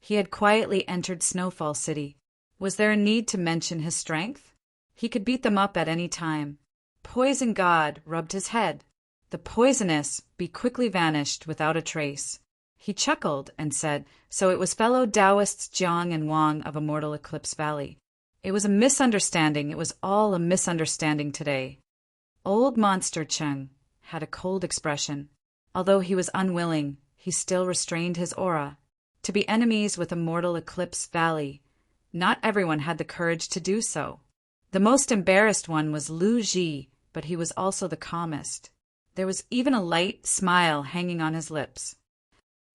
had quietly entered Snowfall City. Was there a need to mention his strength? He could beat them up at any time. Poison God rubbed his head. The poisonous bee quickly vanished without a trace. He chuckled and said, "So it was fellow Taoists Jiang and Wang of Immortal Eclipse Valley. It was a misunderstanding. It was all a misunderstanding today." Old Monster Cheng had a cold expression. Although he was unwilling, he still restrained his aura. To be enemies with Immortal Eclipse Valley, not everyone had the courage to do so. The most embarrassed one was Lu Ji, but he was also the calmest. There was even a light smile hanging on his lips.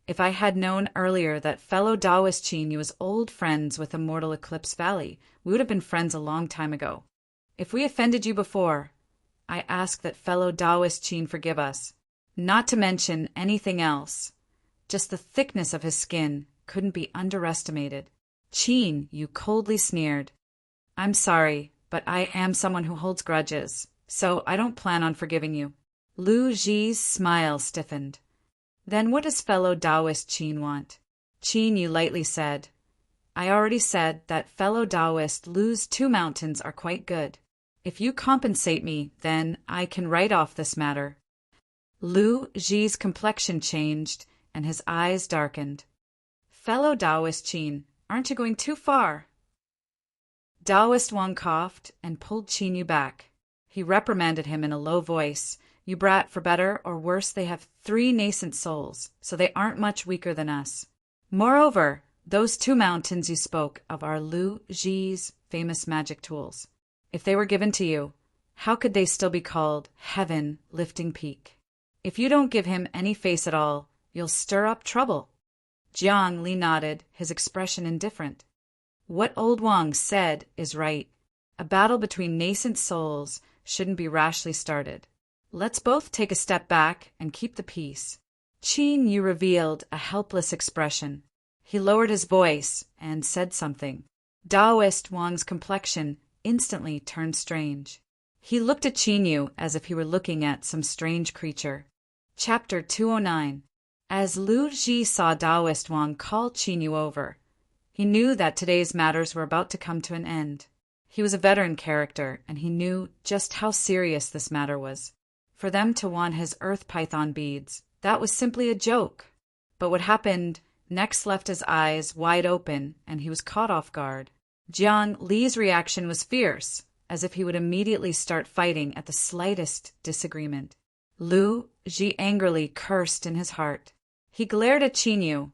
If I had known earlier that fellow Taoist Qin Yu was old friends with Immortal Eclipse Valley, we would have been friends a long time ago. If we offended you before, I ask that fellow Taoist Qin forgive us. Not to mention anything else. Just the thickness of his skin couldn't be underestimated. Qin Yu coldly sneered. "I'm sorry, but I am someone who holds grudges, so I don't plan on forgiving you." Lu Ji's smile stiffened. "Then what does fellow Taoist Qin want?" Qin Yu lightly said, "I already said that fellow Taoist Lu's 2 mountains are quite good. If you compensate me, then I can write off this matter." Lu Ji's complexion changed and his eyes darkened. "Fellow Taoist Qin, aren't you going too far?" Taoist Wang coughed and pulled Qin Yu back. He reprimanded him in a low voice. "You brat, for better or worse they have 3 nascent souls, so they aren't much weaker than us. Moreover, those 2 mountains you spoke of are Lu Ji's famous magic tools. If they were given to you, how could they still be called Heaven Lifting Peak? If you don't give him any face at all, you'll stir up trouble." Jiang Li nodded, his expression indifferent. "What old Wang said is right. A battle between nascent souls shouldn't be rashly started. Let's both take a step back and keep the peace. Qin Yu revealed a helpless expression. He lowered his voice and said something. Daoist Wang's complexion instantly turned strange. He looked at Qin Yu as if he were looking at some strange creature. Chapter 209. As Lu Ji saw Daoist Wang call Qin Yu over, he knew that today's matters were about to come to an end. He was a veteran character, and he knew just how serious this matter was. For them to want his earth python beads, that was simply a joke. But what happened next left his eyes wide open, and he was caught off guard. Jiang Li's reaction was fierce, as if he would immediately start fighting at the slightest disagreement. Lu Ji angrily cursed in his heart. He glared at Qin Yu,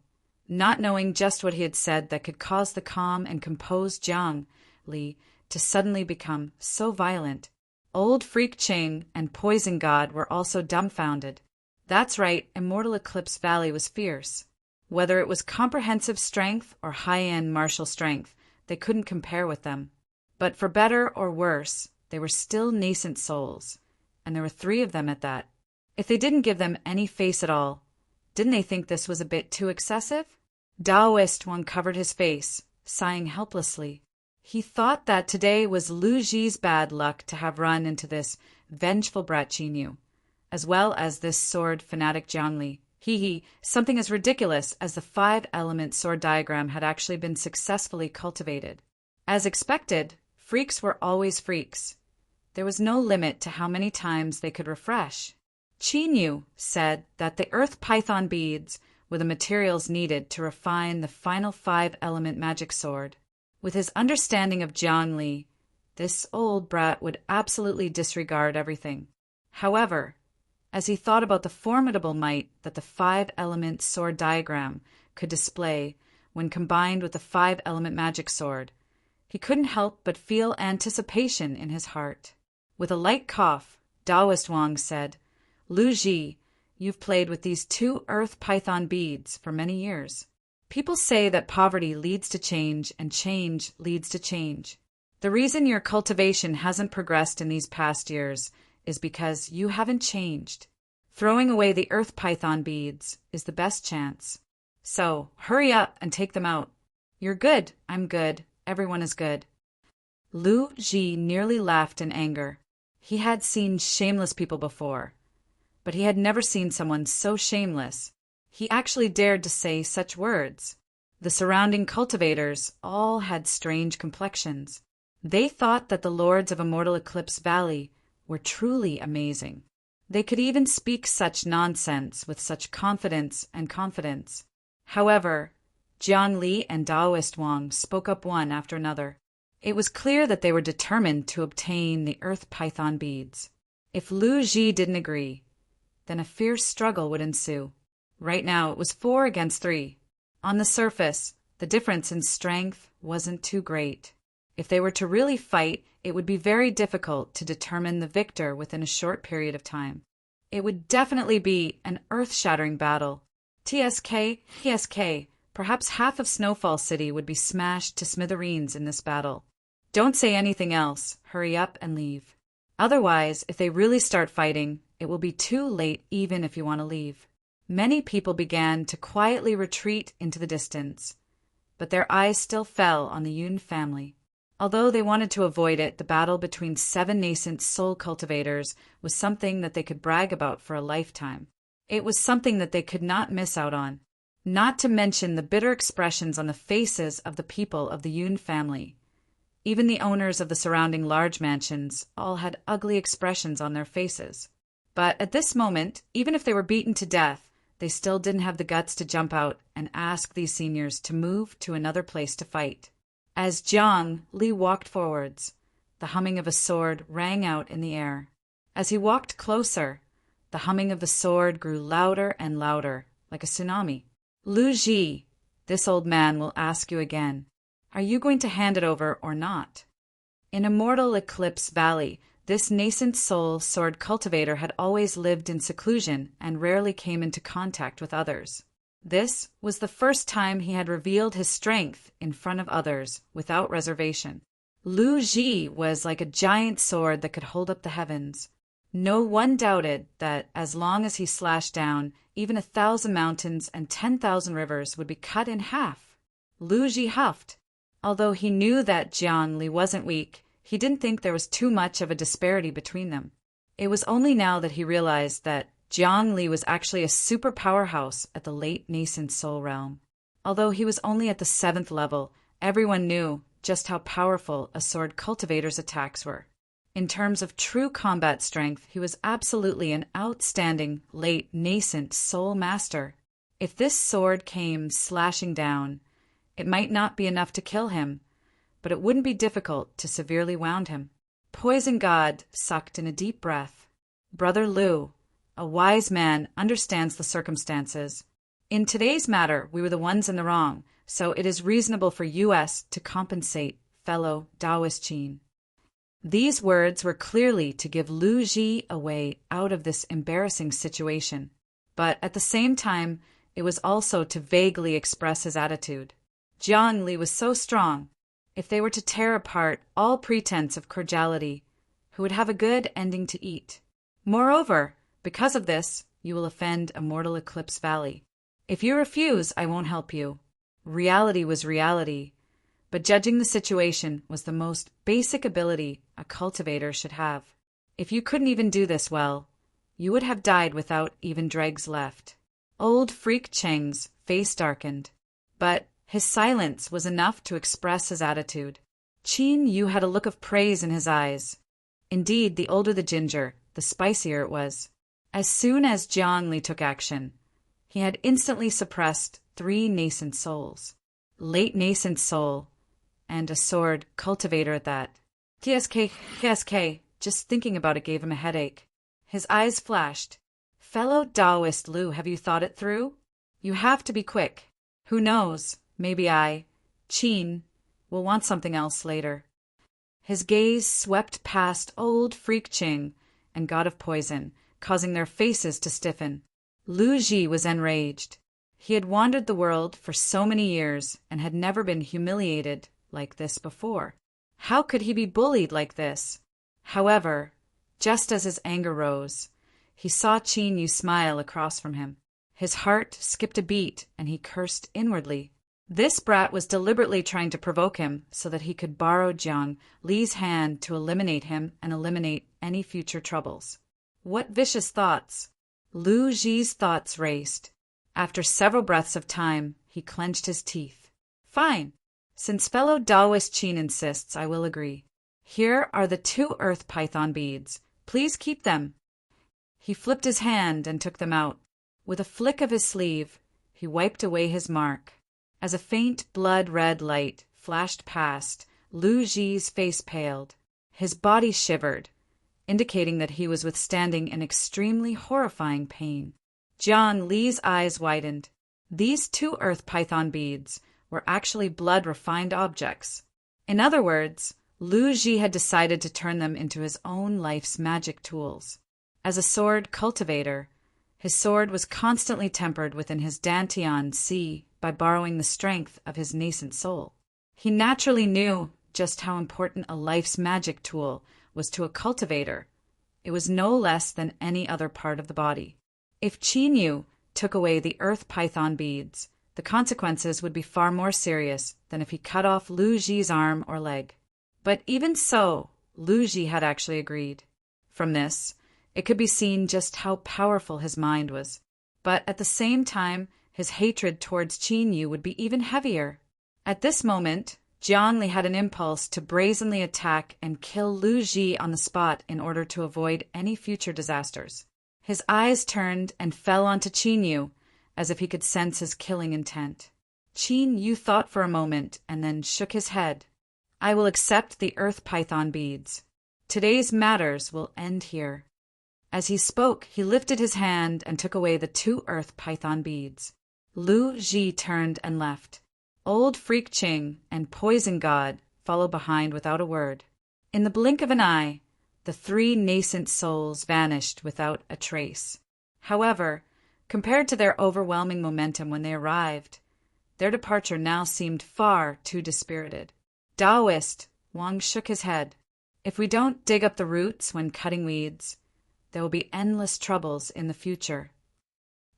not knowing just what he had said that could cause the calm and composed Jiang Li to suddenly become so violent. Old Freak Ching and Poison God were also dumbfounded. That's right, Immortal Eclipse Valley was fierce. Whether it was comprehensive strength or high-end martial strength, they couldn't compare with them. But for better or worse, they were still nascent souls, and there were 3 of them at that. If they didn't give them any face at all, didn't they think this was a bit too excessive? Daoist Wang covered his face, sighing helplessly. He thought that today was Lu Ji's bad luck to have run into this vengeful brat Qin Yu, as well as this sword fanatic Jiang Li. Something as ridiculous as the 5-element sword diagram had actually been successfully cultivated. As expected, freaks were always freaks. There was no limit to how many times they could refresh. Qin Yu said that the earth python beads were the materials needed to refine the final 5-element magic sword. With his understanding of Jiang Li, this old brat would absolutely disregard everything. However, as he thought about the formidable might that the 5-element sword diagram could display when combined with the 5-element magic sword, he couldn't help but feel anticipation in his heart. With a light cough, Daoist Wang said, "Lu Ji, you've played with these 2 earth python beads for many years. People say that poverty leads to change and change leads to change. The reason your cultivation hasn't progressed in these past years is because you haven't changed. Throwing away the earth python beads is the best chance. So, hurry up and take them out. You're good, I'm good, everyone is good." Lu Ji nearly laughed in anger. He had seen shameless people before, but he had never seen someone so shameless. He actually dared to say such words. The surrounding cultivators all had strange complexions. They thought that the lords of Immortal Eclipse Valley were truly amazing. They could even speak such nonsense with such confidence. However, Jiang Li and Daoist Wang spoke up one after another. It was clear that they were determined to obtain the earth python beads. If Lu Ji didn't agree, then a fierce struggle would ensue. Right now it was 4 against 3. On the surface, the difference in strength wasn't too great. If they were to really fight, it would be very difficult to determine the victor within a short period of time. It would definitely be an earth-shattering battle. TSK, perhaps half of Snowfall City would be smashed to smithereens in this battle. Don't say anything else. Hurry up and leave. Otherwise, if they really start fighting, it will be too late even if you want to leave. Many people began to quietly retreat into the distance, but their eyes still fell on the Yun family. Although they wanted to avoid it, the battle between 7 nascent soul cultivators was something that they could brag about for a lifetime. It was something that they could not miss out on. Not to mention the bitter expressions on the faces of the people of the Yun family. Even the owners of the surrounding large mansions all had ugly expressions on their faces. But at this moment, even if they were beaten to death, they still didn't have the guts to jump out and ask these seniors to move to another place to fight. As Jiang Li walked forwards, the humming of a sword rang out in the air. As he walked closer, the humming of the sword grew louder and louder, like a tsunami. "Lu Ji, this old man will ask you again. Are you going to hand it over or not?" In Immortal Eclipse Valley, this nascent soul sword cultivator had always lived in seclusion and rarely came into contact with others. This was the first time he had revealed his strength in front of others without reservation. Lu Ji was like a giant sword that could hold up the heavens. No one doubted that as long as he slashed down, even 1,000 mountains and 10,000 rivers would be cut in half. Lu Ji huffed. Although he knew that Jiang Li wasn't weak, he didn't think there was too much of a disparity between them. It was only now that he realized that Jiang Li was actually a super powerhouse at the late nascent soul realm. Although he was only at the 7th level, everyone knew just how powerful a sword cultivator's attacks were. In terms of true combat strength, he was absolutely an outstanding, late, nascent soul master. If this sword came slashing down, it might not be enough to kill him, but it wouldn't be difficult to severely wound him. Poison God sucked in a deep breath. Brother Lu, a wise man, understands the circumstances. In today's matter, we were the ones in the wrong, so it is reasonable for us to compensate fellow Taoist Qin. These words were clearly to give Lu Ji a way out of this embarrassing situation, but at the same time, it was also to vaguely express his attitude. Jiang Li was so strong. If they were to tear apart all pretense of cordiality, who would have a good ending to eat? Moreover, because of this, you will offend Immortal Eclipse Valley. If you refuse, I won't help you. Reality was reality, but judging the situation was the most basic ability a cultivator should have. If you couldn't even do this well, you would have died without even dregs left. Old Freak Cheng's face darkened, but his silence was enough to express his attitude. Qin Yu had a look of praise in his eyes. Indeed, the older the ginger, the spicier it was. As soon as Jiang Li took action, he had instantly suppressed 3 nascent souls. Late nascent soul, and a sword cultivator at that. KSK, just thinking about it gave him a headache. His eyes flashed. Fellow Taoist Lu, have you thought it through? You have to be quick. Who knows, maybe Qin, will want something else later. His gaze swept past old Freak Ching and God of Poison, causing their faces to stiffen. Lu Ji was enraged. He had wandered the world for so many years and had never been humiliated like this before. How could he be bullied like this? However, just as his anger rose, he saw Qin Yu smile across from him. His heart skipped a beat and he cursed inwardly. This brat was deliberately trying to provoke him so that he could borrow Jiang Li's hand to eliminate him and eliminate any future troubles. What vicious thoughts! Lu Ji's thoughts raced. After several breaths of time, he clenched his teeth. Fine. Since fellow Taoist Qin insists, I will agree. Here are the 2 earth python beads. Please keep them. He flipped his hand and took them out. With a flick of his sleeve, he wiped away his mark. As a faint blood-red light flashed past, Lu Ji's face paled. His body shivered, indicating that he was withstanding an extremely horrifying pain. Jiang Li's eyes widened. These 2 earth python beads were actually blood-refined objects. In other words, Lu Ji had decided to turn them into his own life's magic tools. As a sword cultivator, his sword was constantly tempered within his Dantian Si by borrowing the strength of his nascent soul. He naturally knew just how important a life's magic tool was to a cultivator. It was no less than any other part of the body. If Qin Yu took away the earth python beads, the consequences would be far more serious than if he cut off Lu Ji's arm or leg. But even so, Lu Ji had actually agreed. From this, it could be seen just how powerful his mind was. But at the same time, his hatred towards Qin Yu would be even heavier. At this moment, Jiang Li had an impulse to brazenly attack and kill Lu Ji on the spot in order to avoid any future disasters. His eyes turned and fell onto Qin Yu, as if he could sense his killing intent. Qin Yu thought for a moment and then shook his head. I will accept the earth python beads. Today's matters will end here. As he spoke, he lifted his hand and took away the 2 earth python beads. Lu Ji turned and left. Old Freak Ching and Poison God followed behind without a word. In the blink of an eye, the 3 nascent souls vanished without a trace. However, compared to their overwhelming momentum when they arrived, their departure now seemed far too dispirited. Taoist, Wang shook his head. If we don't dig up the roots when cutting weeds, There will be endless troubles in the future.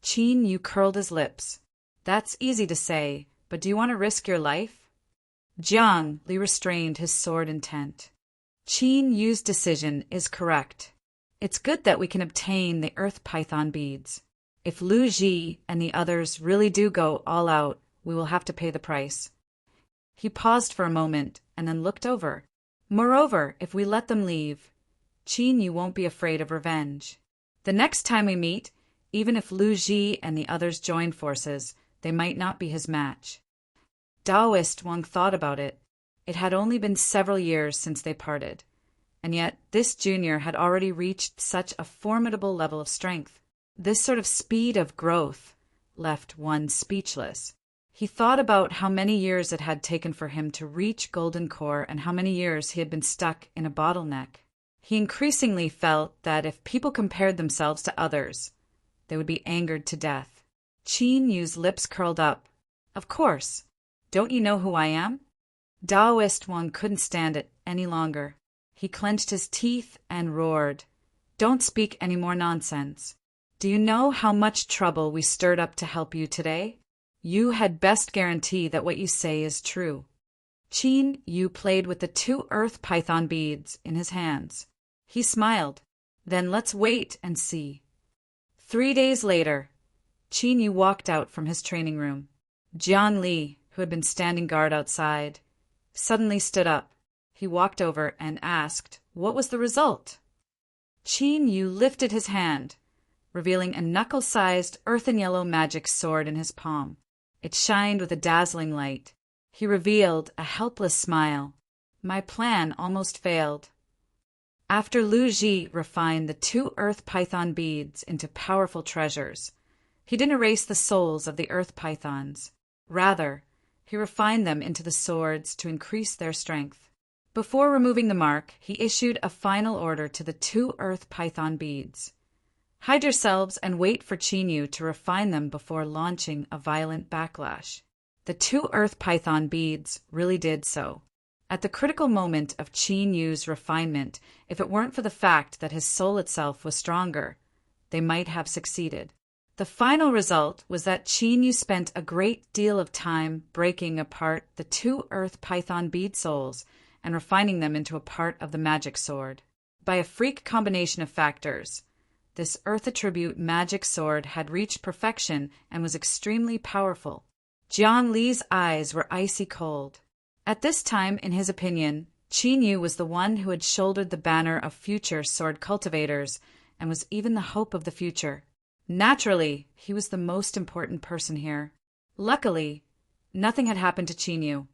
Qin Yu curled his lips. That's easy to say, but do you want to risk your life? Jiang Li restrained his sword intent. Qin Yu's decision is correct. It's good that we can obtain the earth python beads. If Lu Ji and the others really do go all out, we will have to pay the price. He paused for a moment and then looked over. Moreover, if we let them leave, Qin Yu won't be afraid of revenge. The next time we meet, even if Lu Ji and the others join forces, they might not be his match. Taoist Wang thought about it. It had only been several years since they parted, and yet this junior had already reached such a formidable level of strength. This sort of speed of growth left one speechless. He thought about how many years it had taken for him to reach Golden Core and how many years he had been stuck in a bottleneck. He increasingly felt that if people compared themselves to others, they would be angered to death. Qin Yu's lips curled up. Of course. Don't you know who I am? Taoist Wang couldn't stand it any longer. He clenched his teeth and roared. Don't speak any more nonsense. Do you know how much trouble we stirred up to help you today? You had best guarantee that what you say is true. Qin Yu played with the 2 earth python beads in his hands. He smiled. Then let's wait and see. 3 days later, Qin Yu walked out from his training room. Jiang Li, who had been standing guard outside, suddenly stood up. He walked over and asked, what was the result? Qin Yu lifted his hand, revealing a knuckle-sized earthen yellow magic sword in his palm. It shined with a dazzling light. He revealed a helpless smile. My plan almost failed. After Lu Ji refined the 2 earth python beads into powerful treasures, he didn't erase the souls of the earth pythons. Rather, he refined them into the swords to increase their strength. Before removing the mark, he issued a final order to the 2 earth python beads. Hide yourselves and wait for Qin Yu to refine them before launching a violent backlash. The 2 earth python beads really did so. At the critical moment of Qin Yu's refinement, if it weren't for the fact that his soul itself was stronger, they might have succeeded. The final result was that Qin Yu spent a great deal of time breaking apart the 2 earth python bead souls and refining them into a part of the magic sword. By a freak combination of factors, this earth attribute magic sword had reached perfection and was extremely powerful. Jiang Li's eyes were icy cold. At this time, in his opinion, Qin Yu was the one who had shouldered the banner of future sword cultivators and was even the hope of the future. Naturally, he was the most important person here. Luckily, nothing had happened to Qin Yu.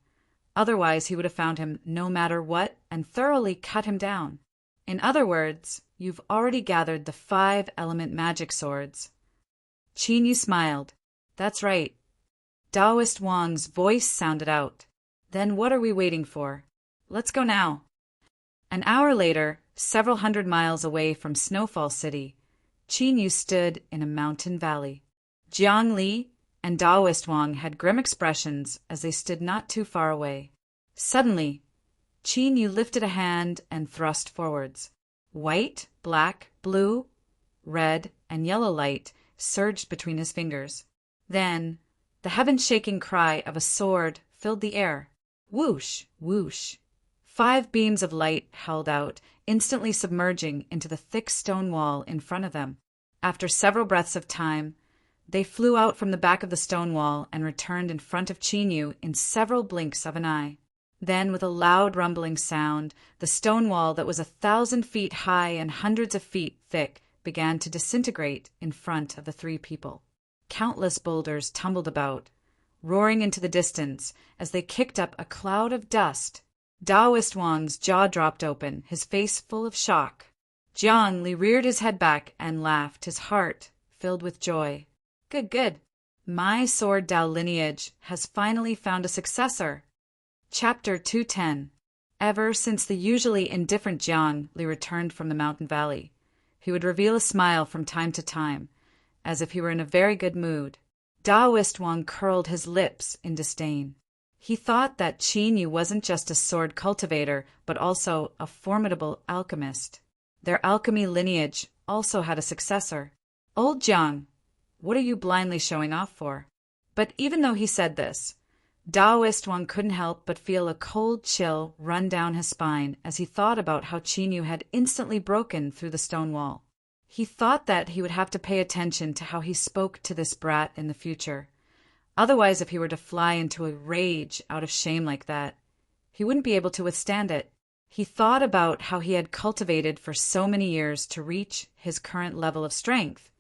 Otherwise, he would have found him no matter what and thoroughly cut him down. In other words, you've already gathered the 5-element magic swords. Qin Yu smiled. That's right. Taoist Wang's voice sounded out. Then what are we waiting for? Let's go now. An hour later, several hundred miles away from Snowfall City, Qin Yu stood in a mountain valley. Jiang Li and Taoist Wang had grim expressions as they stood not too far away. Suddenly, Qin Yu lifted a hand and thrust forwards. White, black, blue, red, and yellow light surged between his fingers. Then, the heaven-shaking cry of a sword filled the air. Whoosh, whoosh. 5 beams of light held out, instantly submerging into the thick stone wall in front of them. After several breaths of time, they flew out from the back of the stone wall and returned in front of Qin Yu in several blinks of an eye. Then, with a loud rumbling sound, the stone wall that was 1,000 feet high and hundreds of feet thick began to disintegrate in front of the 3 people. Countless boulders tumbled about, roaring into the distance as they kicked up a cloud of dust. Taoist Wang's jaw dropped open, his face full of shock. Jiang Li reared his head back and laughed, his heart filled with joy. Good, good. My sword Dao lineage has finally found a successor. Chapter 210. Ever since the usually indifferent Jiang Li returned from the mountain valley, he would reveal a smile from time to time, as if he were in a very good mood. Taoist Wang curled his lips in disdain. He thought that Qin Yu wasn't just a sword cultivator, but also a formidable alchemist. Their alchemy lineage also had a successor. Old Jiang, what are you blindly showing off for? But even though he said this, Taoist Wang couldn't help but feel a cold chill run down his spine as he thought about how Qin had instantly broken through the stone wall. He thought that he would have to pay attention to how he spoke to this brat in the future. Otherwise, if he were to fly into a rage out of shame like that, he wouldn't be able to withstand it. He thought about how he had cultivated for so many years to reach his current level of strength,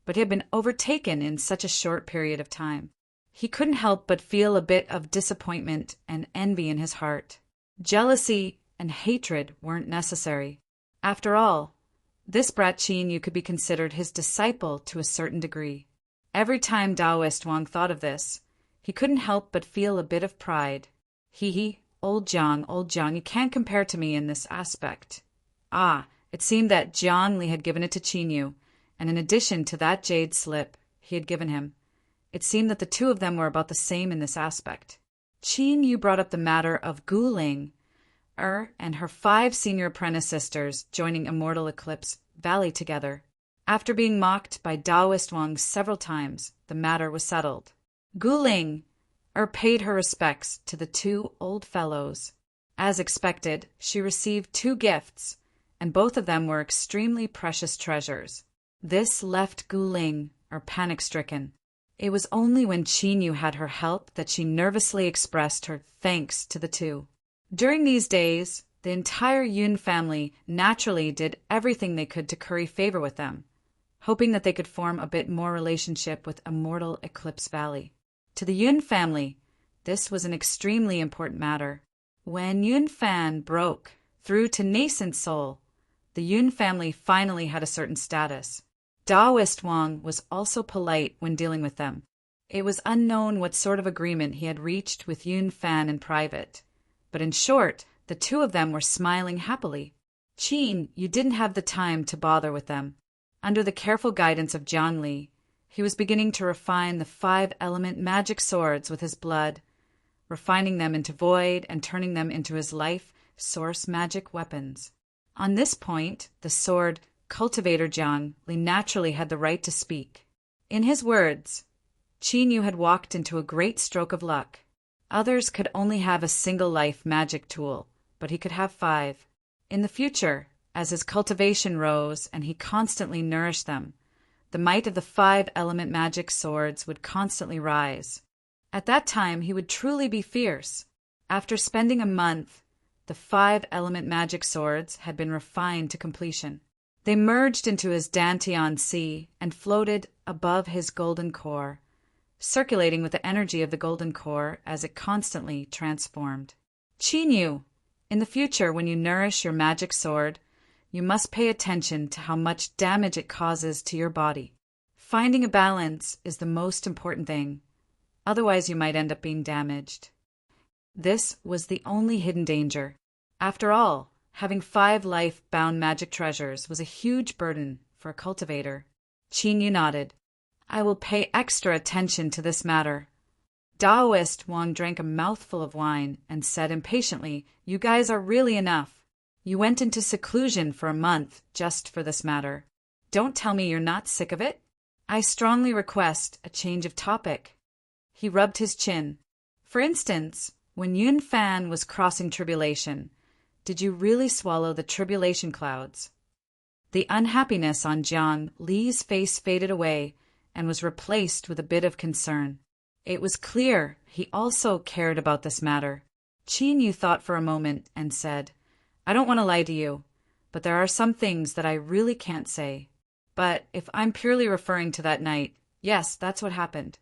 but he had been overtaken in such a short period of time. He couldn't help but feel a bit of disappointment and envy in his heart. Jealousy and hatred weren't necessary. After all, this brat Qin could be considered his disciple to a certain degree. Every time Taoist Wang thought of this, he couldn't help but feel a bit of pride. Hee, old Jiang, you can't compare to me in this aspect. It seemed that Jiang Li had given it to Qin, and in addition to that jade slip he had given him, it seemed that the two of them were about the same in this aspect. Qin brought up the matter of Gu Ling, and her 5 senior apprentice sisters joining Immortal Eclipse Valley together. After being mocked by Taoist Wang several times, the matter was settled. Gu Ling paid her respects to the 2 old fellows. As expected, she received 2 gifts, and both of them were extremely precious treasures. This left Gu Ling panic-stricken. It was only when Qin had her help that she nervously expressed her thanks to the 2. During these days, the entire Yun family naturally did everything they could to curry favor with them, hoping that they could form a bit more relationship with Immortal Eclipse Valley. To the Yun family, this was an extremely important matter. When Yun Fan broke through to nascent soul, the Yun family finally had a certain status. Taoist Wang was also polite when dealing with them. It was unknown what sort of agreement he had reached with Yun Fan in private, but in short, the 2 of them were smiling happily. Qin, you didn't have the time to bother with them. Under the careful guidance of Jiang Li, he was beginning to refine the 5-element magic swords with his blood, refining them into void and turning them into his life source magic weapons. On this point, the sword cultivator Jiang Li naturally had the right to speak. In his words, Qin had walked into a great stroke of luck. Others could only have a single life magic tool, but he could have 5. In the future, as his cultivation rose and he constantly nourished them, the might of the 5-element magic swords would constantly rise. At that time, he would truly be fierce. After spending a month, the 5-element magic swords had been refined to completion. They merged into his Dantian Sea and floated above his golden core, circulating with the energy of the golden core as it constantly transformed. Qin, in the future when you nourish your magic sword, you must pay attention to how much damage it causes to your body. Finding a balance is the most important thing, otherwise you might end up being damaged. This was the only hidden danger. After all, having 5 life-bound magic treasures was a huge burden for a cultivator. Qin nodded. I will pay extra attention to this matter. Taoist Wang drank a mouthful of wine and said impatiently, You guys are really enough. You went into seclusion for a month just for this matter. Don't tell me you're not sick of it. I strongly request a change of topic. He rubbed his chin. For instance, when Yun Fan was crossing tribulation, did you really swallow the tribulation clouds? The unhappiness on Jiang Li's face faded away and was replaced with a bit of concern. It was clear he also cared about this matter. Qin thought for a moment and said, I don't want to lie to you, but there are some things that I really can't say. But if I'm purely referring to that night, yes, that's what happened.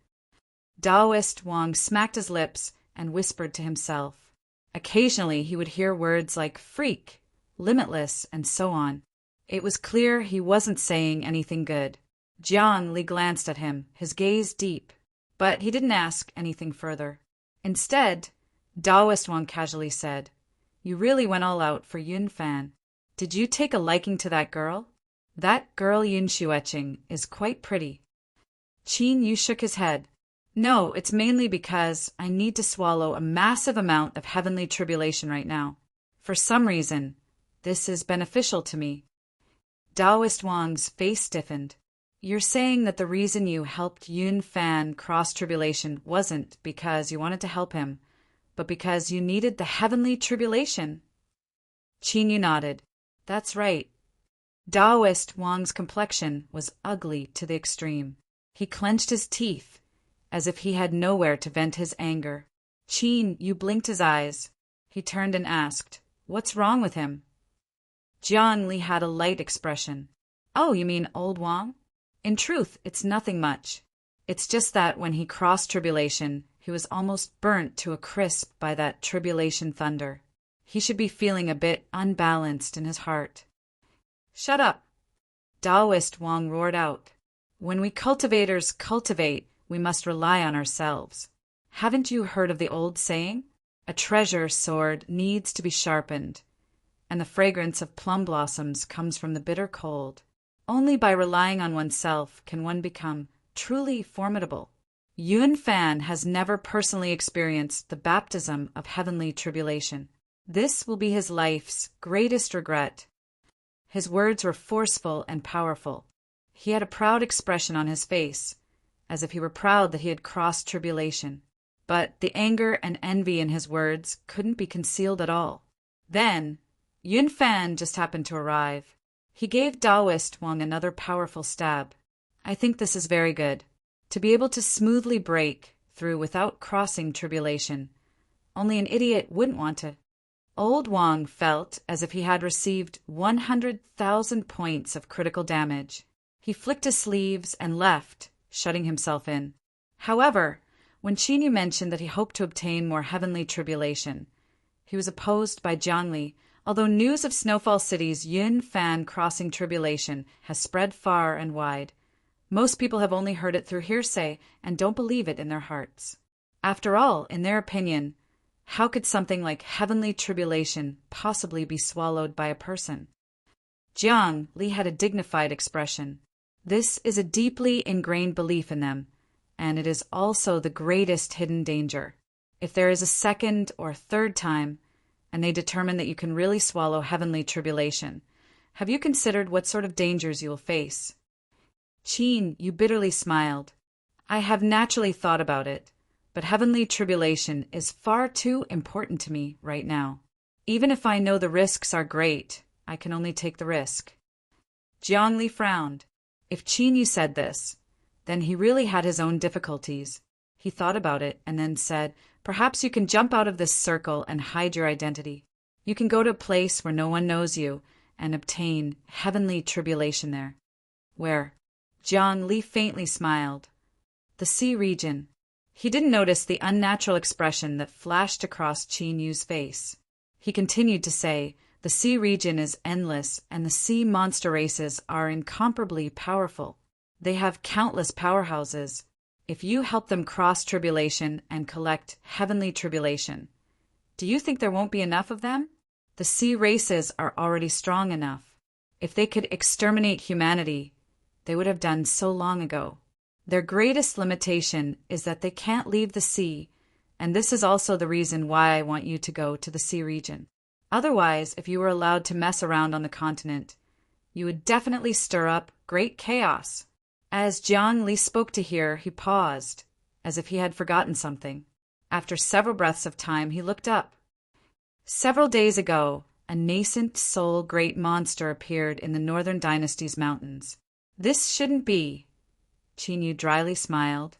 Taoist Wang smacked his lips and whispered to himself. Occasionally he would hear words like freak, limitless, and so on. It was clear he wasn't saying anything good. Jiang Li glanced at him, his gaze deep, but he didn't ask anything further. Instead, Taoist Wang casually said, You really went all out for Yun Fan. Did you take a liking to that girl? That girl Yun Xueqing is quite pretty. Qin shook his head. No, it's mainly because I need to swallow a massive amount of heavenly tribulation right now. For some reason, this is beneficial to me. Taoist Wang's face stiffened. You're saying that the reason you helped Yun Fan cross tribulation wasn't because you wanted to help him, but because you needed the heavenly tribulation? Qin Yu nodded. That's right. Taoist Wang's complexion was ugly to the extreme. He clenched his teeth, as if he had nowhere to vent his anger. Qin Yu blinked his eyes. He turned and asked, "What's wrong with him?" Jiang Li had a light expression. "Oh, you mean old Wang? In truth, it's nothing much. It's just that when he crossed tribulation, he was almost burnt to a crisp by that tribulation thunder. He should be feeling a bit unbalanced in his heart." "Shut up!" Taoist Wang roared out. "When we cultivators cultivate, we must rely on ourselves. Haven't you heard of the old saying? A treasure sword needs to be sharpened, and the fragrance of plum blossoms comes from the bitter cold. Only by relying on oneself can one become truly formidable. Yun Fan has never personally experienced the baptism of heavenly tribulation. This will be his life's greatest regret." His words were forceful and powerful. He had a proud expression on his face, as if he were proud that he had crossed tribulation. But the anger and envy in his words couldn't be concealed at all. Then, Yun Fan just happened to arrive. He gave Taoist Wang another powerful stab. "I think this is very good. To be able to smoothly break through without crossing tribulation. Only an idiot wouldn't want to." Old Wang felt as if he had received 100,000 points of critical damage. He flicked his sleeves and left, shutting himself in. However, when Qin Yu mentioned that he hoped to obtain more heavenly tribulation, he was opposed by Jiang Li. Although news of Snowfall City's Yun Fan crossing tribulation has spread far and wide, most people have only heard it through hearsay and don't believe it in their hearts. After all, in their opinion, how could something like heavenly tribulation possibly be swallowed by a person? Jiang Li had a dignified expression. This is a deeply ingrained belief in them, and it is also the greatest hidden danger. If there is a second or third time, and they determine that you can really swallow heavenly tribulation, have you considered what sort of dangers you will face? Qin Yu bitterly smiled. "I have naturally thought about it, but heavenly tribulation is far too important to me right now. Even if I know the risks are great, I can only take the risk." Jiang Li frowned. If Qin Yu said this, then he really had his own difficulties. He thought about it and then said, "Perhaps you can jump out of this circle and hide your identity. You can go to a place where no one knows you and obtain heavenly tribulation there." "Where?" Jiang Li faintly smiled. "The sea region." He didn't notice the unnatural expression that flashed across Qin Yu's face. He continued to say, "The sea region is endless, and the sea monster races are incomparably powerful. They have countless powerhouses. If you help them cross tribulation and collect heavenly tribulation, do you think there won't be enough of them? The sea races are already strong enough. If they could exterminate humanity, they would have done so long ago. Their greatest limitation is that they can't leave the sea, and this is also the reason why I want you to go to the sea region. Otherwise, if you were allowed to mess around on the continent, you would definitely stir up great chaos." As Jiang Li spoke to hear, he paused, as if he had forgotten something. After several breaths of time, he looked up. "Several days ago, a nascent soul great monster appeared in the Northern Dynasty's mountains. This shouldn't be." Qin Yu dryly smiled.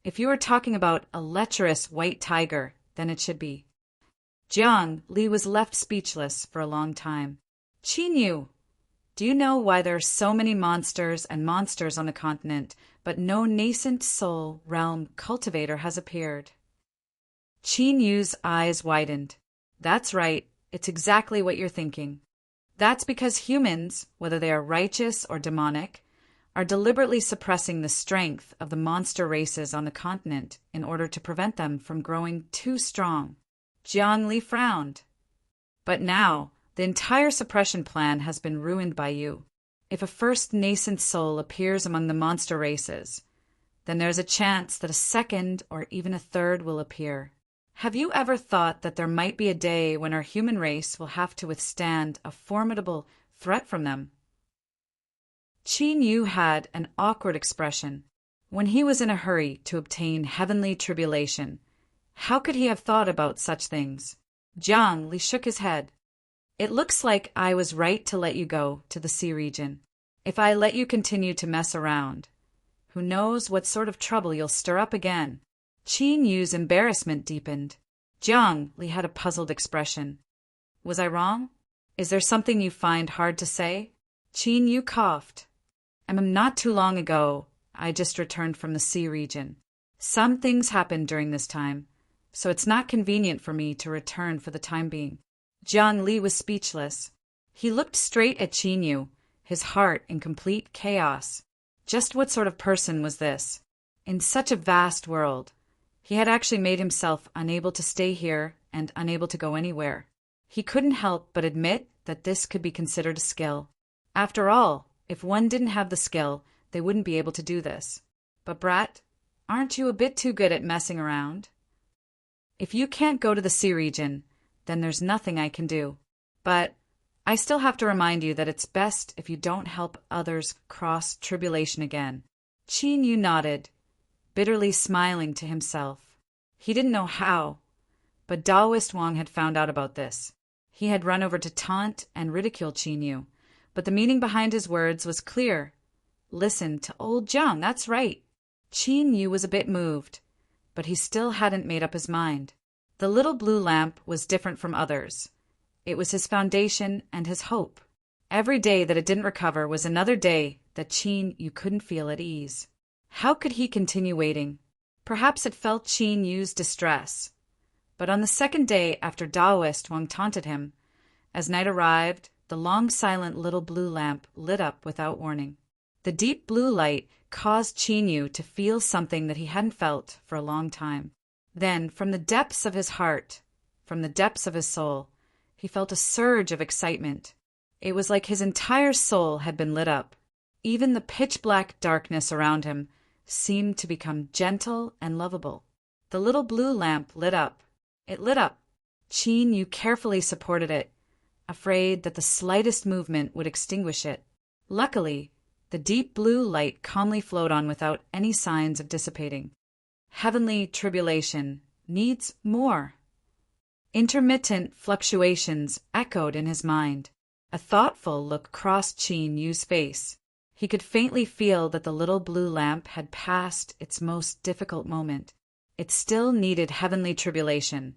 "If you were talking about a lecherous white tiger, then it should be." Jiang Li was left speechless for a long time. "Qin Yu, do you know why there are so many monsters and monsters on the continent, but no nascent soul realm cultivator has appeared?" Qin Yu's eyes widened. "That's right. It's exactly what you're thinking. That's because humans, whether they are righteous or demonic, are deliberately suppressing the strength of the monster races on the continent in order to prevent them from growing too strong." Jiang Li frowned. "But now, the entire suppression plan has been ruined by you. If a first nascent soul appears among the monster races, then there's a chance that a second or even a third will appear. Have you ever thought that there might be a day when our human race will have to withstand a formidable threat from them? Qin Yu had an awkward expression. When he was in a hurry to obtain heavenly tribulation, how could he have thought about such things? Jiang Li shook his head. It looks like I was right to let you go to the sea region. If I let you continue to mess around, who knows what sort of trouble you'll stir up again. Qin Yu's embarrassment deepened. Jiang Li had a puzzled expression. Was I wrong? Is there something you find hard to say? Qin Yu coughed. Not too long ago, I just returned from the sea region. Some things happened during this time, so it's not convenient for me to return for the time being. Jiang Li was speechless. He looked straight at Qin Yu, his heart in complete chaos. Just what sort of person was this? In such a vast world, he had actually made himself unable to stay here and unable to go anywhere. He couldn't help but admit that this could be considered a skill. After all, if one didn't have the skill, they wouldn't be able to do this. But Brat, aren't you a bit too good at messing around? If you can't go to the sea region, then there's nothing I can do. But I still have to remind you that it's best if you don't help others cross tribulation again. Qin Yu nodded, bitterly smiling to himself. He didn't know how, but Daoist Wang had found out about this. He had run over to taunt and ridicule Qin Yu, but the meaning behind his words was clear. Listen to old Jiang, that's right. Qin Yu was a bit moved, but he still hadn't made up his mind. The little blue lamp was different from others. It was his foundation and his hope. Every day that it didn't recover was another day that Qin Yu couldn't feel at ease. How could he continue waiting? Perhaps it felt Qin Yu's distress. But on the second day after Daoist Wang taunted him, as night arrived, the long silent little blue lamp lit up without warning. The deep blue light caused Qin Yu to feel something that he hadn't felt for a long time. Then, from the depths of his heart, from the depths of his soul, he felt a surge of excitement. It was like his entire soul had been lit up. Even the pitch-black darkness around him seemed to become gentle and lovable. The little blue lamp lit up. It lit up. Qin Yu carefully supported it, afraid that the slightest movement would extinguish it. Luckily, the deep blue light calmly flowed on without any signs of dissipating. Heavenly tribulation needs more. Intermittent fluctuations echoed in his mind. A thoughtful look crossed Qin Yu's face. He could faintly feel that the little blue lamp had passed its most difficult moment. It still needed heavenly tribulation,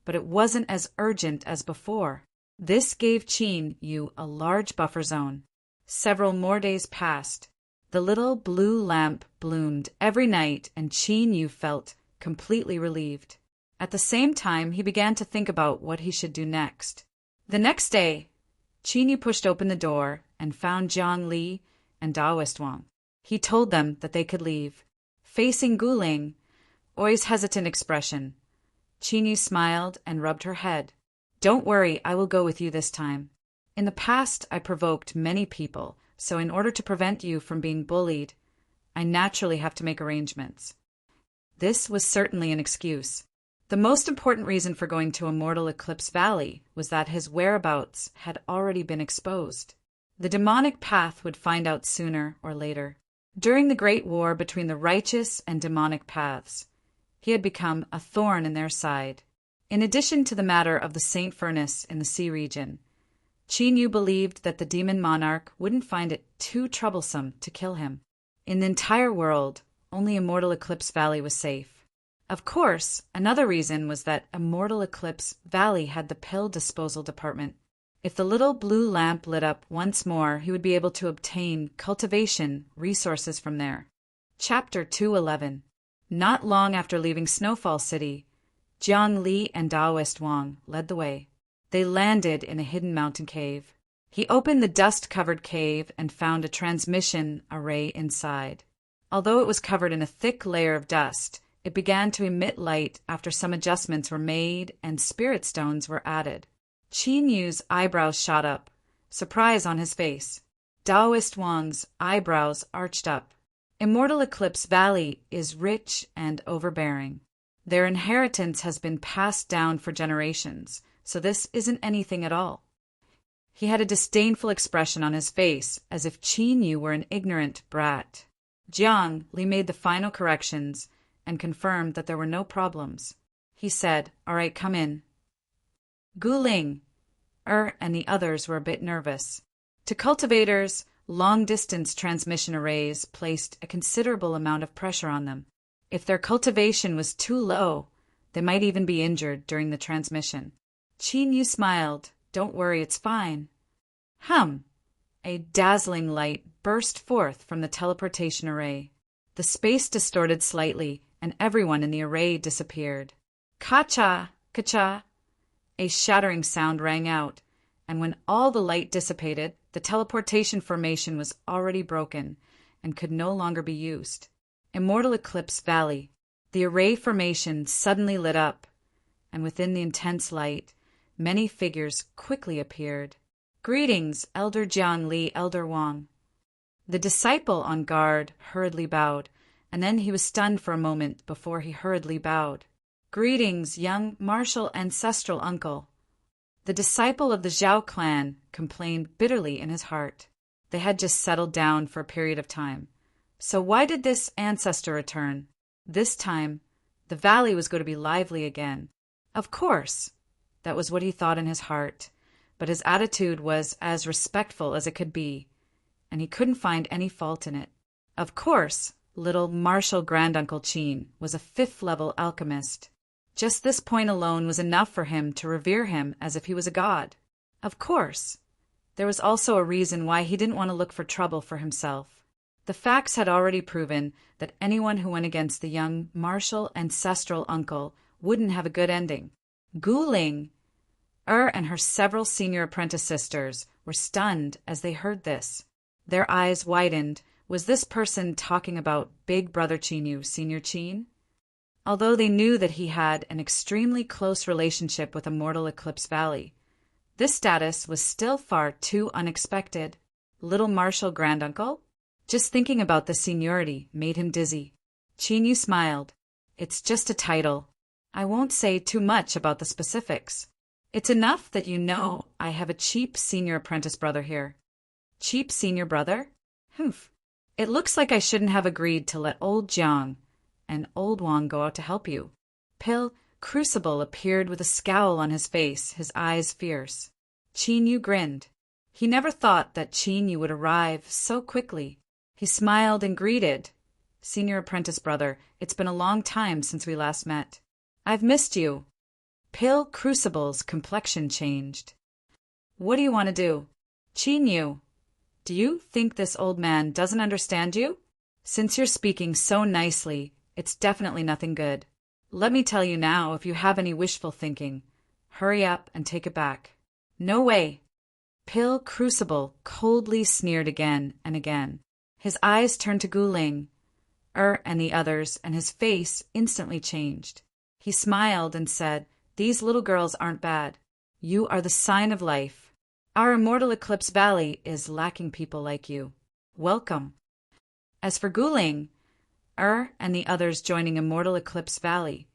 but it wasn't as urgent as before. This gave Qin Yu a large buffer zone. Several more days passed. The little blue lamp bloomed every night, and Qin Yu felt completely relieved. At the same time, he began to think about what he should do next. The next day, Qin Yu pushed open the door and found Jiang Li and Daoist Wang. He told them that they could leave. Facing Guling, Oi's hesitant expression, Qin Yu smiled and rubbed her head. Don't worry, I will go with you this time. In the past, I provoked many people, so in order to prevent you from being bullied, I naturally have to make arrangements. This was certainly an excuse. The most important reason for going to Immortal Eclipse Valley was that his whereabouts had already been exposed. The demonic path would find out sooner or later. During the Great War between the righteous and demonic paths, he had become a thorn in their side. In addition to the matter of the Saint Furnace in the sea region, Qin Yu believed that the demon monarch wouldn't find it too troublesome to kill him. In the entire world, only Immortal Eclipse Valley was safe. Of course, another reason was that Immortal Eclipse Valley had the pill disposal department. If the little blue lamp lit up once more, he would be able to obtain cultivation resources from there. Chapter 211. Not long after leaving Snowfall City, Jiang Li and Daoist Wang led the way. They landed in a hidden mountain cave. He opened the dust-covered cave and found a transmission array inside. Although it was covered in a thick layer of dust, it began to emit light after some adjustments were made and spirit stones were added. Qin Yu's eyebrows shot up, surprise on his face. Daoist Wang's eyebrows arched up. Immortal Eclipse Valley is rich and overbearing. Their inheritance has been passed down for generations, so this isn't anything at all. He had a disdainful expression on his face, as if Qin Yu were an ignorant brat. Jiang Li made the final corrections and confirmed that there were no problems. He said, "All right, come in." Gu Ling, and the others were a bit nervous. To cultivators, long-distance transmission arrays placed a considerable amount of pressure on them. If their cultivation was too low, they might even be injured during the transmission. Qin Yu smiled. "Don't worry, it's fine." A dazzling light burst forth from the teleportation array. The space distorted slightly, and everyone in the array disappeared. Ka-cha, ka-cha. A shattering sound rang out, and when all the light dissipated, the teleportation formation was already broken and could no longer be used. Immortal Eclipse Valley. The array formation suddenly lit up, and within the intense light, many figures quickly appeared. "Greetings, Elder Jiang Li, Elder Wang." The disciple on guard hurriedly bowed, and then he was stunned for a moment before he hurriedly bowed. "Greetings, young martial ancestral uncle." The disciple of the Zhao clan complained bitterly in his heart. They had just settled down for a period of time. So why did this ancestor return? This time, the valley was going to be lively again. Of course, that was what he thought in his heart, but his attitude was as respectful as it could be, and he couldn't find any fault in it. Of course, little martial granduncle Qin was a fifth-level alchemist. Just this point alone was enough for him to revere him as if he was a god. Of course, there was also a reason why he didn't want to look for trouble for himself. The facts had already proven that anyone who went against the young martial ancestral uncle wouldn't have a good ending. Gu Ling, and her several senior apprentice sisters were stunned as they heard this. Their eyes widened. Was this person talking about Big Brother Qin Yu, Senior Qin? Although they knew that he had an extremely close relationship with Immortal Eclipse Valley, this status was still far too unexpected. Little martial granduncle? Just thinking about the seniority made him dizzy. Qin Yu smiled. "It's just a title. I won't say too much about the specifics. It's enough that you know I have a cheap senior apprentice brother here." "Cheap senior brother? Humph. It looks like I shouldn't have agreed to let old Jiang and old Wang go out to help you." Pil Crucible appeared with a scowl on his face, his eyes fierce. Qin Yu grinned. He never thought that Qin Yu would arrive so quickly. He smiled and greeted. "Senior apprentice brother, it's been a long time since we last met." "I've missed you." Pil Crucible's complexion changed. "What do you want to do?" "Qin Yu, do you think this old man doesn't understand you? Since you're speaking so nicely, it's definitely nothing good. Let me tell you now if you have any wishful thinking. Hurry up and take it back." "No way." Pil Crucible coldly sneered again and again. His eyes turned to Gu Ling, and the others, and his face instantly changed. He smiled and said, "These little girls aren't bad. You are the sign of life. Our Immortal Eclipse Valley is lacking people like you. Welcome." As for Gu Ling, and the others joining Immortal Eclipse Valley,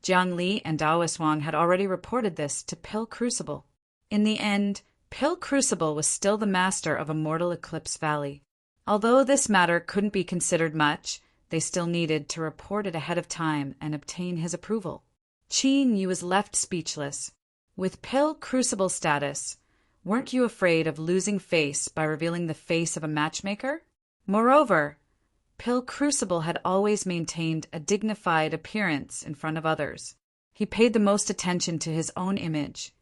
Jiang Li and Daoist Wang had already reported this to Pil Crucible. In the end, Pil Crucible was still the master of Immortal Eclipse Valley. Although this matter couldn't be considered much, they still needed to report it ahead of time and obtain his approval. Qin Yu was left speechless. With Pil Crucible status, weren't you afraid of losing face by revealing the face of a matchmaker? Moreover, Pil Crucible had always maintained a dignified appearance in front of others. He paid the most attention to his own image.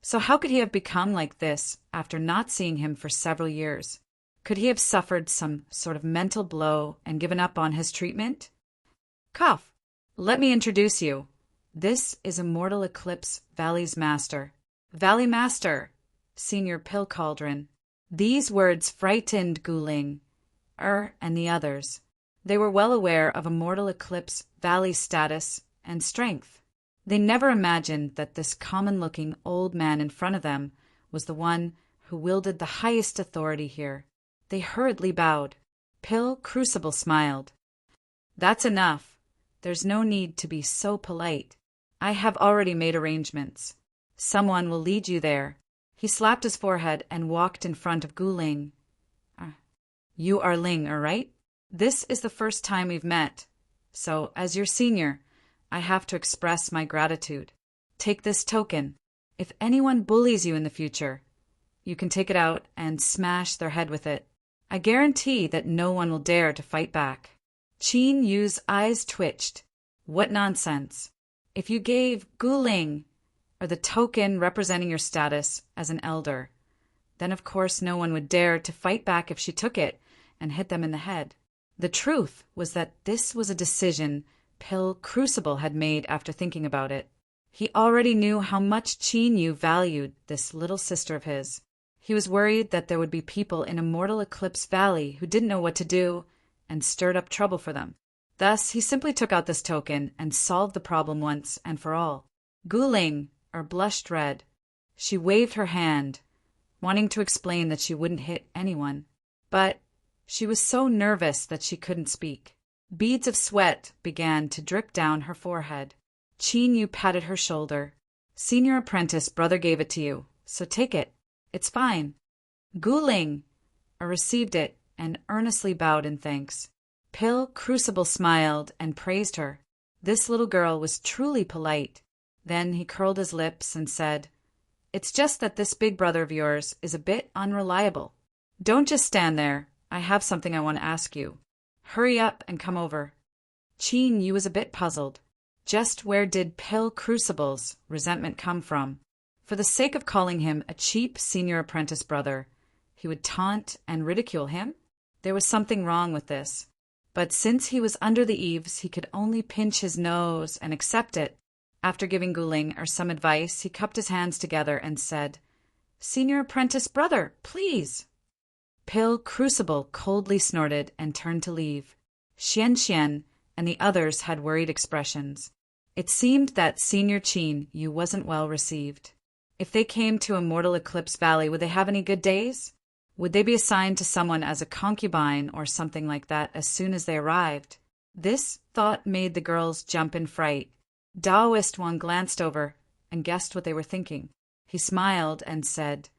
So how could he have become like this after not seeing him for several years? Could he have suffered some sort of mental blow and given up on his treatment? Cough. Let me introduce you. This is Immortal Eclipse Valley's master. Valley Master, Senior Pil Cauldron. These words frightened Gu Ling, and the others. They were well aware of Immortal Eclipse Valley's status and strength. They never imagined that this common-looking old man in front of them was the one who wielded the highest authority here. They hurriedly bowed. Pil Crucible smiled. "That's enough. There's no need to be so polite. I have already made arrangements. Someone will lead you there." He slapped his forehead and walked in front of Gu Ling. You are Ling, right? This is the first time we've met, so as your senior, I have to express my gratitude. Take this token. If anyone bullies you in the future, you can take it out and smash their head with it. I guarantee that no one will dare to fight back. Qin Yu's eyes twitched. What nonsense. If you gave Gu Ling, or the token representing your status as an elder, then of course no one would dare to fight back if she took it and hit them in the head. The truth was that this was a decision Pill Crucible had made after thinking about it. He already knew how much Qin Yu valued this little sister of his. He was worried that there would be people in Immortal Eclipse Valley who didn't know what to do and stirred up trouble for them. Thus, he simply took out this token and solved the problem once and for all. Gu Ling blushed red. She waved her hand, wanting to explain that she wouldn't hit anyone. But she was so nervous that she couldn't speak. Beads of sweat began to drip down her forehead. Qin Yu patted her shoulder. Senior apprentice brother gave it to you, so take it. It's fine. Gu Ling received it and earnestly bowed in thanks. Pill Crucible smiled and praised her. This little girl was truly polite. Then he curled his lips and said, It's just that this big brother of yours is a bit unreliable. Don't just stand there. I have something I want to ask you. Hurry up and come over. Qin Yu was a bit puzzled. Just where did Pill Crucible's resentment come from? For the sake of calling him a cheap senior apprentice brother, he would taunt and ridicule him? There was something wrong with this. But since he was under the eaves, he could only pinch his nose and accept it. After giving Gu Ling some advice, he cupped his hands together and said, Senior apprentice brother, please. Pill Crucible coldly snorted and turned to leave. Xian and the others had worried expressions. It seemed that Senior Qin Yu wasn't well received. If they came to Immortal Eclipse Valley, would they have any good days? Would they be assigned to someone as a concubine or something like that as soon as they arrived? This thought made the girls jump in fright. Daoist Wang glanced over and guessed what they were thinking. He smiled and said,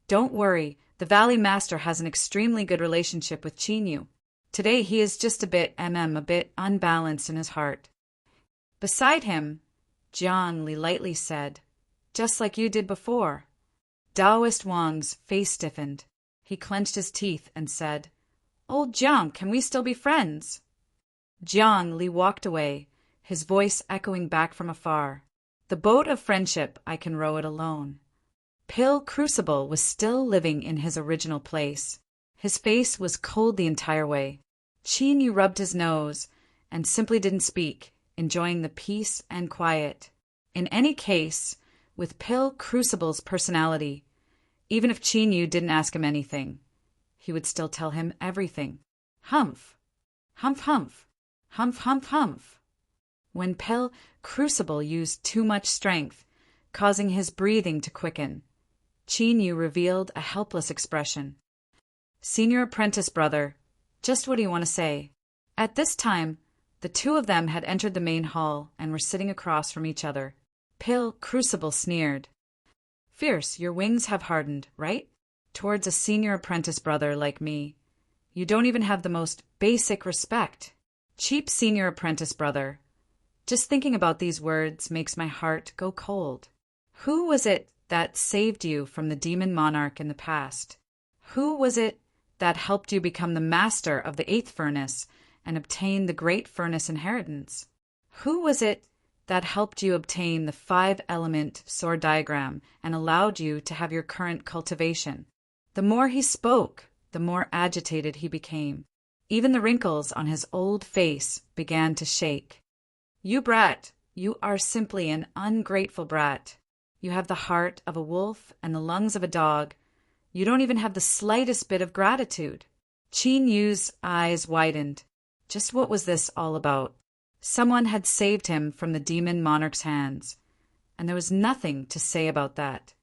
Don't worry, the Valley Master has an extremely good relationship with Qin Yu. Today he is just a bit unbalanced in his heart. Beside him, Jiang Li lightly said, Just like you did before. Daoist Wang's face stiffened. He clenched his teeth and said, Old Jiang, can we still be friends? Jiang Li walked away, his voice echoing back from afar. The boat of friendship, I can row it alone. Pill Crucible was still living in his original place. His face was cold the entire way. Qin Yu rubbed his nose and simply didn't speak, enjoying the peace and quiet. In any case, with Pill Crucible's personality, even if Qin Yu didn't ask him anything, he would still tell him everything. Humph, humph, humph, humph, humph, humph. When Pill Crucible used too much strength, causing his breathing to quicken, Qin Yu revealed a helpless expression. Senior apprentice brother, just what do you want to say? At this time, the two of them had entered the main hall and were sitting across from each other. Pill Crucible sneered. Fierce, your wings have hardened, right? Towards a senior apprentice brother like me. You don't even have the most basic respect. Cheap senior apprentice brother. Just thinking about these words makes my heart go cold. Who was it that saved you from the demon monarch in the past? Who was it that helped you become the master of the 8th furnace and obtain the great furnace inheritance? Who was it that helped you obtain the 5-element sword diagram and allowed you to have your current cultivation? The more he spoke, the more agitated he became. Even the wrinkles on his old face began to shake. You brat, you are simply an ungrateful brat. You have the heart of a wolf and the lungs of a dog. You don't even have the slightest bit of gratitude. Qin Yu's eyes widened. Just what was this all about? Someone had saved him from the demon monarch's hands, and there was nothing to say about that.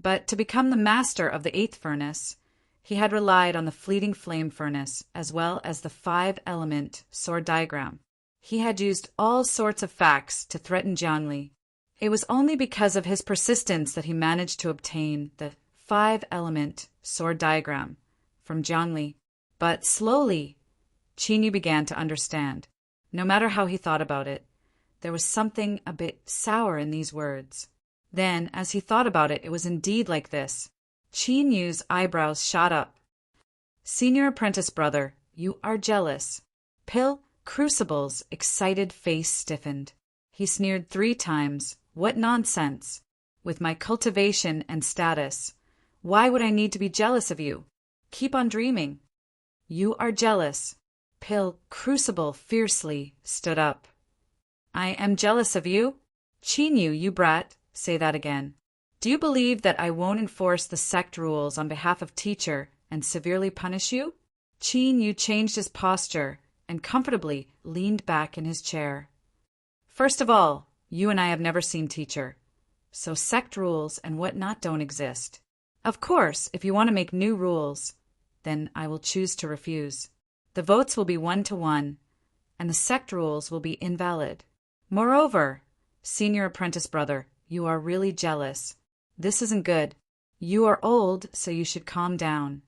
But to become the master of the 8th furnace, he had relied on the fleeting flame furnace as well as the 5-element sword diagram. He had used all sorts of facts to threaten Jiang Li. It was only because of his persistence that he managed to obtain the 5-element sword diagram from Jiangli. But slowly, Qinyu began to understand. No matter how he thought about it, there was something a bit sour in these words. Then, as he thought about it, it was indeed like this. Qinyu's eyebrows shot up. Senior apprentice brother, you are jealous. Pill Crucible's excited face stiffened. He sneered 3 times. What nonsense! With my cultivation and status, why would I need to be jealous of you? Keep on dreaming. You are jealous. Pill Crucible fiercely stood up. I am jealous of you? Qinyu, you brat, say that again. Do you believe that I won't enforce the sect rules on behalf of teacher and severely punish you? Qinyu changed his posture and comfortably leaned back in his chair. First of all, you and I have never seen teacher, so sect rules and whatnot don't exist. Of course, if you want to make new rules, then I will choose to refuse. The votes will be 1-1, and the sect rules will be invalid. Moreover, senior apprentice brother, you are really jealous. This isn't good. You are old, so you should calm down.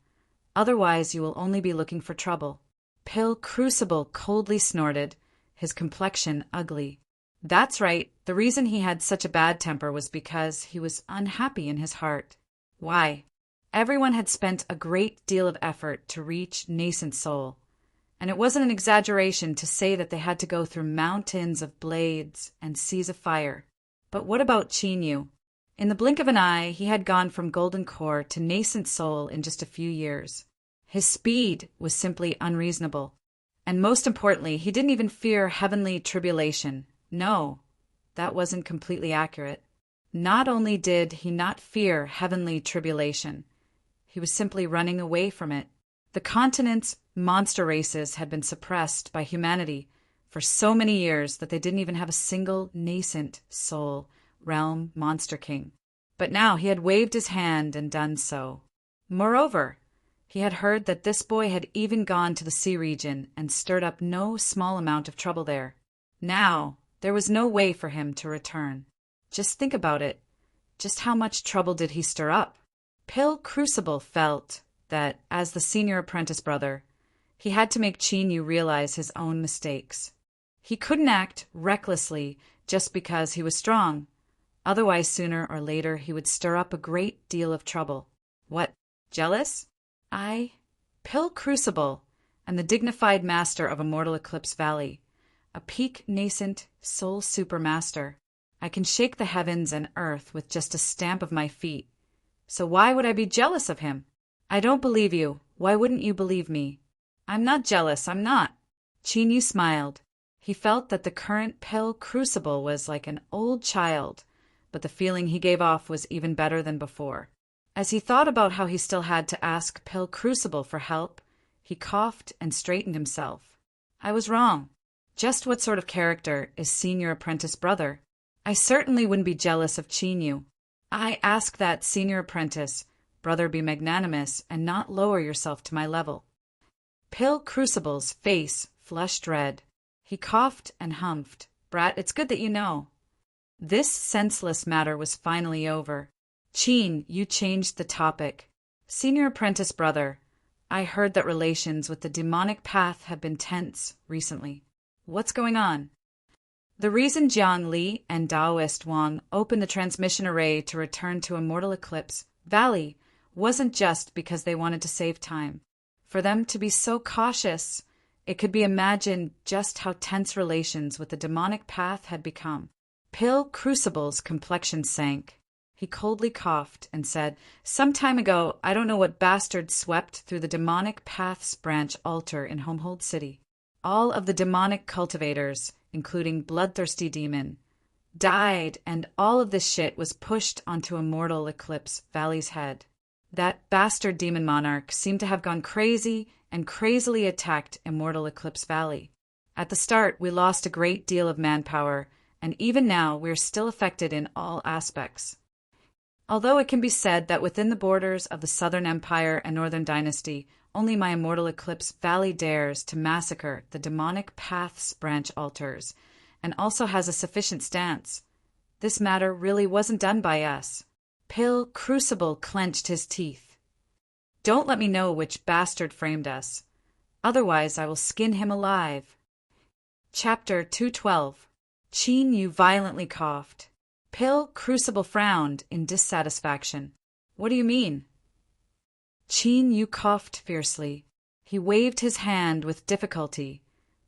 Otherwise, you will only be looking for trouble. Pill Crucible coldly snorted, his complexion ugly. That's right, the reason he had such a bad temper was because he was unhappy in his heart. Why? Everyone had spent a great deal of effort to reach nascent soul, and it wasn't an exaggeration to say that they had to go through mountains of blades and seas of fire. But what about Qinyu? In the blink of an eye, he had gone from golden core to nascent soul in just a few years. His speed was simply unreasonable. And most importantly, he didn't even fear heavenly tribulation. No, that wasn't completely accurate. Not only did he not fear heavenly tribulation, he was simply running away from it. The continent's monster races had been suppressed by humanity for so many years that they didn't even have a single nascent soul realm monster king. But now he had waved his hand and done so. Moreover, he had heard that this boy had even gone to the sea region and stirred up no small amount of trouble there. Now, there was no way for him to return. Just think about it. Just how much trouble did he stir up? Pill Crucible felt that, as the senior apprentice brother, he had to make Qinyu realize his own mistakes. He couldn't act recklessly just because he was strong. Otherwise, sooner or later, he would stir up a great deal of trouble. What? Jealous? Pill Crucible, and the dignified master of Immortal Eclipse Valley, a peak nascent soul supermaster. I can shake the heavens and earth with just a stamp of my feet. So why would I be jealous of him? I don't believe you. Why wouldn't you believe me? I'm not jealous, I'm not. Qinyu smiled. He felt that the current Pill Crucible was like an old child, but the feeling he gave off was even better than before. As he thought about how he still had to ask Pill Crucible for help, he coughed and straightened himself. I was wrong. Just what sort of character is senior apprentice brother? I certainly wouldn't be jealous of Qinyu. I ask that senior apprentice brother be magnanimous and not lower yourself to my level. Pill Crucible's face flushed red. He coughed and humphed. Brat, it's good that you know. This senseless matter was finally over. Qin, you changed the topic. Senior apprentice brother, I heard that relations with the demonic path have been tense recently. What's going on? The reason Jiang Li and Taoist Wang opened the transmission array to return to Immortal Eclipse Valley wasn't just because they wanted to save time. For them to be so cautious, it could be imagined just how tense relations with the demonic path had become. Pill Crucible's complexion sank. He coldly coughed and said, Some time ago, I don't know what bastard swept through the demonic path's branch altar in Homehold City. All of the demonic cultivators, including Bloodthirsty Demon, died, and all of this shit was pushed onto Immortal Eclipse Valley's head. That bastard demon monarch seemed to have gone crazy and crazily attacked Immortal Eclipse Valley. At the start, we lost a great deal of manpower, and even now we're still affected in all aspects. Although it can be said that within the borders of the Southern Empire and Northern Dynasty, only my Immortal Eclipse Valley dares to massacre the demonic path's branch altars, and also has a sufficient stance. This matter really wasn't done by us. Pill Crucible clenched his teeth. Don't let me know which bastard framed us. Otherwise I will skin him alive. Chapter 212. Qin Yu violently coughed. Pill Crucible frowned in dissatisfaction. What do you mean? Qin Yu coughed fiercely. He waved his hand with difficulty,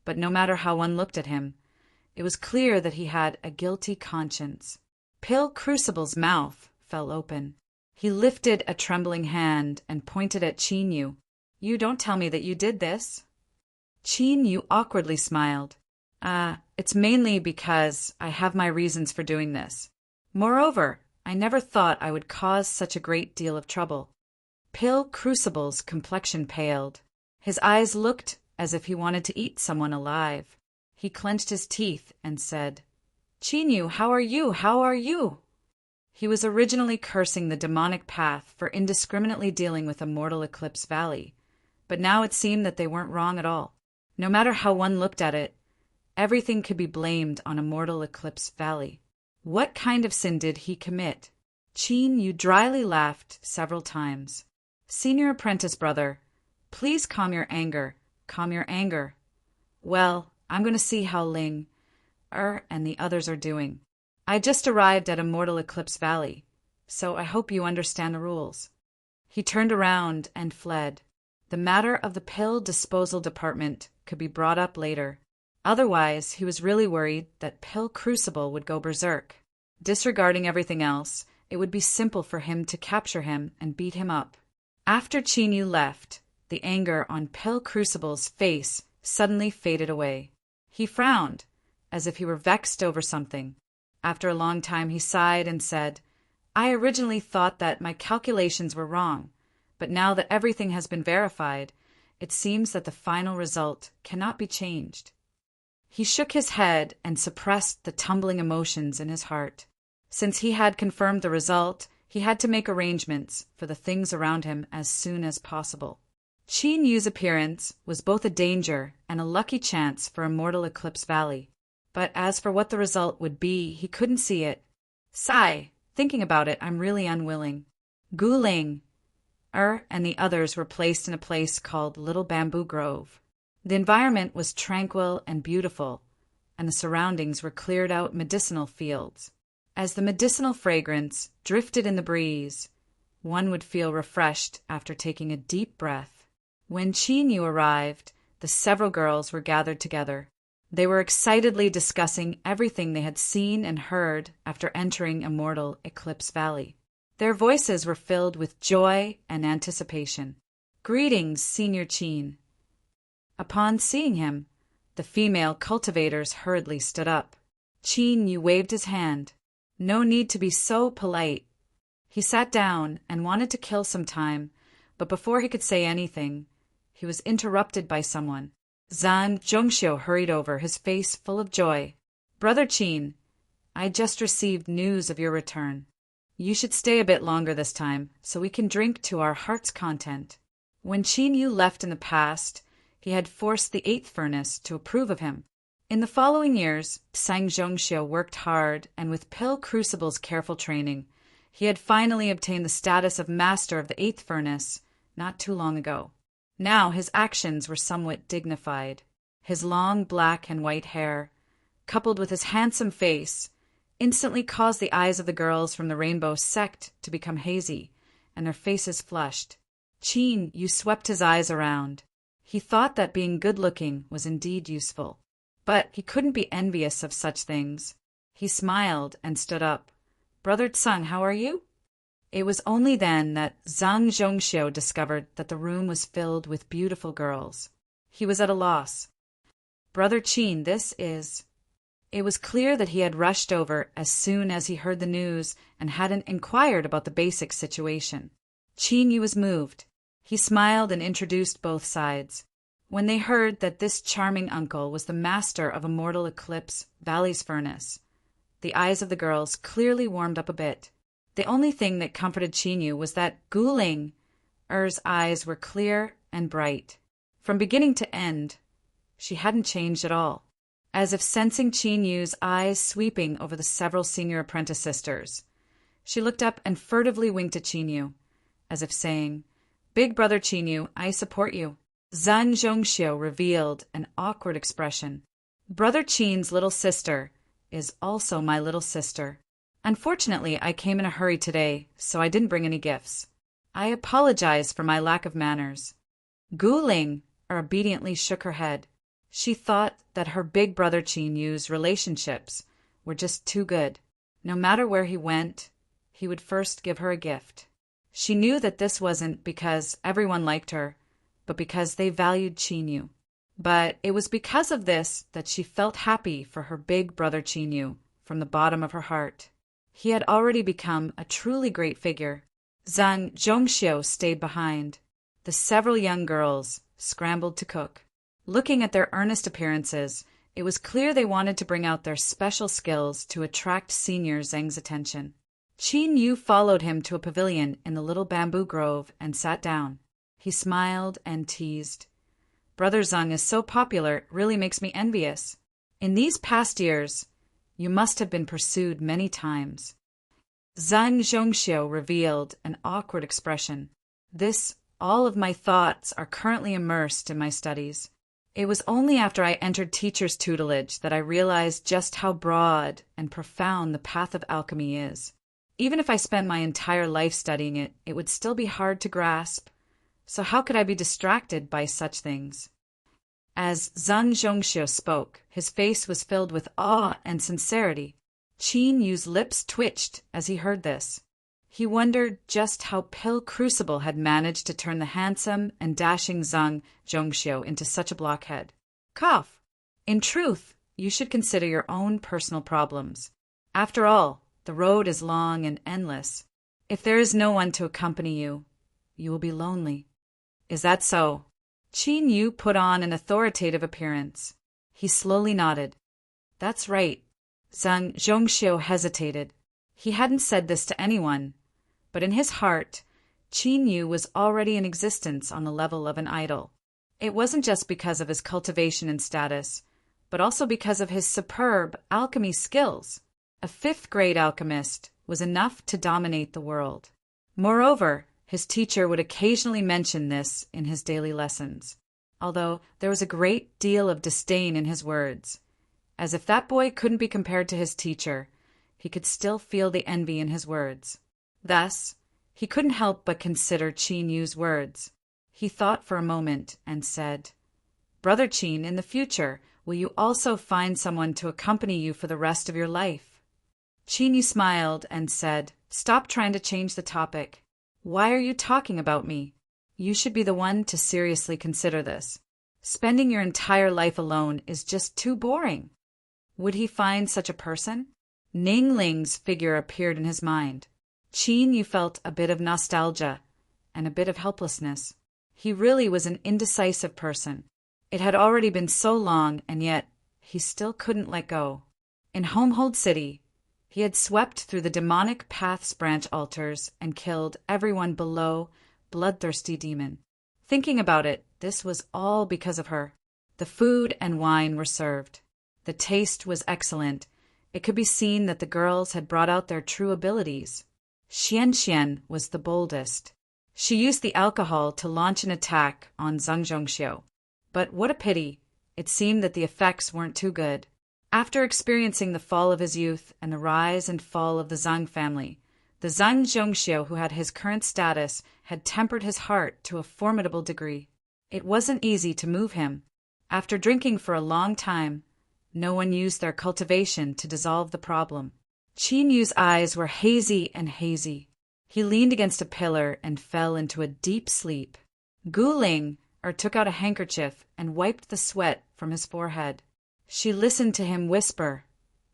but no matter how one looked at him, it was clear that he had a guilty conscience. Pill Crucible's mouth fell open. He lifted a trembling hand and pointed at Qin Yu. You don't tell me that you did this? Qin Yu awkwardly smiled. It's mainly because I have my reasons for doing this. Moreover, I never thought I would cause such a great deal of trouble. Pill Crucible's complexion paled. His eyes looked as if he wanted to eat someone alive. He clenched his teeth and said, Qin Yu, how are you? How are you? He was originally cursing the demonic path for indiscriminately dealing with Immortal Eclipse Valley, but now it seemed that they weren't wrong at all. No matter how one looked at it, everything could be blamed on Immortal Eclipse Valley. What kind of sin did he commit? Qin Yu dryly laughed several times. Senior apprentice brother, please calm your anger. Calm your anger. Well, I'm going to see how Ling, and the others are doing. I just arrived at Immortal Eclipse Valley, so I hope you understand the rules. He turned around and fled. The matter of the pill disposal department could be brought up later. Otherwise, he was really worried that Pill Crucible would go berserk. Disregarding everything else, it would be simple for him to capture him and beat him up. After Qin Yu left, the anger on Pill Crucible's face suddenly faded away. He frowned, as if he were vexed over something. After a long time he sighed and said, I originally thought that my calculations were wrong, but now that everything has been verified, it seems that the final result cannot be changed. He shook his head and suppressed the tumbling emotions in his heart. Since he had confirmed the result, he had to make arrangements for the things around him as soon as possible. Qin Yu's appearance was both a danger and a lucky chance for Immortal Eclipse Valley. But as for what the result would be, he couldn't see it. Sigh, thinking about it, I'm really unwilling. Gu Ling, and the others were placed in a place called Little Bamboo Grove. The environment was tranquil and beautiful, and the surroundings were cleared-out medicinal fields. As the medicinal fragrance drifted in the breeze, one would feel refreshed after taking a deep breath. When Qin Yu arrived, the several girls were gathered together. They were excitedly discussing everything they had seen and heard after entering Immortal Eclipse Valley. Their voices were filled with joy and anticipation. Greetings, Senior Qin. Upon seeing him, the female cultivators hurriedly stood up. Qin Yu waved his hand. No need to be so polite. He sat down and wanted to kill some time, but before he could say anything, he was interrupted by someone. Zhang Zhongxiu hurried over, his face full of joy. Brother Qin, I just received news of your return. You should stay a bit longer this time, so we can drink to our heart's content. When Qin Yu left in the past, he had forced the 8th furnace to approve of him. In the following years, Zhang Zhongxiu worked hard, and with Pill Crucible's careful training, he had finally obtained the status of master of the 8th furnace not too long ago. Now his actions were somewhat dignified. His long black and white hair, coupled with his handsome face, instantly caused the eyes of the girls from the Rainbow Sect to become hazy, and their faces flushed. Qin Yu swept his eyes around. He thought that being good-looking was indeed useful. But he couldn't be envious of such things. He smiled and stood up. Brother Tsang, how are you? It was only then that Zhang Zhongxiu discovered that the room was filled with beautiful girls. He was at a loss. Brother Qin, this is... It was clear that he had rushed over as soon as he heard the news and hadn't inquired about the basic situation. Qin Yu was moved. He smiled and introduced both sides. When they heard that this charming uncle was the master of Immortal Eclipse Valley's furnace, the eyes of the girls clearly warmed up a bit. The only thing that comforted Qin Yu was that Gu Ling's eyes were clear and bright. From beginning to end, she hadn't changed at all. As if sensing Qin Yu's eyes sweeping over the several senior apprentice sisters, She looked up and furtively winked at Qinyu, as if saying, "Big brother Qinyu, I support you." Zhang Zhongxiu revealed an awkward expression. "Brother Qin's little sister is also my little sister. Unfortunately, I came in a hurry today, so I didn't bring any gifts. I apologize for my lack of manners." Gu Ling obediently shook her head. She thought that her big brother Qinyu's relationships were just too good. No matter where he went, he would first give her a gift. She knew that this wasn't because everyone liked her, but because they valued Qinyu. But it was because of this that she felt happy for her big brother Qinyu from the bottom of her heart. He had already become a truly great figure. Zhang Zhongxiu stayed behind. The several young girls scrambled to cook. Looking at their earnest appearances, it was clear they wanted to bring out their special skills to attract Senior Zhang's attention. Qin Yu followed him to a pavilion in the little bamboo grove and sat down. He smiled and teased. "Brother Zhang is so popular, it really makes me envious. In these past years, you must have been pursued many times." Zhang Zhongxiu revealed an awkward expression. All of my thoughts are currently immersed in my studies. It was only after I entered teacher's tutelage that I realized just how broad and profound the path of alchemy is. Even if I spent my entire life studying it, it would still be hard to grasp. So how could I be distracted by such things? As Zhang Zhongxiu spoke, his face was filled with awe and sincerity. Qin Yu's lips twitched as he heard this. He wondered just how Pill Crucible had managed to turn the handsome and dashing Zhang Zhongxiu into such a blockhead. Cough. In truth, you should consider your own personal problems. After all, the road is long and endless. If there is no one to accompany you, you will be lonely. Is that so? Qin Yu put on an authoritative appearance. He slowly nodded. That's right. Zhang Zhongxiu hesitated. He hadn't said this to anyone, but in his heart, Qin Yu was already in existence on the level of an idol. It wasn't just because of his cultivation and status, but also because of his superb alchemy skills. A fifth-grade alchemist was enough to dominate the world. Moreover, his teacher would occasionally mention this in his daily lessons, although there was a great deal of disdain in his words. As if that boy couldn't be compared to his teacher, he could still feel the envy in his words. Thus, he couldn't help but consider Qin Yu's words. He thought for a moment and said, "Brother Qin, in the future, will you also find someone to accompany you for the rest of your life?" Qin Yu smiled and said, "Stop trying to change the topic. Why are you talking about me? You should be the one to seriously consider this. Spending your entire life alone is just too boring." Would he find such a person? Ning Ling's figure appeared in his mind. Qin Yu felt a bit of nostalgia and a bit of helplessness. He really was an indecisive person. It had already been so long, and yet he still couldn't let go. In Homehold City, he had swept through the demonic path's branch altars and killed everyone below Bloodthirsty Demon. Thinking about it, this was all because of her. The food and wine were served. The taste was excellent. It could be seen that the girls had brought out their true abilities. Xian was the boldest. She used the alcohol to launch an attack on Zhang Zhongxiu. But what a pity, it seemed that the effects weren't too good. After experiencing the fall of his youth and the rise and fall of the Zhang family, the Zhang Zhongxiu who had his current status had tempered his heart to a formidable degree. It wasn't easy to move him. After drinking for a long time, no one used their cultivation to dissolve the problem. Qin Yu's eyes were hazy and hazy. He leaned against a pillar and fell into a deep sleep. Gu Ling took out a handkerchief and wiped the sweat from his forehead. She listened to him whisper,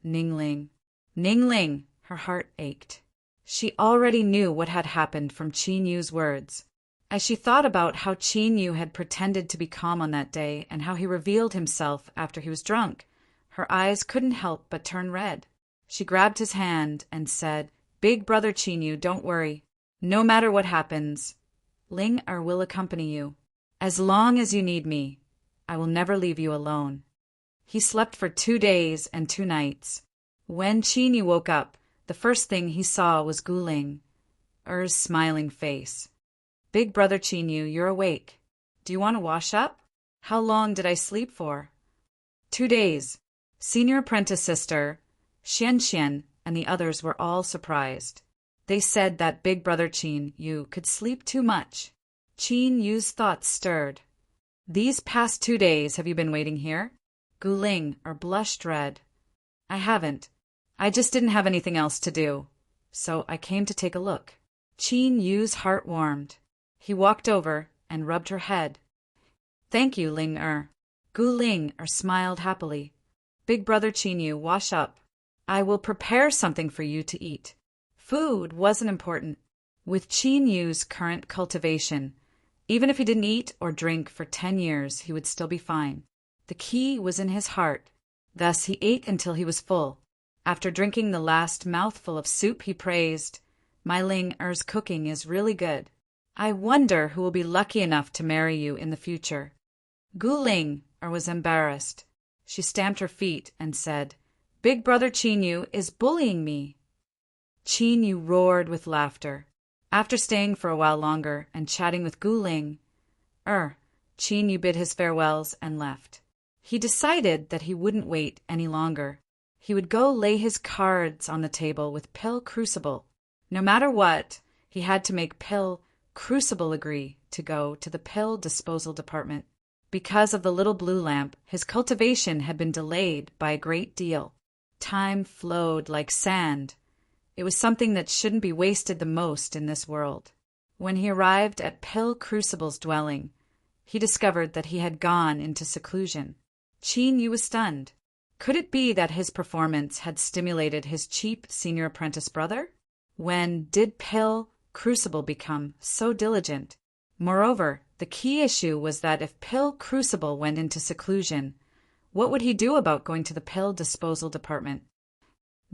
"Ning Ling." Ning Ling, her heart ached. She already knew what had happened from Qin Yu's words. As she thought about how Qin Yu had pretended to be calm on that day and how he revealed himself after he was drunk, her eyes couldn't help but turn red. She grabbed his hand and said, "Big brother Qin Yu, don't worry. No matter what happens, Ling will accompany you. As long as you need me, I will never leave you alone." He slept for 2 days and 2 nights. When Qin Yu woke up, The first thing he saw was Guling, Er's smiling face. Big brother Chinyu, you're awake. Do you want to wash up? How long did I sleep for? 2 days. Senior apprentice sister, Xian Xian, and the others were all surprised. They said that big brother Chinyu could sleep too much. Chinyu's thoughts stirred. These past 2 days have you been waiting here? Guling blushed red. I haven't. I just didn't have anything else to do. So I came to take a look. Chinyu's heart warmed. He walked over and rubbed her head. Thank you, Ling-er. Guling smiled happily. Big brother Chinyu, wash up. I will prepare something for you to eat. Food wasn't important. With Chinyu's current cultivation, even if he didn't eat or drink for 10 years, he would still be fine. The key was in his heart. Thus he ate until he was full. After drinking the last mouthful of soup, he praised, My Ling-er's cooking is really good. I wonder who will be lucky enough to marry you in the future. Guling was embarrassed. She stamped her feet and said, Big brother Chinyu is bullying me. Chinyu roared with laughter. After staying for a while longer and chatting with Guling, Chinyu bid his farewells and left. He decided that he wouldn't wait any longer. He would go lay his cards on the table with Pill Crucible. No matter what, he had to make Pill Crucible agree to go to the pill disposal department. Because of the little blue lamp, his cultivation had been delayed by a great deal. Time flowed like sand. It was something that shouldn't be wasted the most in this world. When he arrived at Pill Crucible's dwelling, he discovered that he had gone into seclusion. Chinyu was stunned. Could it be that his performance had stimulated his cheap senior apprentice brother? When did Pill Crucible become so diligent? Moreover, the key issue was that if Pill Crucible went into seclusion, what would he do about going to the pill disposal department?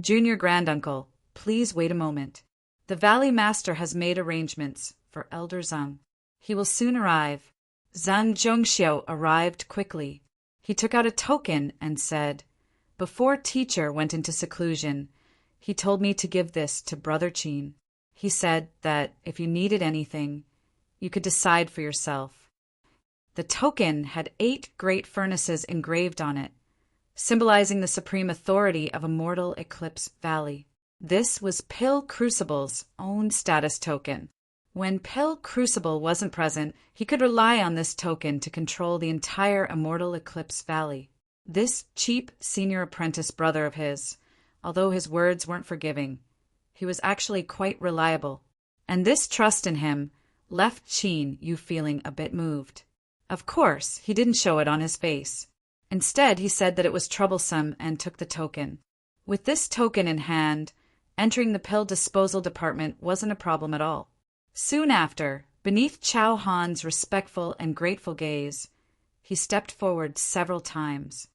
Junior granduncle, please wait a moment. The Valley Master has made arrangements for Elder Zhang. He will soon arrive. Zhang Zhongxiu arrived quickly. He took out a token and said, Before teacher went into seclusion, he told me to give this to Brother Qin. He said that if you needed anything, you could decide for yourself. The token had 8 great furnaces engraved on it, symbolizing the supreme authority of Immortal Eclipse Valley. This was Pill Crucible's own status token. When Pill Crucible wasn't present, he could rely on this token to control the entire Immortal Eclipse Valley. This cheap senior apprentice brother of his, although his words weren't forgiving, he was actually quite reliable. And this trust in him left Chinyu feeling a bit moved. Of course, he didn't show it on his face. Instead, he said that it was troublesome and took the token. With this token in hand, entering the pill disposal department wasn't a problem at all. Soon after, beneath Chao Han's respectful and grateful gaze, he stepped forward several times.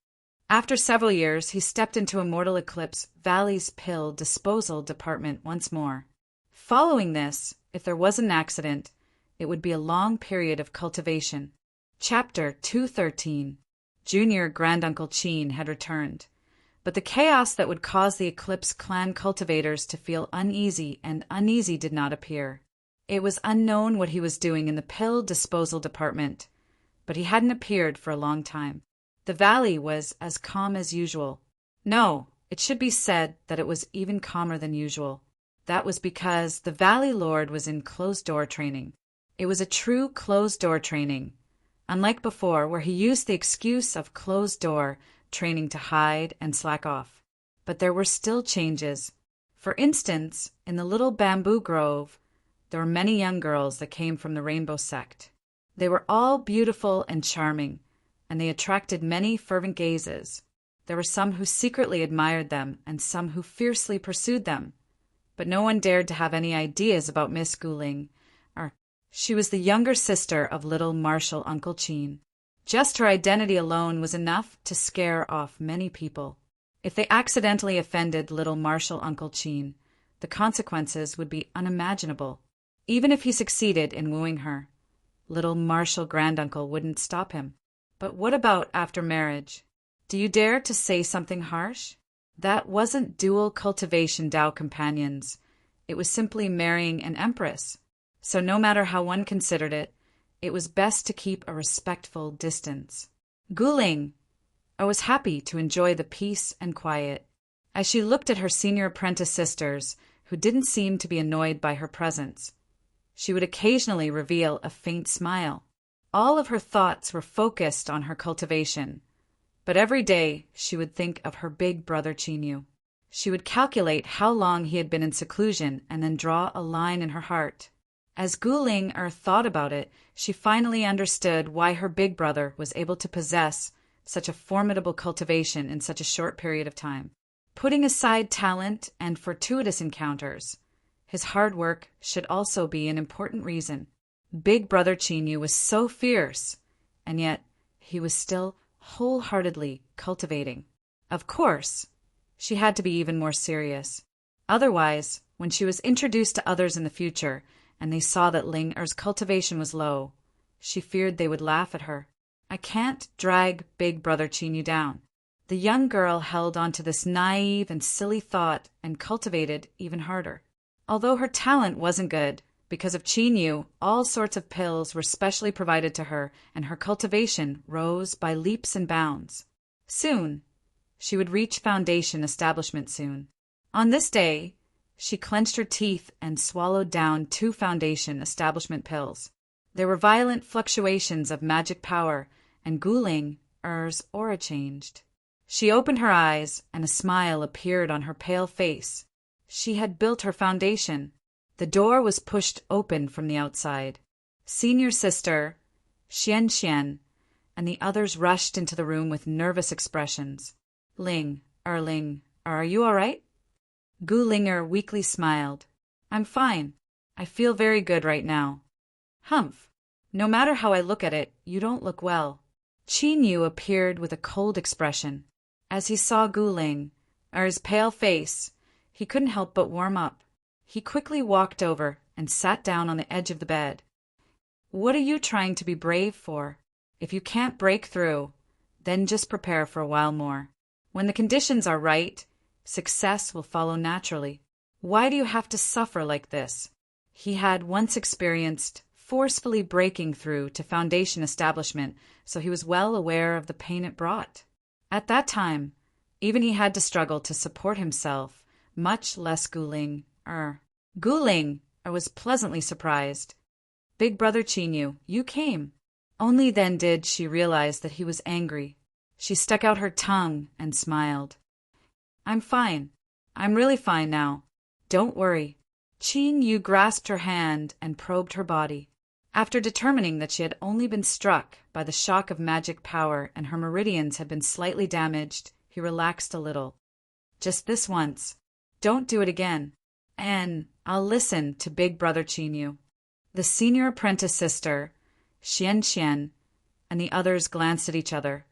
After several years, he stepped into Immortal Eclipse Valley's pill disposal department once more. Following this, if there was an accident, it would be a long period of cultivation. Chapter 213. Junior Granduncle Qin had returned, but the chaos that would cause the Eclipse clan cultivators to feel uneasy did not appear. It was unknown what he was doing in the pill disposal department, but he hadn't appeared for a long time. The valley was as calm as usual. No, it should be said that it was even calmer than usual. That was because the Valley Lord was in closed-door training. It was a true closed-door training, unlike before where he used the excuse of closed-door training to hide and slack off. But there were still changes. For instance, in the little bamboo grove, there were many young girls that came from the Rainbow Sect. They were all beautiful and charming, and they attracted many fervent gazes. There were some who secretly admired them and some who fiercely pursued them. But no one dared to have any ideas about Miss Guling. She was the younger sister of little Martial Uncle Qin. Just her identity alone was enough to scare off many people. If they accidentally offended little Martial Uncle Qin, the consequences would be unimaginable. Even if he succeeded in wooing her, little Martial Granduncle wouldn't stop him. But what about after marriage? Do you dare to say something harsh? That wasn't dual cultivation Tao companions. It was simply marrying an empress. So no matter how one considered it, it was best to keep a respectful distance. Guling, I was happy to enjoy the peace and quiet. As she looked at her senior apprentice sisters, who didn't seem to be annoyed by her presence, she would occasionally reveal a faint smile. All of her thoughts were focused on her cultivation, but every day she would think of her big brother Chinyu. She would calculate how long he had been in seclusion and then draw a line in her heart. As Guling thought about it, she finally understood why her big brother was able to possess such a formidable cultivation in such a short period of time. Putting aside talent and fortuitous encounters, his hard work should also be an important reason. Big brother Chinyu was so fierce, and yet he was still wholeheartedly cultivating. Of course, she had to be even more serious. Otherwise, when she was introduced to others in the future, and they saw that Ling Er's cultivation was low, she feared they would laugh at her. I can't drag big brother Chinyu down. The young girl held on to this naive and silly thought and cultivated even harder. Although her talent wasn't good, because of Chinyu, all sorts of pills were specially provided to her, and her cultivation rose by leaps and bounds. Soon, she would reach foundation establishment soon. On this day, she clenched her teeth and swallowed down 2 foundation establishment pills. There were violent fluctuations of magic power, and Guling Er's aura changed. She opened her eyes, and a smile appeared on her pale face. She had built her foundation. The door was pushed open from the outside. Senior sister, Xian, and the others rushed into the room with nervous expressions. Ling, are you all right? Gulinger weakly smiled. I'm fine. I feel very good right now. Humph. No matter how I look at it, you don't look well. Chinyu appeared with a cold expression. As he saw Gulinger's pale face, he couldn't help but warm up. He quickly walked over and sat down on the edge of the bed. What are you trying to be brave for? If you can't break through, then just prepare for a while more. When the conditions are right, success will follow naturally. Why do you have to suffer like this? He had once experienced forcefully breaking through to foundation establishment, so he was well aware of the pain it brought. At that time, even he had to struggle to support himself, much less Gulinger. Gulinger was pleasantly surprised. Big brother Chinyu, you came. Only then did she realize that he was angry. She stuck out her tongue and smiled. I'm fine. I'm really fine now. Don't worry. Chinyu grasped her hand and probed her body. After determining that she had only been struck by the shock of magic power and her meridians had been slightly damaged, he relaxed a little. Just this once. Don't do it again. And I'll listen to big brother Chinyu. The senior apprentice sister, Xian, and the others glanced at each other,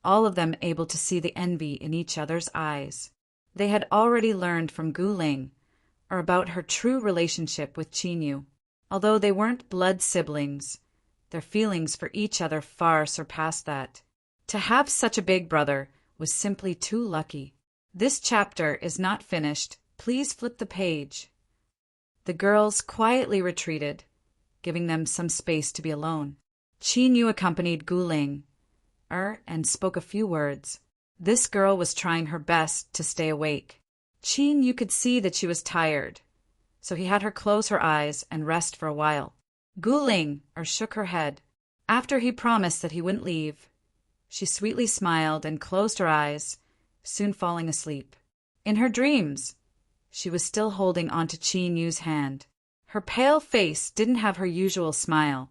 all of them able to see the envy in each other's eyes. They had already learned from Guling about her true relationship with Chinyu. Although they weren't blood siblings, their feelings for each other far surpassed that. To have such a big brother was simply too lucky. This chapter is not finished. Please flip the page. The girls quietly retreated, giving them some space to be alone. Chinyu accompanied Guling and spoke a few words. This girl was trying her best to stay awake. Chinyu could see that she was tired, so he had her close her eyes and rest for a while. Guling shook her head. After he promised that he wouldn't leave, she sweetly smiled and closed her eyes, soon falling asleep. In her dreams, she was still holding onto Chinyu's hand. Her pale face didn't have her usual smile,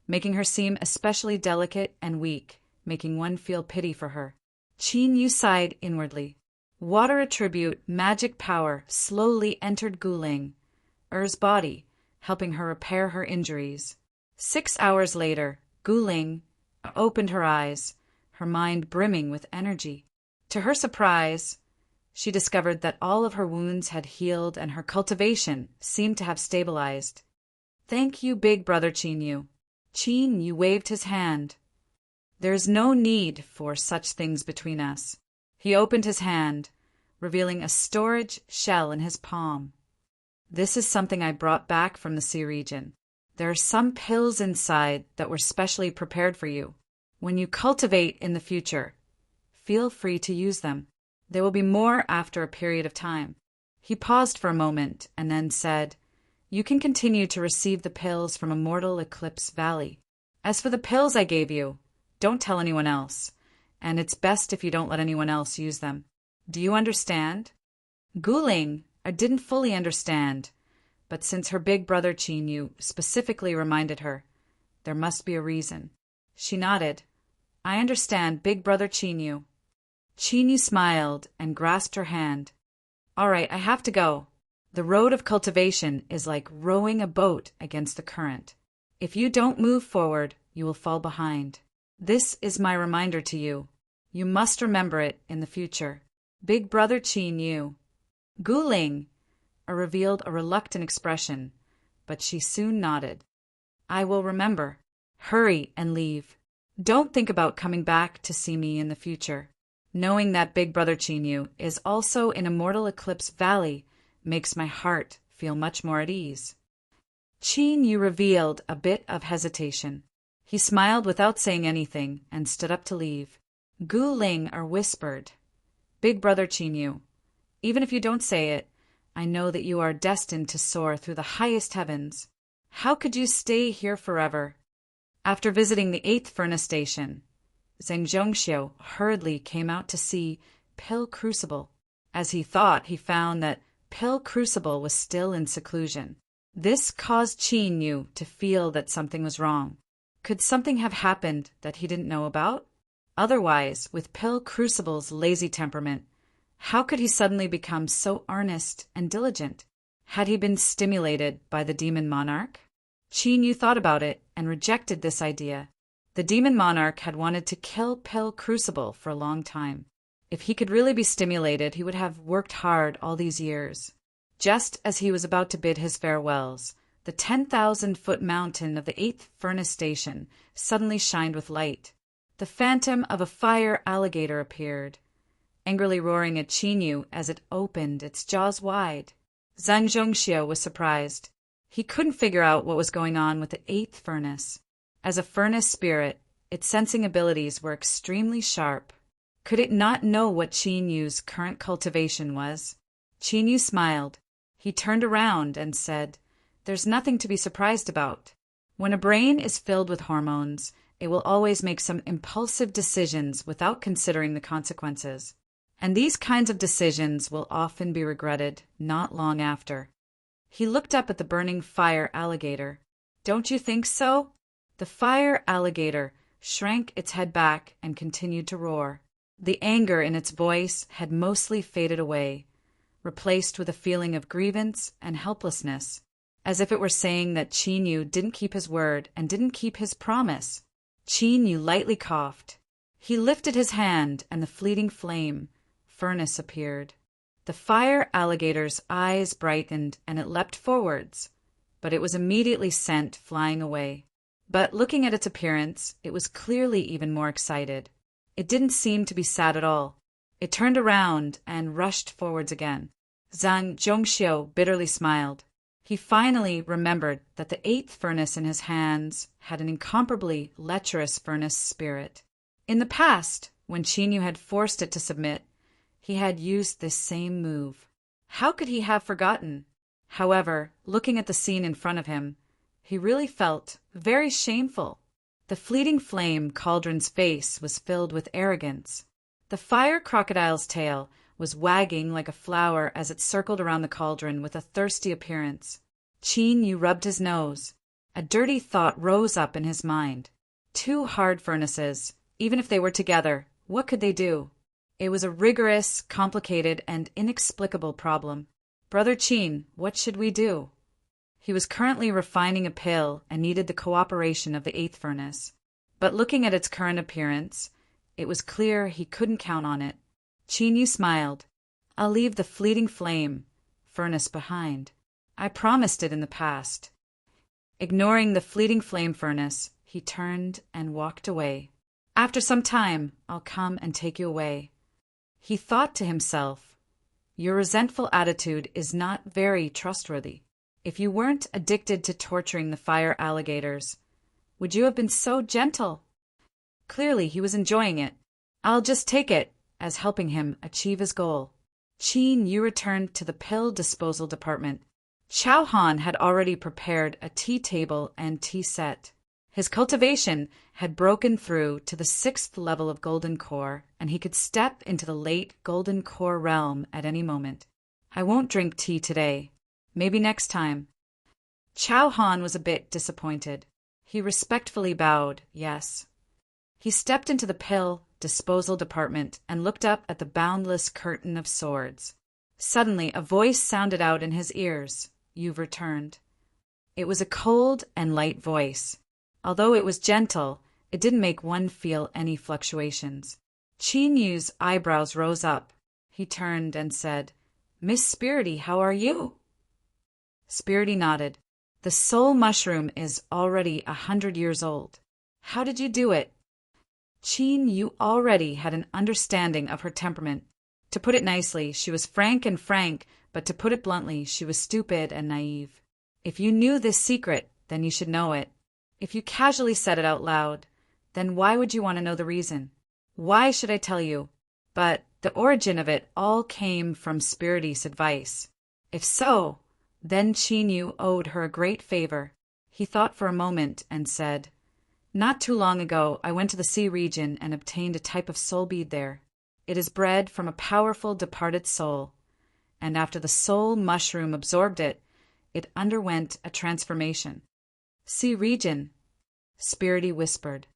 making her seem especially delicate and weak, making one feel pity for her. Chinyu sighed inwardly. Water attribute magic power slowly entered Gulinger's body, helping her repair her injuries. 6 hours later, Guling opened her eyes, her mind brimming with energy. To her surprise, she discovered that all of her wounds had healed and her cultivation seemed to have stabilized. Thank you, big brother Chinyu. Chinyu waved his hand. There is no need for such things between us. He opened his hand, revealing a storage shell in his palm. This is something I brought back from the sea region. There are some pills inside that were specially prepared for you. When you cultivate in the future, feel free to use them. There will be more after a period of time. He paused for a moment and then said, You can continue to receive the pills from Immortal Eclipse Valley. As for the pills I gave you, don't tell anyone else, and it's best if you don't let anyone else use them. Do you understand? Guling didn't fully understand, but since her big brother Chinyu specifically reminded her, there must be a reason. She nodded. I understand, big brother Chinyu. Chinyu smiled and grasped her hand. All right, I have to go. The road of cultivation is like rowing a boat against the current. If you don't move forward, you will fall behind. This is my reminder to you. You must remember it in the future. Big brother Chinyu. Guling revealed a reluctant expression, but she soon nodded. I will remember. Hurry and leave. Don't think about coming back to see me in the future. Knowing that big brother Chinyu is also in Immortal Eclipse Valley makes my heart feel much more at ease. Chinyu revealed a bit of hesitation. He smiled without saying anything and stood up to leave. Guling whispered, Big brother Chinyu, even if you don't say it, I know that you are destined to soar through the highest heavens. How could you stay here forever? After visiting the 8th furnace station, Zheng Zhongxiu hurriedly came out to see Pill Crucible. As he thought, he found that Pill Crucible was still in seclusion. This caused Qin Yu to feel that something was wrong. Could something have happened that he didn't know about? Otherwise, with Pill Crucible's lazy temperament, how could he suddenly become so earnest and diligent? Had he been stimulated by the demon monarch? Qin Yu thought about it and rejected this idea. The demon monarch had wanted to kill Pill Crucible for a long time. If he could really be stimulated, he would have worked hard all these years. Just as he was about to bid his farewells, the 10,000-foot mountain of the 8th furnace station suddenly shined with light. The phantom of a fire alligator appeared, angrily roaring at Qin Yu as it opened its jaws wide. Zhang Zhongxiu was surprised. He couldn't figure out what was going on with the 8th furnace. As a furnace spirit, its sensing abilities were extremely sharp. Could it not know what Qin Yu's current cultivation was? Qin Yu smiled. He turned around and said, There's nothing to be surprised about. When a brain is filled with hormones, it will always make some impulsive decisions without considering the consequences. And these kinds of decisions will often be regretted not long after. He looked up at the burning fire alligator. Don't you think so? The fire alligator shrank its head back and continued to roar. The anger in its voice had mostly faded away, replaced with a feeling of grievance and helplessness, as if it were saying that Qin Yu didn't keep his word and didn't keep his promise. Qin Yu lightly coughed. He lifted his hand, and the fleeting flame furnace appeared. The fire alligator's eyes brightened, and it leapt forwards, but it was immediately sent flying away. But looking at its appearance, it was clearly even more excited. It didn't seem to be sad at all. It turned around and rushed forwards again. Zhang Zhongxiu bitterly smiled. He finally remembered that the 8th furnace in his hands had an incomparably lecherous furnace spirit. In the past, when Qin Yu had forced it to submit, he had used this same move. How could he have forgotten? However, looking at the scene in front of him, he really felt very shameful. The fleeting flame cauldron's face was filled with arrogance. The fire crocodile's tail was wagging like a flower as it circled around the cauldron with a thirsty appearance. Qin Yu rubbed his nose. A dirty thought rose up in his mind. 2 hard furnaces, even if they were together, what could they do? It was a rigorous, complicated, and inexplicable problem. Brother Qin, what should we do? He was currently refining a pill and needed the cooperation of the 8th furnace. But looking at its current appearance, it was clear he couldn't count on it. Qin Yu smiled. I'll leave the fleeting flame furnace behind. I promised it in the past. Ignoring the fleeting flame furnace, he turned and walked away. After some time, I'll come and take you away. He thought to himself, Your resentful attitude is not very trustworthy. If you weren't addicted to torturing the fire alligators, would you have been so gentle? Clearly, he was enjoying it. I'll just take it as helping him achieve his goal. Qin Yu returned to the pill disposal department. Chao Han had already prepared a tea table and tea set. His cultivation had broken through to the 6th level of Golden Core, and he could step into the late Golden Core realm at any moment. I won't drink tea today. Maybe next time. Chao Han was a bit disappointed. He respectfully bowed, yes. He stepped into the pill disposal department and looked up at the boundless curtain of swords. Suddenly, a voice sounded out in his ears. You've returned. It was a cold and light voice. Although it was gentle, it didn't make one feel any fluctuations. Qin Yu's eyebrows rose up. He turned and said, Miss Spirity, how are you? Spirity nodded. The soul mushroom is already 100 years old. How did you do it? Qin Yu already had an understanding of her temperament. To put it nicely, she was frank, but to put it bluntly, she was stupid and naive. If you knew this secret, then you should know it. If you casually said it out loud, then why would you want to know the reason? Why should I tell you? But the origin of it all came from Spirity's advice. If so, then Qin Yu owed her a great favor. He thought for a moment and said, Not too long ago, I went to the sea region and obtained a type of soul bead there. It is bred from a powerful departed soul, and after the soul mushroom absorbed it, it underwent a transformation. Sea region, Spirity whispered.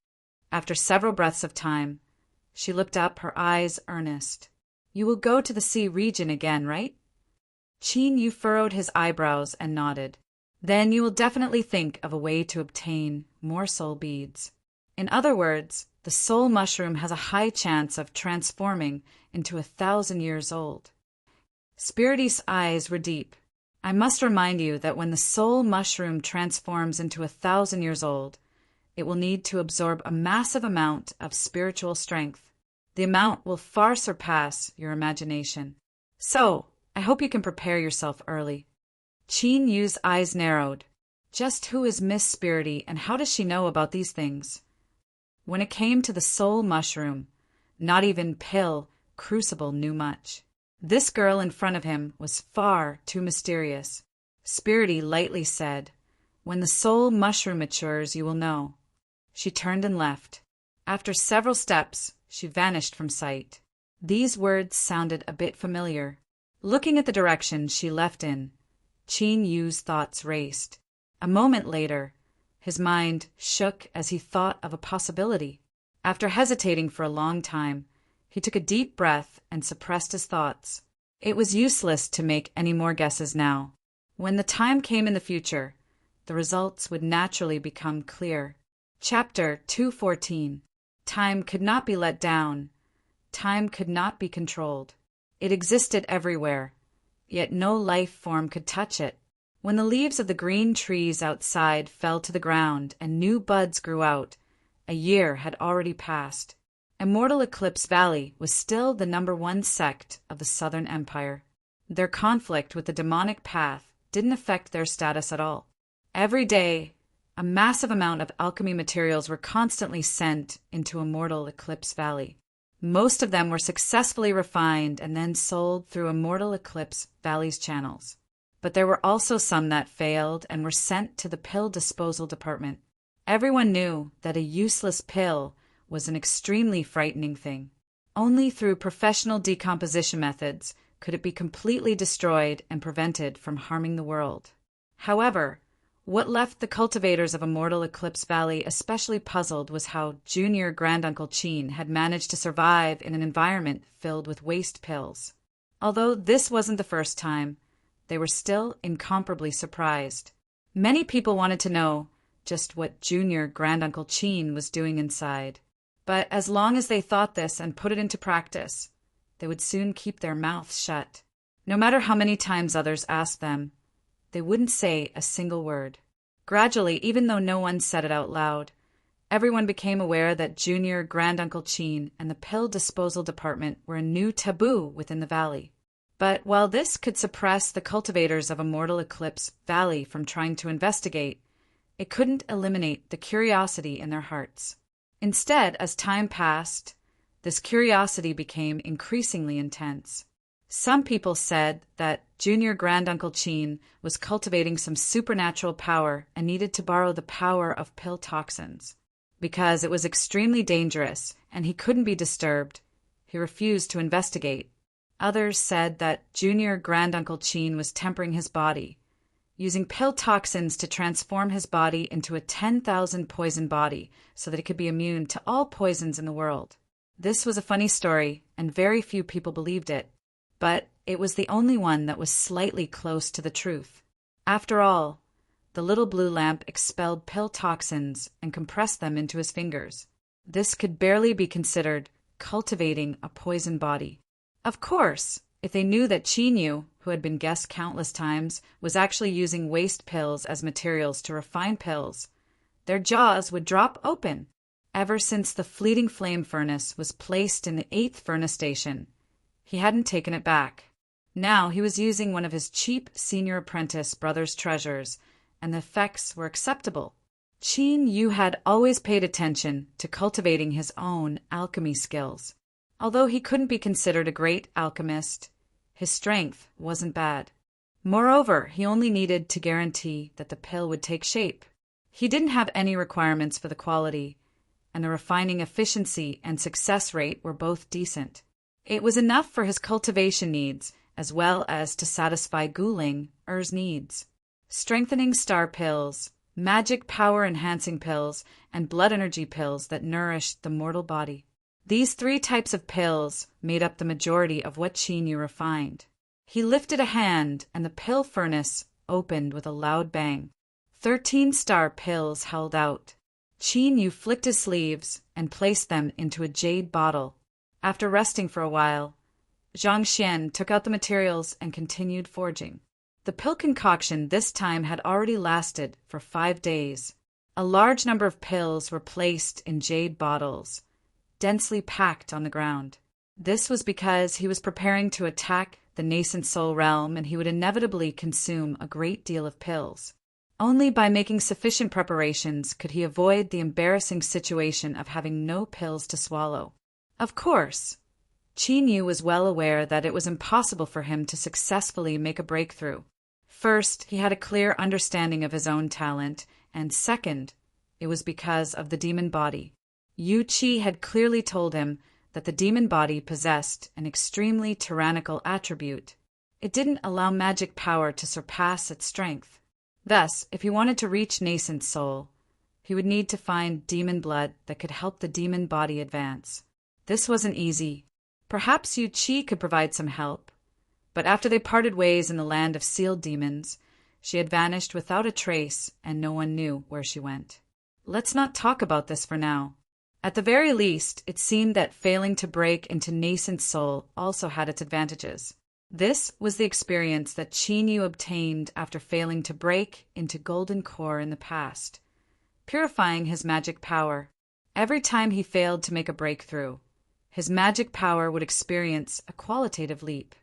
After several breaths of time, she looked up, her eyes earnest. You will go to the sea region again, right? Qin Yu furrowed his eyebrows and nodded. Then you will definitely think of a way to obtain more soul beads. In other words, the soul mushroom has a high chance of transforming into 1,000 years old. Spirity's eyes were deep. I must remind you that when the soul mushroom transforms into 1,000 years old, it will need to absorb a massive amount of spiritual strength. The amount will far surpass your imagination. So, I hope you can prepare yourself early. Qin Yu's eyes narrowed. Just who is Miss Spirity and how does she know about these things? When it came to the soul mushroom, not even Pill Crucible knew much. This girl in front of him was far too mysterious. Spirity lightly said, When the soul mushroom matures, you will know. She turned and left. After several steps, she vanished from sight. These words sounded a bit familiar. Looking at the direction she left in, Qin Yu's thoughts raced. A moment later, his mind shook as he thought of a possibility. After hesitating for a long time, he took a deep breath and suppressed his thoughts. It was useless to make any more guesses now. When the time came in the future, the results would naturally become clear. Chapter 214. Time could not be let down. Time could not be controlled. It existed everywhere, yet no life form could touch it. When the leaves of the green trees outside fell to the ground and new buds grew out, a year had already passed. Immortal Eclipse Valley was still the #1 sect of the Southern Empire. Their conflict with the demonic path didn't affect their status at all. Every day, a massive amount of alchemy materials were constantly sent into Immortal Eclipse Valley. Most of them were successfully refined and then sold through Immortal Eclipse Valley's channels. But there were also some that failed and were sent to the pill disposal department. Everyone knew that a useless pill was an extremely frightening thing. Only through professional decomposition methods could it be completely destroyed and prevented from harming the world. However, what left the cultivators of Immortal Eclipse Valley especially puzzled was how Junior Granduncle Qin had managed to survive in an environment filled with waste pills. Although this wasn't the first time, they were still incomparably surprised. Many people wanted to know just what Junior Granduncle Qin was doing inside. But as long as they thought this and put it into practice, they would soon keep their mouths shut. No matter how many times others asked them, they wouldn't say a single word. Gradually, even though no one said it out loud, everyone became aware that Junior Granduncle Qin and the pill disposal department were a new taboo within the valley. But while this could suppress the cultivators of Immortal Eclipse Valley from trying to investigate, it couldn't eliminate the curiosity in their hearts. Instead, as time passed, this curiosity became increasingly intense. Some people said that Junior Granduncle Cheen was cultivating some supernatural power and needed to borrow the power of pill toxins. Because it was extremely dangerous and he couldn't be disturbed, he refused to investigate. Others said that Junior Granduncle Cheen was tempering his body, using pill toxins to transform his body into a 10,000 poison body so that he could be immune to all poisons in the world. This was a funny story, and very few people believed it, but it was the only one that was slightly close to the truth. After all, the little blue lamp expelled pill toxins and compressed them into his fingers. This could barely be considered cultivating a poison body. Of course, if they knew that Chinyu, who had been guessed countless times, was actually using waste pills as materials to refine pills, their jaws would drop open. Ever since the fleeting flame furnace was placed in the 8th furnace station, he hadn't taken it back. Now he was using one of his cheap senior apprentice brother's treasures, and the effects were acceptable. Qin Yu had always paid attention to cultivating his own alchemy skills. Although he couldn't be considered a great alchemist, his strength wasn't bad. Moreover, he only needed to guarantee that the pill would take shape. He didn't have any requirements for the quality, and the refining efficiency and success rate were both decent. It was enough for his cultivation needs, as well as to satisfy Guling Er's needs. Strengthening star pills, magic power-enhancing pills, and blood energy pills that nourished the mortal body. These 3 types of pills made up the majority of what Chinyu refined. He lifted a hand, and the pill furnace opened with a loud bang. 13 star pills held out. Chinyu flicked his sleeves and placed them into a jade bottle. After resting for a while, Zhang Xian took out the materials and continued forging. The pill concoction this time had already lasted for 5 days. A large number of pills were placed in jade bottles, densely packed on the ground. This was because he was preparing to attack the nascent soul realm, and he would inevitably consume a great deal of pills. Only by making sufficient preparations could he avoid the embarrassing situation of having no pills to swallow. Of course, Chinyu was well aware that it was impossible for him to successfully make a breakthrough. First, he had a clear understanding of his own talent, and second, it was because of the demon body. Yu Qi had clearly told him that the demon body possessed an extremely tyrannical attribute. It didn't allow magic power to surpass its strength. Thus, if he wanted to reach nascent soul, he would need to find demon blood that could help the demon body advance. This wasn't easy. Perhaps Yu Qi could provide some help, but after they parted ways in the land of sealed demons, she had vanished without a trace, and no one knew where she went. Let's not talk about this for now. At the very least, it seemed that failing to break into nascent soul also had its advantages. This was the experience that Chinyu obtained after failing to break into golden core in the past, purifying his magic power. Every time he failed to make a breakthrough, his magic power would experience a qualitative leap.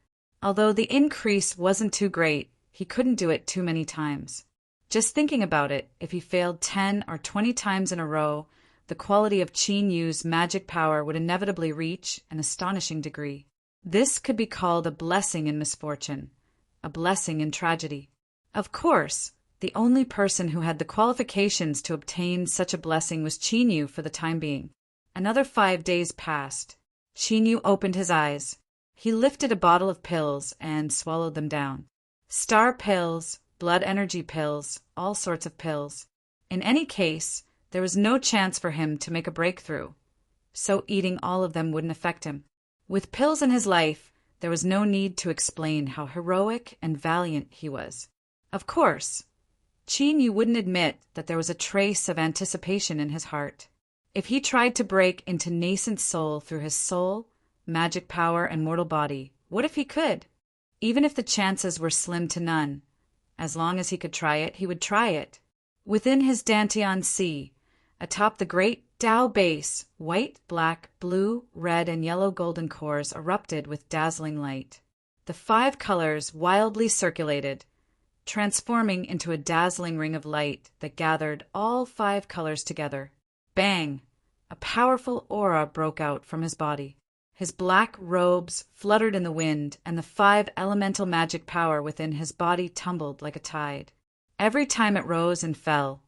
Although the increase wasn't too great, he couldn't do it too many times. Just thinking about it, if he failed 10 or 20 times in a row, the quality of Chinyu's magic power would inevitably reach an astonishing degree. This could be called a blessing in misfortune, a blessing in tragedy. Of course, the only person who had the qualifications to obtain such a blessing was Chinyu for the time being. Another 5 days passed. Chinyu opened his eyes. He lifted a bottle of pills and swallowed them down. Star pills, blood energy pills, all sorts of pills. In any case, there was no chance for him to make a breakthrough, so eating all of them wouldn't affect him. With pills in his life, there was no need to explain how heroic and valiant he was. Of course, Chinyu wouldn't admit that there was a trace of anticipation in his heart. If he tried to break into nascent soul through his soul, magic power, and mortal body, what if he could? Even if the chances were slim to none, as long as he could try it, he would try it. Within his Dantian Sea, atop the great Tao base, white, black, blue, red, and yellow golden cores erupted with dazzling light. The 5 colors wildly circulated, transforming into a dazzling ring of light that gathered all 5 colors together. Bang! A powerful aura broke out from his body. His black robes fluttered in the wind, and the 5 elemental magic power within his body tumbled like a tide. Every time it rose and fell,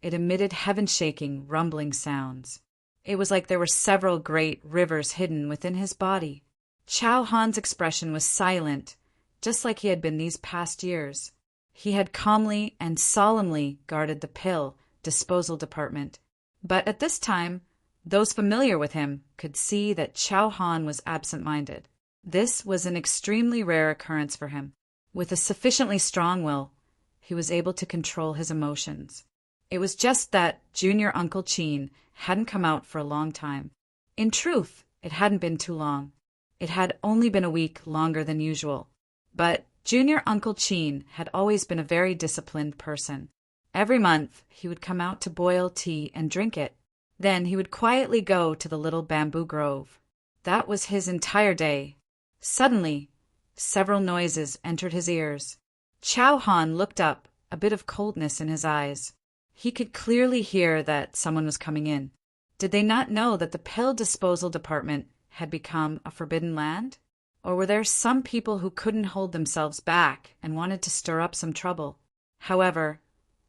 it emitted heaven-shaking, rumbling sounds. It was like there were several great rivers hidden within his body. Chao Han's expression was silent, just like he had been these past years. He had calmly and solemnly guarded the pill disposal department. But at this time, those familiar with him could see that Chao Han was absent-minded. This was an extremely rare occurrence for him. With a sufficiently strong will, he was able to control his emotions. It was just that Junior Uncle Chin hadn't come out for a long time. In truth, it hadn't been too long. It had only been a week longer than usual. But Junior Uncle Chin had always been a very disciplined person. Every month, he would come out to boil tea and drink it. Then he would quietly go to the little bamboo grove. That was his entire day. Suddenly, several noises entered his ears. Chao Han looked up, a bit of coldness in his eyes. He could clearly hear that someone was coming in. Did they not know that the pill disposal department had become a forbidden land? Or were there some people who couldn't hold themselves back and wanted to stir up some trouble? However,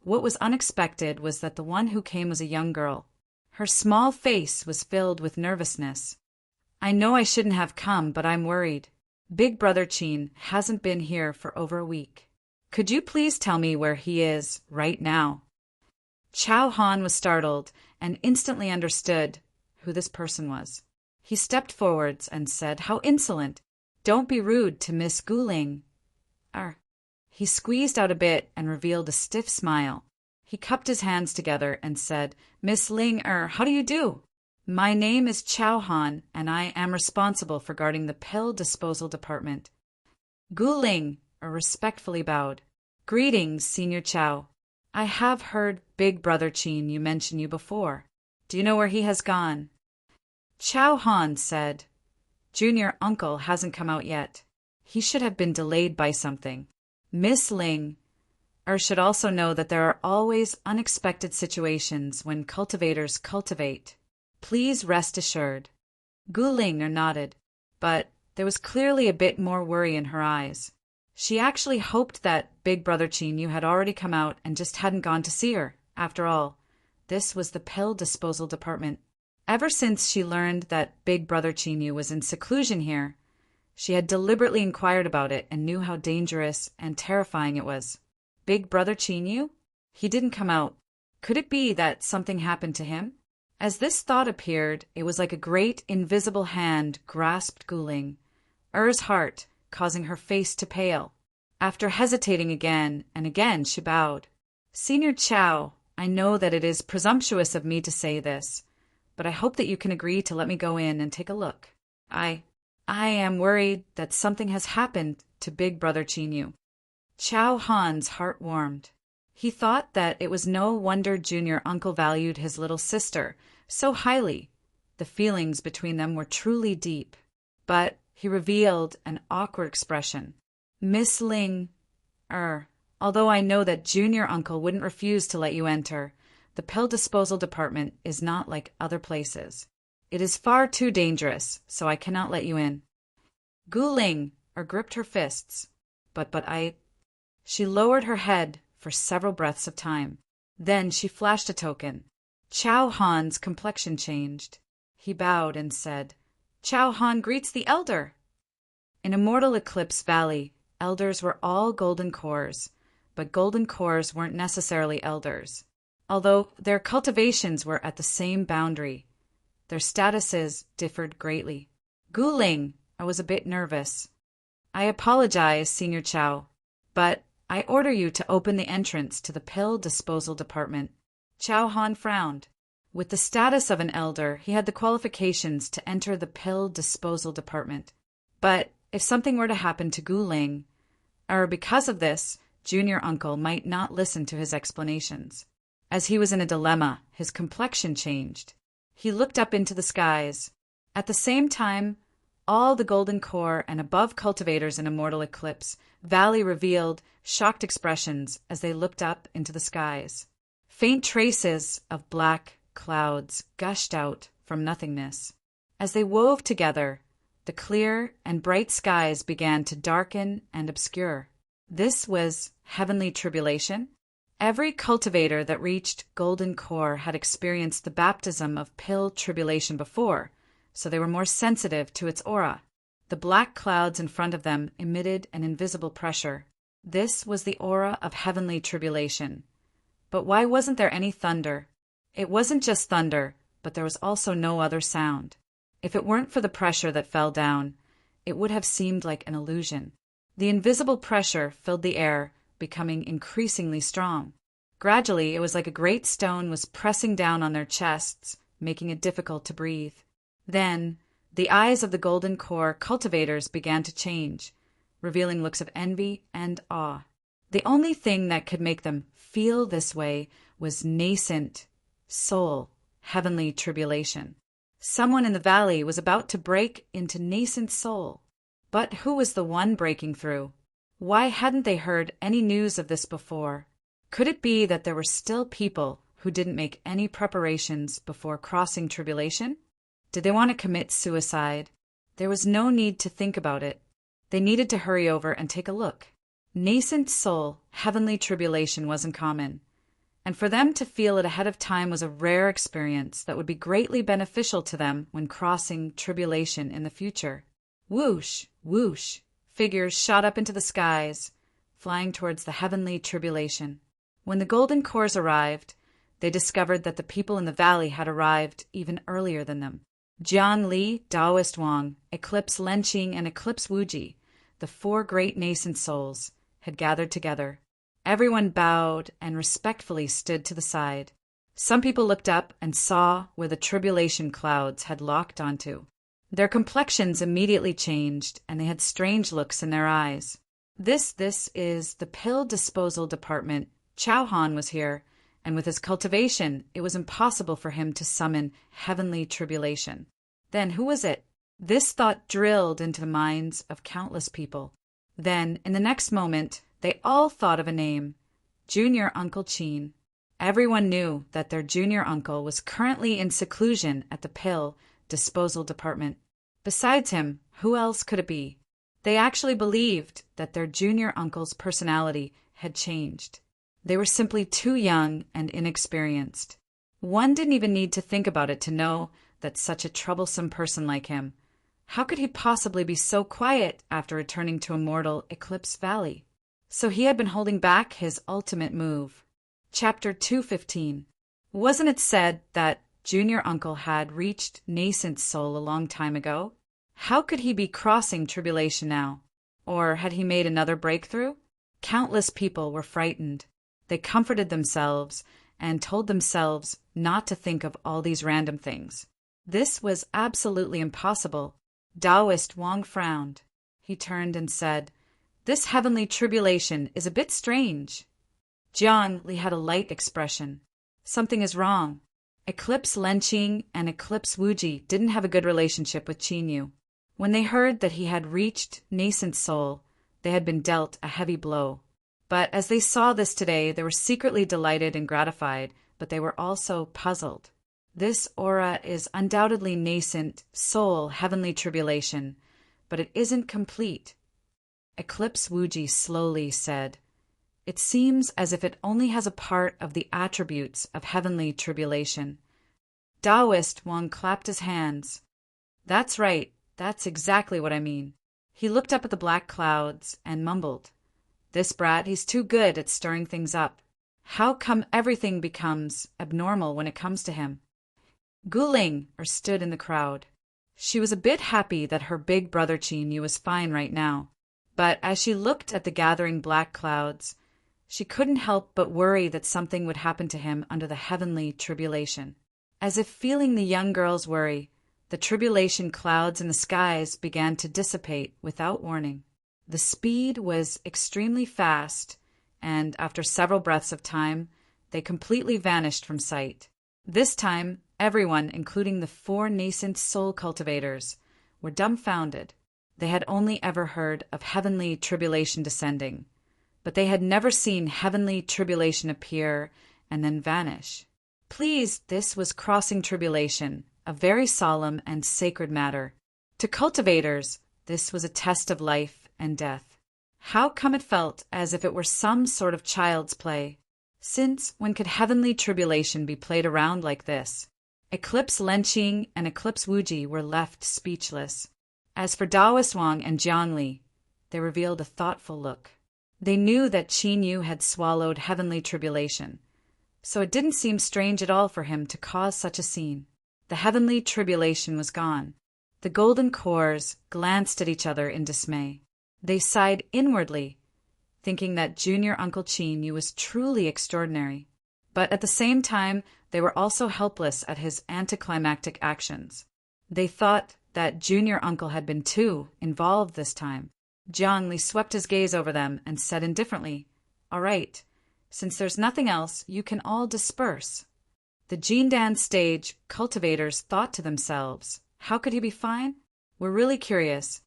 what was unexpected was that the one who came was a young girl. Her small face was filled with nervousness. "I know I shouldn't have come, but I'm worried. Big Brother Chin hasn't been here for over a week. Could you please tell me where he is right now?" Chao Han was startled and instantly understood who this person was. He stepped forwards and said, "How insolent! Don't be rude to Miss Guling." He squeezed out a bit and revealed a stiff smile. He cupped his hands together and said, "Miss Ling, how do you do? My name is Chao Han, and I am responsible for guarding the pill disposal department." Guling respectfully bowed. "Greetings, Senior Chao. I have heard Big Brother Chin you mention you before. Do you know where he has gone?" Chao Han said, "Junior Uncle hasn't come out yet. He should have been delayed by something. Miss Ling should also know that there are always unexpected situations when cultivators cultivate. Please rest assured." Guling nodded, but there was clearly a bit more worry in her eyes. She actually hoped that Big Brother Chin had already come out and just hadn't gone to see her. After all, this was the pill disposal department. Ever since she learned that Big Brother Chin was in seclusion here, she had deliberately inquired about it and knew how dangerous and terrifying it was. Big Brother Chin? He didn't come out. Could it be that something happened to him? As this thought appeared, it was like a great invisible hand grasped Guling, heart, causing her face to pale. After hesitating again and again, she bowed. "Senior Chao, I know that it is presumptuous of me to say this, but I hope that you can agree to let me go in and take a look. I am worried that something has happened to Big Brother Chin." Chao Han's heart warmed. He thought that it was no wonder Junior Uncle valued his little sister so highly. The feelings between them were truly deep. But he revealed an awkward expression. "Miss Ling, although I know that Junior Uncle wouldn't refuse to let you enter, the pill disposal department is not like other places. It is far too dangerous, so I cannot let you in." Guling gripped her fists. But I... She lowered her head for several breaths of time. Then she flashed a token. Chao Han's complexion changed. He bowed and said, "Chao Han greets the elder." In Immortal Eclipse Valley, elders were all golden cores, but golden cores weren't necessarily elders. Although their cultivations were at the same boundary, their statuses differed greatly. Guling was a bit nervous. "I apologize, Senior Chao, but I order you to open the entrance to the pill disposal department." Chao Han frowned. With the status of an elder, he had the qualifications to enter the pill disposal department. But if something were to happen to Guling, because of this, Junior Uncle might not listen to his explanations. As he was in a dilemma, his complexion changed. He looked up into the skies. At the same time, all the golden core and above cultivators in immortal eclipse, Valley revealed shocked expressions as they looked up into the skies. Faint traces of black clouds gushed out from nothingness. As they wove together, the clear and bright skies began to darken and obscure. This was heavenly tribulation. Every cultivator that reached golden core had experienced the baptism of pill tribulation before, so they were more sensitive to its aura. The black clouds in front of them emitted an invisible pressure. This was the aura of heavenly tribulation. But why wasn't there any thunder? It wasn't just thunder, but there was also no other sound. If it weren't for the pressure that fell down, it would have seemed like an illusion. The invisible pressure filled the air, becoming increasingly strong. Gradually, it was like a great stone was pressing down on their chests, making it difficult to breathe. Then, the eyes of the golden core cultivators began to change, revealing looks of envy and awe. The only thing that could make them feel this way was nascent, soul, heavenly tribulation. Someone in the valley was about to break into nascent soul. But who was the one breaking through? Why hadn't they heard any news of this before? Could it be that there were still people who didn't make any preparations before crossing tribulation? Did they want to commit suicide? There was no need to think about it. They needed to hurry over and take a look. Nascent soul, heavenly tribulation wasn't common, and for them to feel it ahead of time was a rare experience that would be greatly beneficial to them when crossing tribulation in the future. Whoosh, whoosh, figures shot up into the skies, flying towards the heavenly tribulation. When the golden cores arrived, they discovered that the people in the valley had arrived even earlier than them. Jian Li, Taoist Wang, Eclipse Lenqing, and Eclipse Wuji, the four great nascent souls, had gathered together. Everyone bowed and respectfully stood to the side. Some people looked up and saw where the tribulation clouds had locked onto. Their complexions immediately changed, and they had strange looks in their eyes. This is the pill disposal department. Chao Han was here, and with his cultivation, it was impossible for him to summon heavenly tribulation. Then who was it? This thought drilled into the minds of countless people. Then, in the next moment, they all thought of a name: Junior Uncle Qin. Everyone knew that their junior uncle was currently in seclusion at the pill disposal department. Besides him, who else could it be? They actually believed that their junior uncle's personality had changed. They were simply too young and inexperienced. One didn't even need to think about it to know that such a troublesome person like him. How could he possibly be so quiet after returning to immortal Eclipse Valley? So he had been holding back his ultimate move. Chapter 215. Wasn't it said that Junior Uncle had reached nascent soul a long time ago? How could he be crossing tribulation now? Or had he made another breakthrough? Countless people were frightened. They comforted themselves and told themselves not to think of all these random things. This was absolutely impossible. Taoist Wang frowned. He turned and said, "This heavenly tribulation is a bit strange." Jiang Li had a light expression. Something is wrong. Eclipse Lenqing and Eclipse Wuji didn't have a good relationship with Qinyu. When they heard that he had reached nascent soul, they had been dealt a heavy blow. But as they saw this today, they were secretly delighted and gratified, but they were also puzzled. This aura is undoubtedly nascent soul heavenly tribulation, but it isn't complete. Eclipse Wuji slowly said, "It seems as if it only has a part of the attributes of heavenly tribulation." Taoist Wang clapped his hands. "That's right, that's exactly what I mean." He looked up at the black clouds and mumbled, "This brat, he's too good at stirring things up. How come everything becomes abnormal when it comes to him?" Guling stood in the crowd. She was a bit happy that her big brother Qinyu was fine right now, but as she looked at the gathering black clouds, she couldn't help but worry that something would happen to him under the heavenly tribulation. As if feeling the young girl's worry, the tribulation clouds in the skies began to dissipate without warning. The speed was extremely fast, and after several breaths of time, they completely vanished from sight. This time, everyone, including the four nascent soul cultivators, were dumbfounded. They had only ever heard of heavenly tribulation descending, but they had never seen heavenly tribulation appear and then vanish. Please, this was crossing tribulation, a very solemn and sacred matter. To cultivators, this was a test of life and death. How come it felt as if it were some sort of child's play? Since when could heavenly tribulation be played around like this? Eclipse Lenqing and Eclipse Wuji were left speechless. As for Taoist Wang and Jiangli, they revealed a thoughtful look. They knew that Qin Yu had swallowed heavenly tribulation, so it didn't seem strange at all for him to cause such a scene. The heavenly tribulation was gone. The golden cores glanced at each other in dismay. They sighed inwardly, thinking that Junior Uncle Qin Yu was truly extraordinary. But at the same time, they were also helpless at his anticlimactic actions. They thought that Junior Uncle had been too involved this time. Jiang Li swept his gaze over them and said indifferently, "All right, since there's nothing else, you can all disperse." The Jindan stage cultivators thought to themselves, how could he be fine? We're really curious.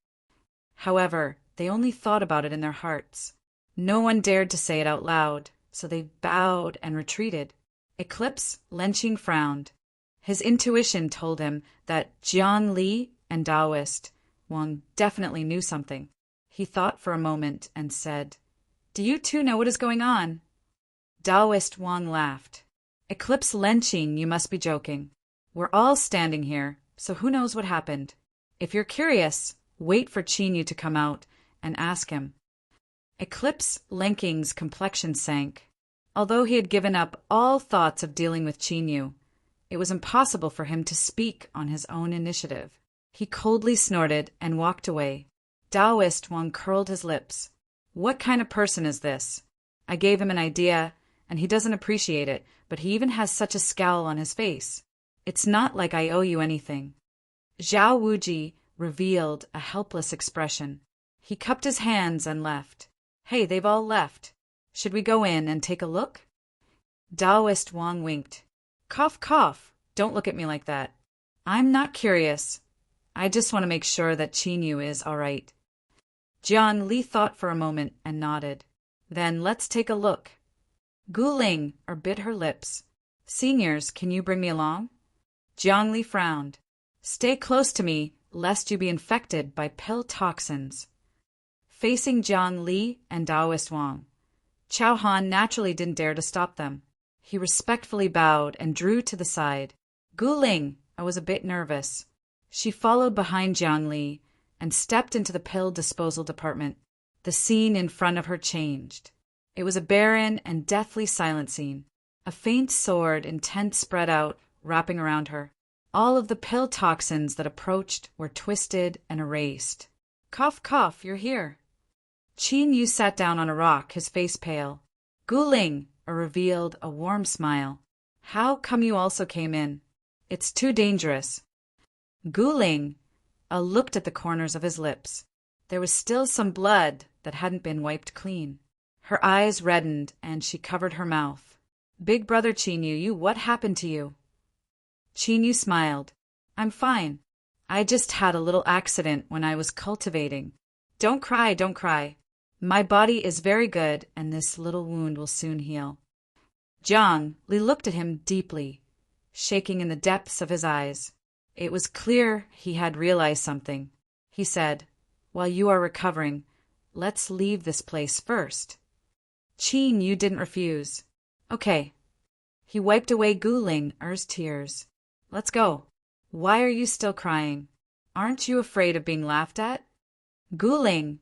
However, they only thought about it in their hearts. No one dared to say it out loud, so they bowed and retreated. Eclipse Lenqing frowned. His intuition told him that Jiang Li and Taoist Wang definitely knew something. He thought for a moment and said, "Do you two know what is going on?" Taoist Wang laughed. "Eclipse Lenqing, you must be joking. We're all standing here, so who knows what happened? If you're curious, wait for Qin Yu to come out and ask him." Eclipse Lenqing's complexion sank. Although he had given up all thoughts of dealing with Qin Yu, it was impossible for him to speak on his own initiative. He coldly snorted and walked away. Taoist Wang curled his lips. What kind of person is this? I gave him an idea, and he doesn't appreciate it, but he even has such a scowl on his face. It's not like I owe you anything. Zhao Wuji revealed a helpless expression. He cupped his hands and left. Hey, they've all left. Should we go in and take a look? Taoist Wang winked. Cough, cough. Don't look at me like that. I'm not curious. I just want to make sure that Qin Yu is all right. Jiang Li thought for a moment and nodded. Then let's take a look. Guling bit her lips. Seniors, can you bring me along? Jiang Li frowned. Stay close to me, lest you be infected by pill toxins. Facing Jiang Li and Taoist Wang, Chao Han naturally didn't dare to stop them. He respectfully bowed and drew to the side. Guling, I was a bit nervous. She followed behind Jiang Li and stepped into the pill disposal department. The scene in front of her changed. It was a barren and deathly silent scene. A faint sword in tent spread out, wrapping around her. All of the pill toxins that approached were twisted and erased. Cough, cough, you're here. Qin Yu sat down on a rock, his face pale. Guling revealed a warm smile. How come you also came in? It's too dangerous. Guling looked at the corners of his lips. There was still some blood that hadn't been wiped clean. Her eyes reddened and she covered her mouth. Big brother Qin Yu, what happened to you? Qin Yu smiled. I'm fine. I just had a little accident when I was cultivating. Don't cry, don't cry. My body is very good and this little wound will soon heal. Jiang Li looked at him deeply, shaking in the depths of his eyes. It was clear he had realized something. He said, While you are recovering, let's leave this place first. Qin Yu didn't refuse. Okay. He wiped away Guling's tears. Let's go. Why are you still crying? Aren't you afraid of being laughed at? Guling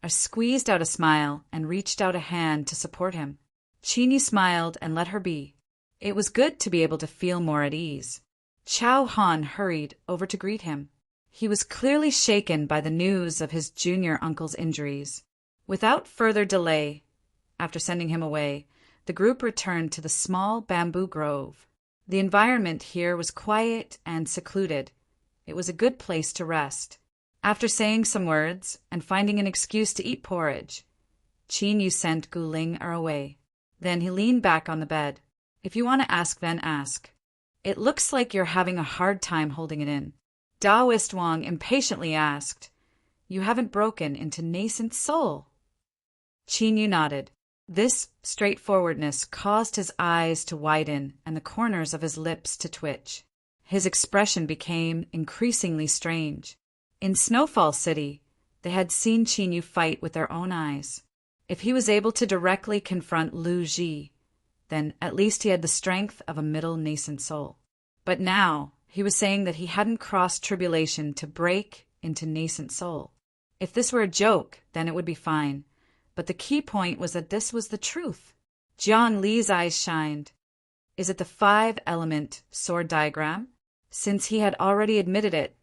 squeezed out a smile and reached out a hand to support him. Qin Yu smiled and let her be. It was good to be able to feel more at ease. Chao Han hurried over to greet him. He was clearly shaken by the news of his junior uncle's injuries. Without further delay, after sending him away, the group returned to the small bamboo grove. The environment here was quiet and secluded. It was a good place to rest. After saying some words and finding an excuse to eat porridge, Qin Yu sent Guling away. Then he leaned back on the bed. If you want to ask, then ask. It looks like you're having a hard time holding it in. Taoist Wang impatiently asked, "You haven't broken into nascent soul." Qin Yu nodded. This straightforwardness caused his eyes to widen and the corners of his lips to twitch. His expression became increasingly strange. In Snowfall City, they had seen Qin Yu fight with their own eyes. If he was able to directly confront Lu Ji, then at least he had the strength of a middle nascent soul. But now, he was saying that he hadn't crossed tribulation to break into nascent soul. If this were a joke, then it would be fine. But the key point was that this was the truth. Jiang Li's eyes shined. Is it the 5-element sword diagram? Since he had already admitted it,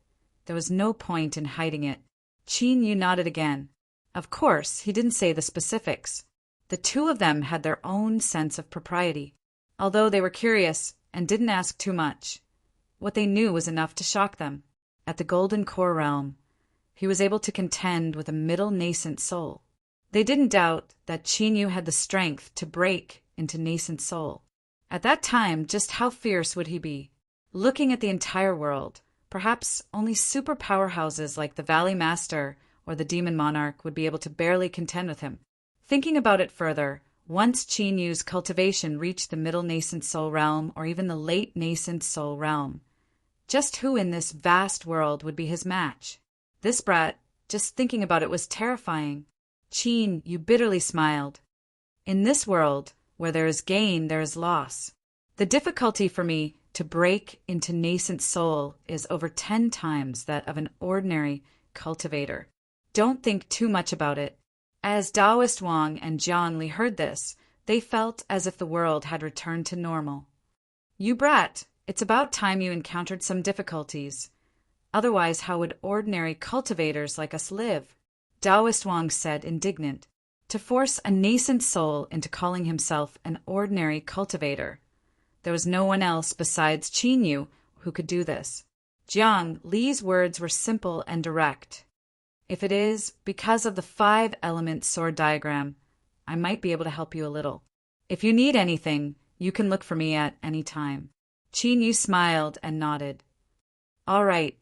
there was no point in hiding it. Qin Yu nodded again. Of course, he didn't say the specifics. The two of them had their own sense of propriety. Although they were curious and didn't ask too much, what they knew was enough to shock them. At the Golden Core realm, he was able to contend with a middle nascent soul. They didn't doubt that Qin Yu had the strength to break into nascent soul. At that time, just how fierce would he be? Looking at the entire world, perhaps only super powerhouses like the Valley Master or the Demon Monarch would be able to barely contend with him. Thinking about it further, once Qin Yu's cultivation reached the middle nascent soul realm or even the late nascent soul realm, just who in this vast world would be his match? This brat, just thinking about it, was terrifying. Qin Yu bitterly smiled. In this world, where there is gain, there is loss. The difficulty for me to break into nascent soul is over 10 times that of an ordinary cultivator. Don't think too much about it. As Taoist Wang and Jiang Li heard this, they felt as if the world had returned to normal. You brat, it's about time you encountered some difficulties. Otherwise, how would ordinary cultivators like us live? Taoist Wang said, indignant. To force a nascent soul into calling himself an ordinary cultivator. There was no one else besides Qin Yu who could do this. Jiang Li's words were simple and direct. If it is because of the 5-element sword diagram, I might be able to help you a little. If you need anything, you can look for me at any time. Qin Yu smiled and nodded. All right,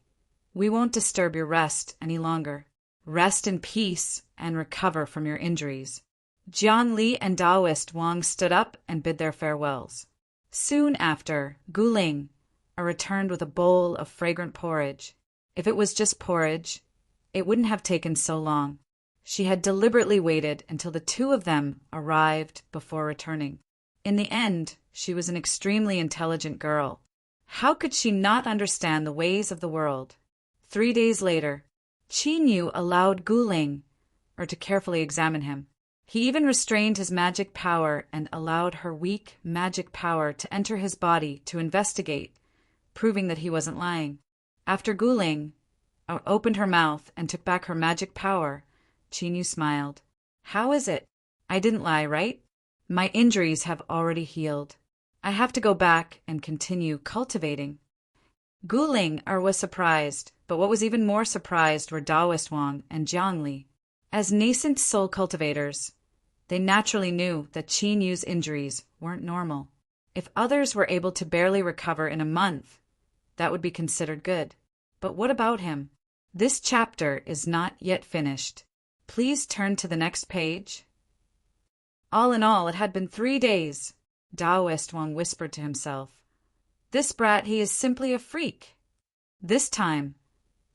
we won't disturb your rest any longer. Rest in peace and recover from your injuries. Jiang Li and Taoist Wang stood up and bid their farewells. Soon after, Guling returned with a bowl of fragrant porridge. If it was just porridge, it wouldn't have taken so long. She had deliberately waited until the two of them arrived before returning. In the end, she was an extremely intelligent girl. How could she not understand the ways of the world? 3 days later, Qin Yu allowed Guling to carefully examine him. He even restrained his magic power and allowed her weak magic power to enter his body to investigate, proving that he wasn't lying. After Guling opened her mouth and took back her magic power, Qin Yu smiled. How is it? I didn't lie, right? My injuries have already healed. I have to go back and continue cultivating. Guling was surprised, but what was even more surprised were Taoist Wang and Jiang Li. As nascent soul cultivators, they naturally knew that Qin Yu's injuries weren't normal. If others were able to barely recover in a month, that would be considered good. But what about him? This chapter is not yet finished. Please turn to the next page. All in all, it had been 3 days. Taoist Wang whispered to himself. This brat, he is simply a freak. This time,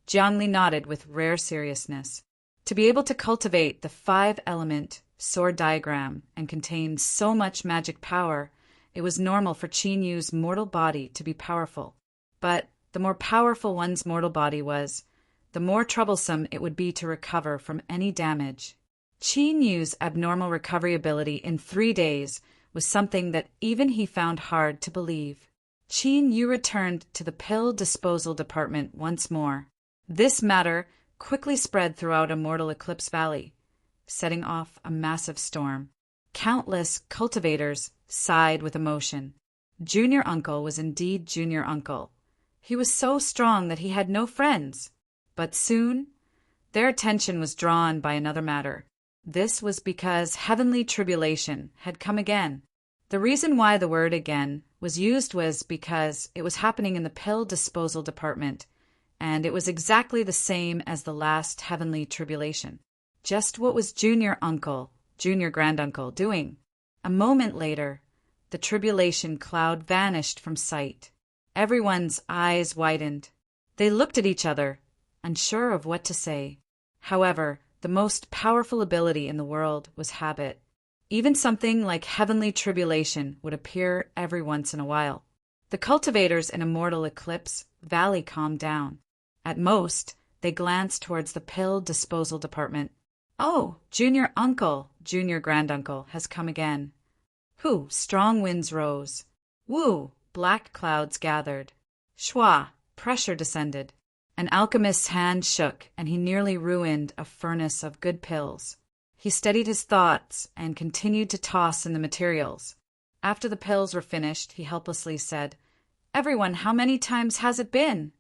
Jiang Li nodded with rare seriousness. To be able to cultivate the 5-element sword diagram and contain so much magic power, it was normal for Qin Yu's mortal body to be powerful. But the more powerful one's mortal body was, the more troublesome it would be to recover from any damage. Qin Yu's abnormal recovery ability in 3 days was something that even he found hard to believe. Qin Yu returned to the pill disposal department once more. This matter quickly spread throughout Immortal Eclipse Valley, setting off a massive storm. Countless cultivators sighed with emotion. Junior Uncle was indeed Junior Uncle. He was so strong that he had no friends. But soon, their attention was drawn by another matter. This was because heavenly tribulation had come again. The reason why the word again was used was because it was happening in the pill disposal department and it was exactly the same as the last heavenly tribulation. Just what was junior granduncle, doing? A moment later, the tribulation cloud vanished from sight. Everyone's eyes widened. They looked at each other, unsure of what to say. However, the most powerful ability in the world was habit. Even something like heavenly tribulation would appear every once in a while. The cultivators in Immortal Eclipse Valley calmed down. At most, they glanced towards the pill disposal department. Oh, junior granduncle has come again. Whoo, strong winds rose. Woo, black clouds gathered. Shwa, pressure descended. An alchemist's hand shook, and he nearly ruined a furnace of good pills. He steadied his thoughts and continued to toss in the materials. After the pills were finished, he helplessly said, "Everyone, how many times has it been?"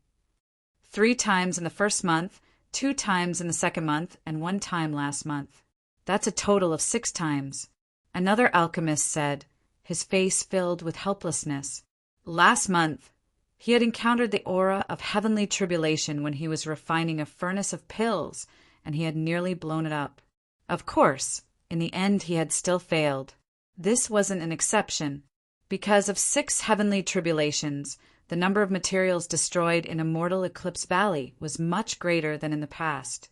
3 times in the first month, 2 times in the second month, and 1 time last month. That's a total of 6 times. Another alchemist said, his face filled with helplessness. Last month, he had encountered the aura of heavenly tribulation when he was refining a furnace of pills, and he had nearly blown it up. Of course, in the end he had still failed. This wasn't an exception. Because of 6 heavenly tribulations, the number of materials destroyed in Immortal Eclipse Valley was much greater than in the past.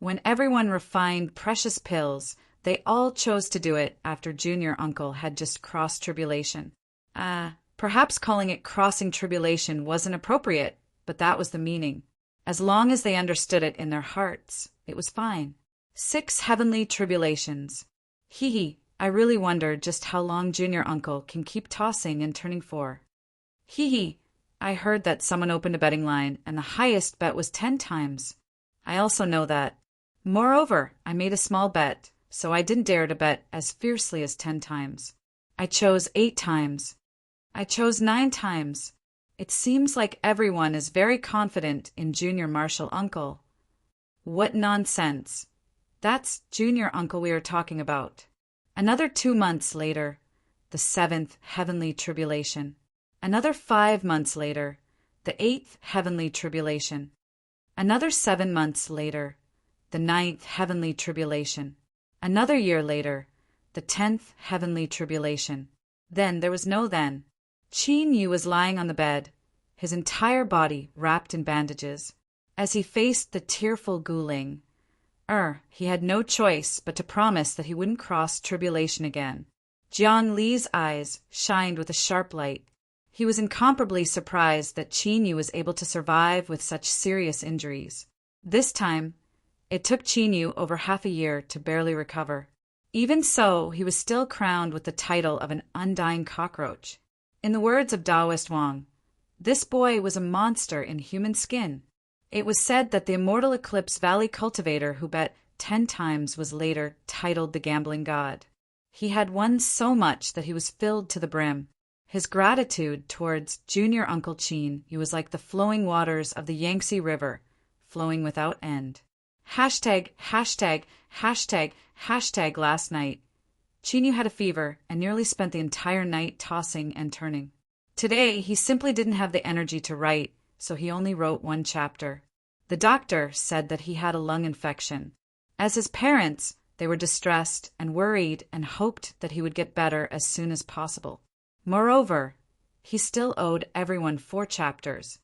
When everyone refined precious pills, they all chose to do it after Junior Uncle had just crossed tribulation. Perhaps calling it crossing tribulation wasn't appropriate, but that was the meaning. As long as they understood it in their hearts, it was fine. 6 heavenly tribulations. Hee, I really wonder just how long Junior Uncle can keep tossing and turning for. Hee, I heard that someone opened a betting line and the highest bet was 10 times. I also know that. Moreover, I made a small bet, so I didn't dare to bet as fiercely as 10 times. I chose 8 times. I chose 9 times. It seems like everyone is very confident in Junior Marshall Uncle. What nonsense. That's Junior Uncle we are talking about. Another 2 months later, the 7th heavenly tribulation. Another 5 months later, the 8th heavenly tribulation. Another 7 months later, the 9th heavenly tribulation. Another year later, the 10th heavenly tribulation. Then there was no then. Qin Yu was lying on the bed, his entire body wrapped in bandages. As he faced the tearful Guling, he had no choice but to promise that he wouldn't cross tribulation again. Jiang Li's eyes shined with a sharp light. He was incomparably surprised that Qin Yu was able to survive with such serious injuries. This time, it took Qin Yu over half a year to barely recover. Even so, he was still crowned with the title of an undying cockroach. In the words of Taoist Wang, this boy was a monster in human skin. It was said that the Immortal Eclipse Valley cultivator who bet 10 times was later titled the Gambling God. He had won so much that he was filled to the brim. His gratitude towards Junior Uncle Qin was like the flowing waters of the Yangtze River, flowing without end. Hashtag last night. Qin Yu had a fever and nearly spent the entire night tossing and turning. Today, he simply didn't have the energy to write, so he only wrote 1 chapter. The doctor said that he had a lung infection. As his parents, they were distressed and worried and hoped that he would get better as soon as possible. Moreover, he still owed everyone 4 chapters.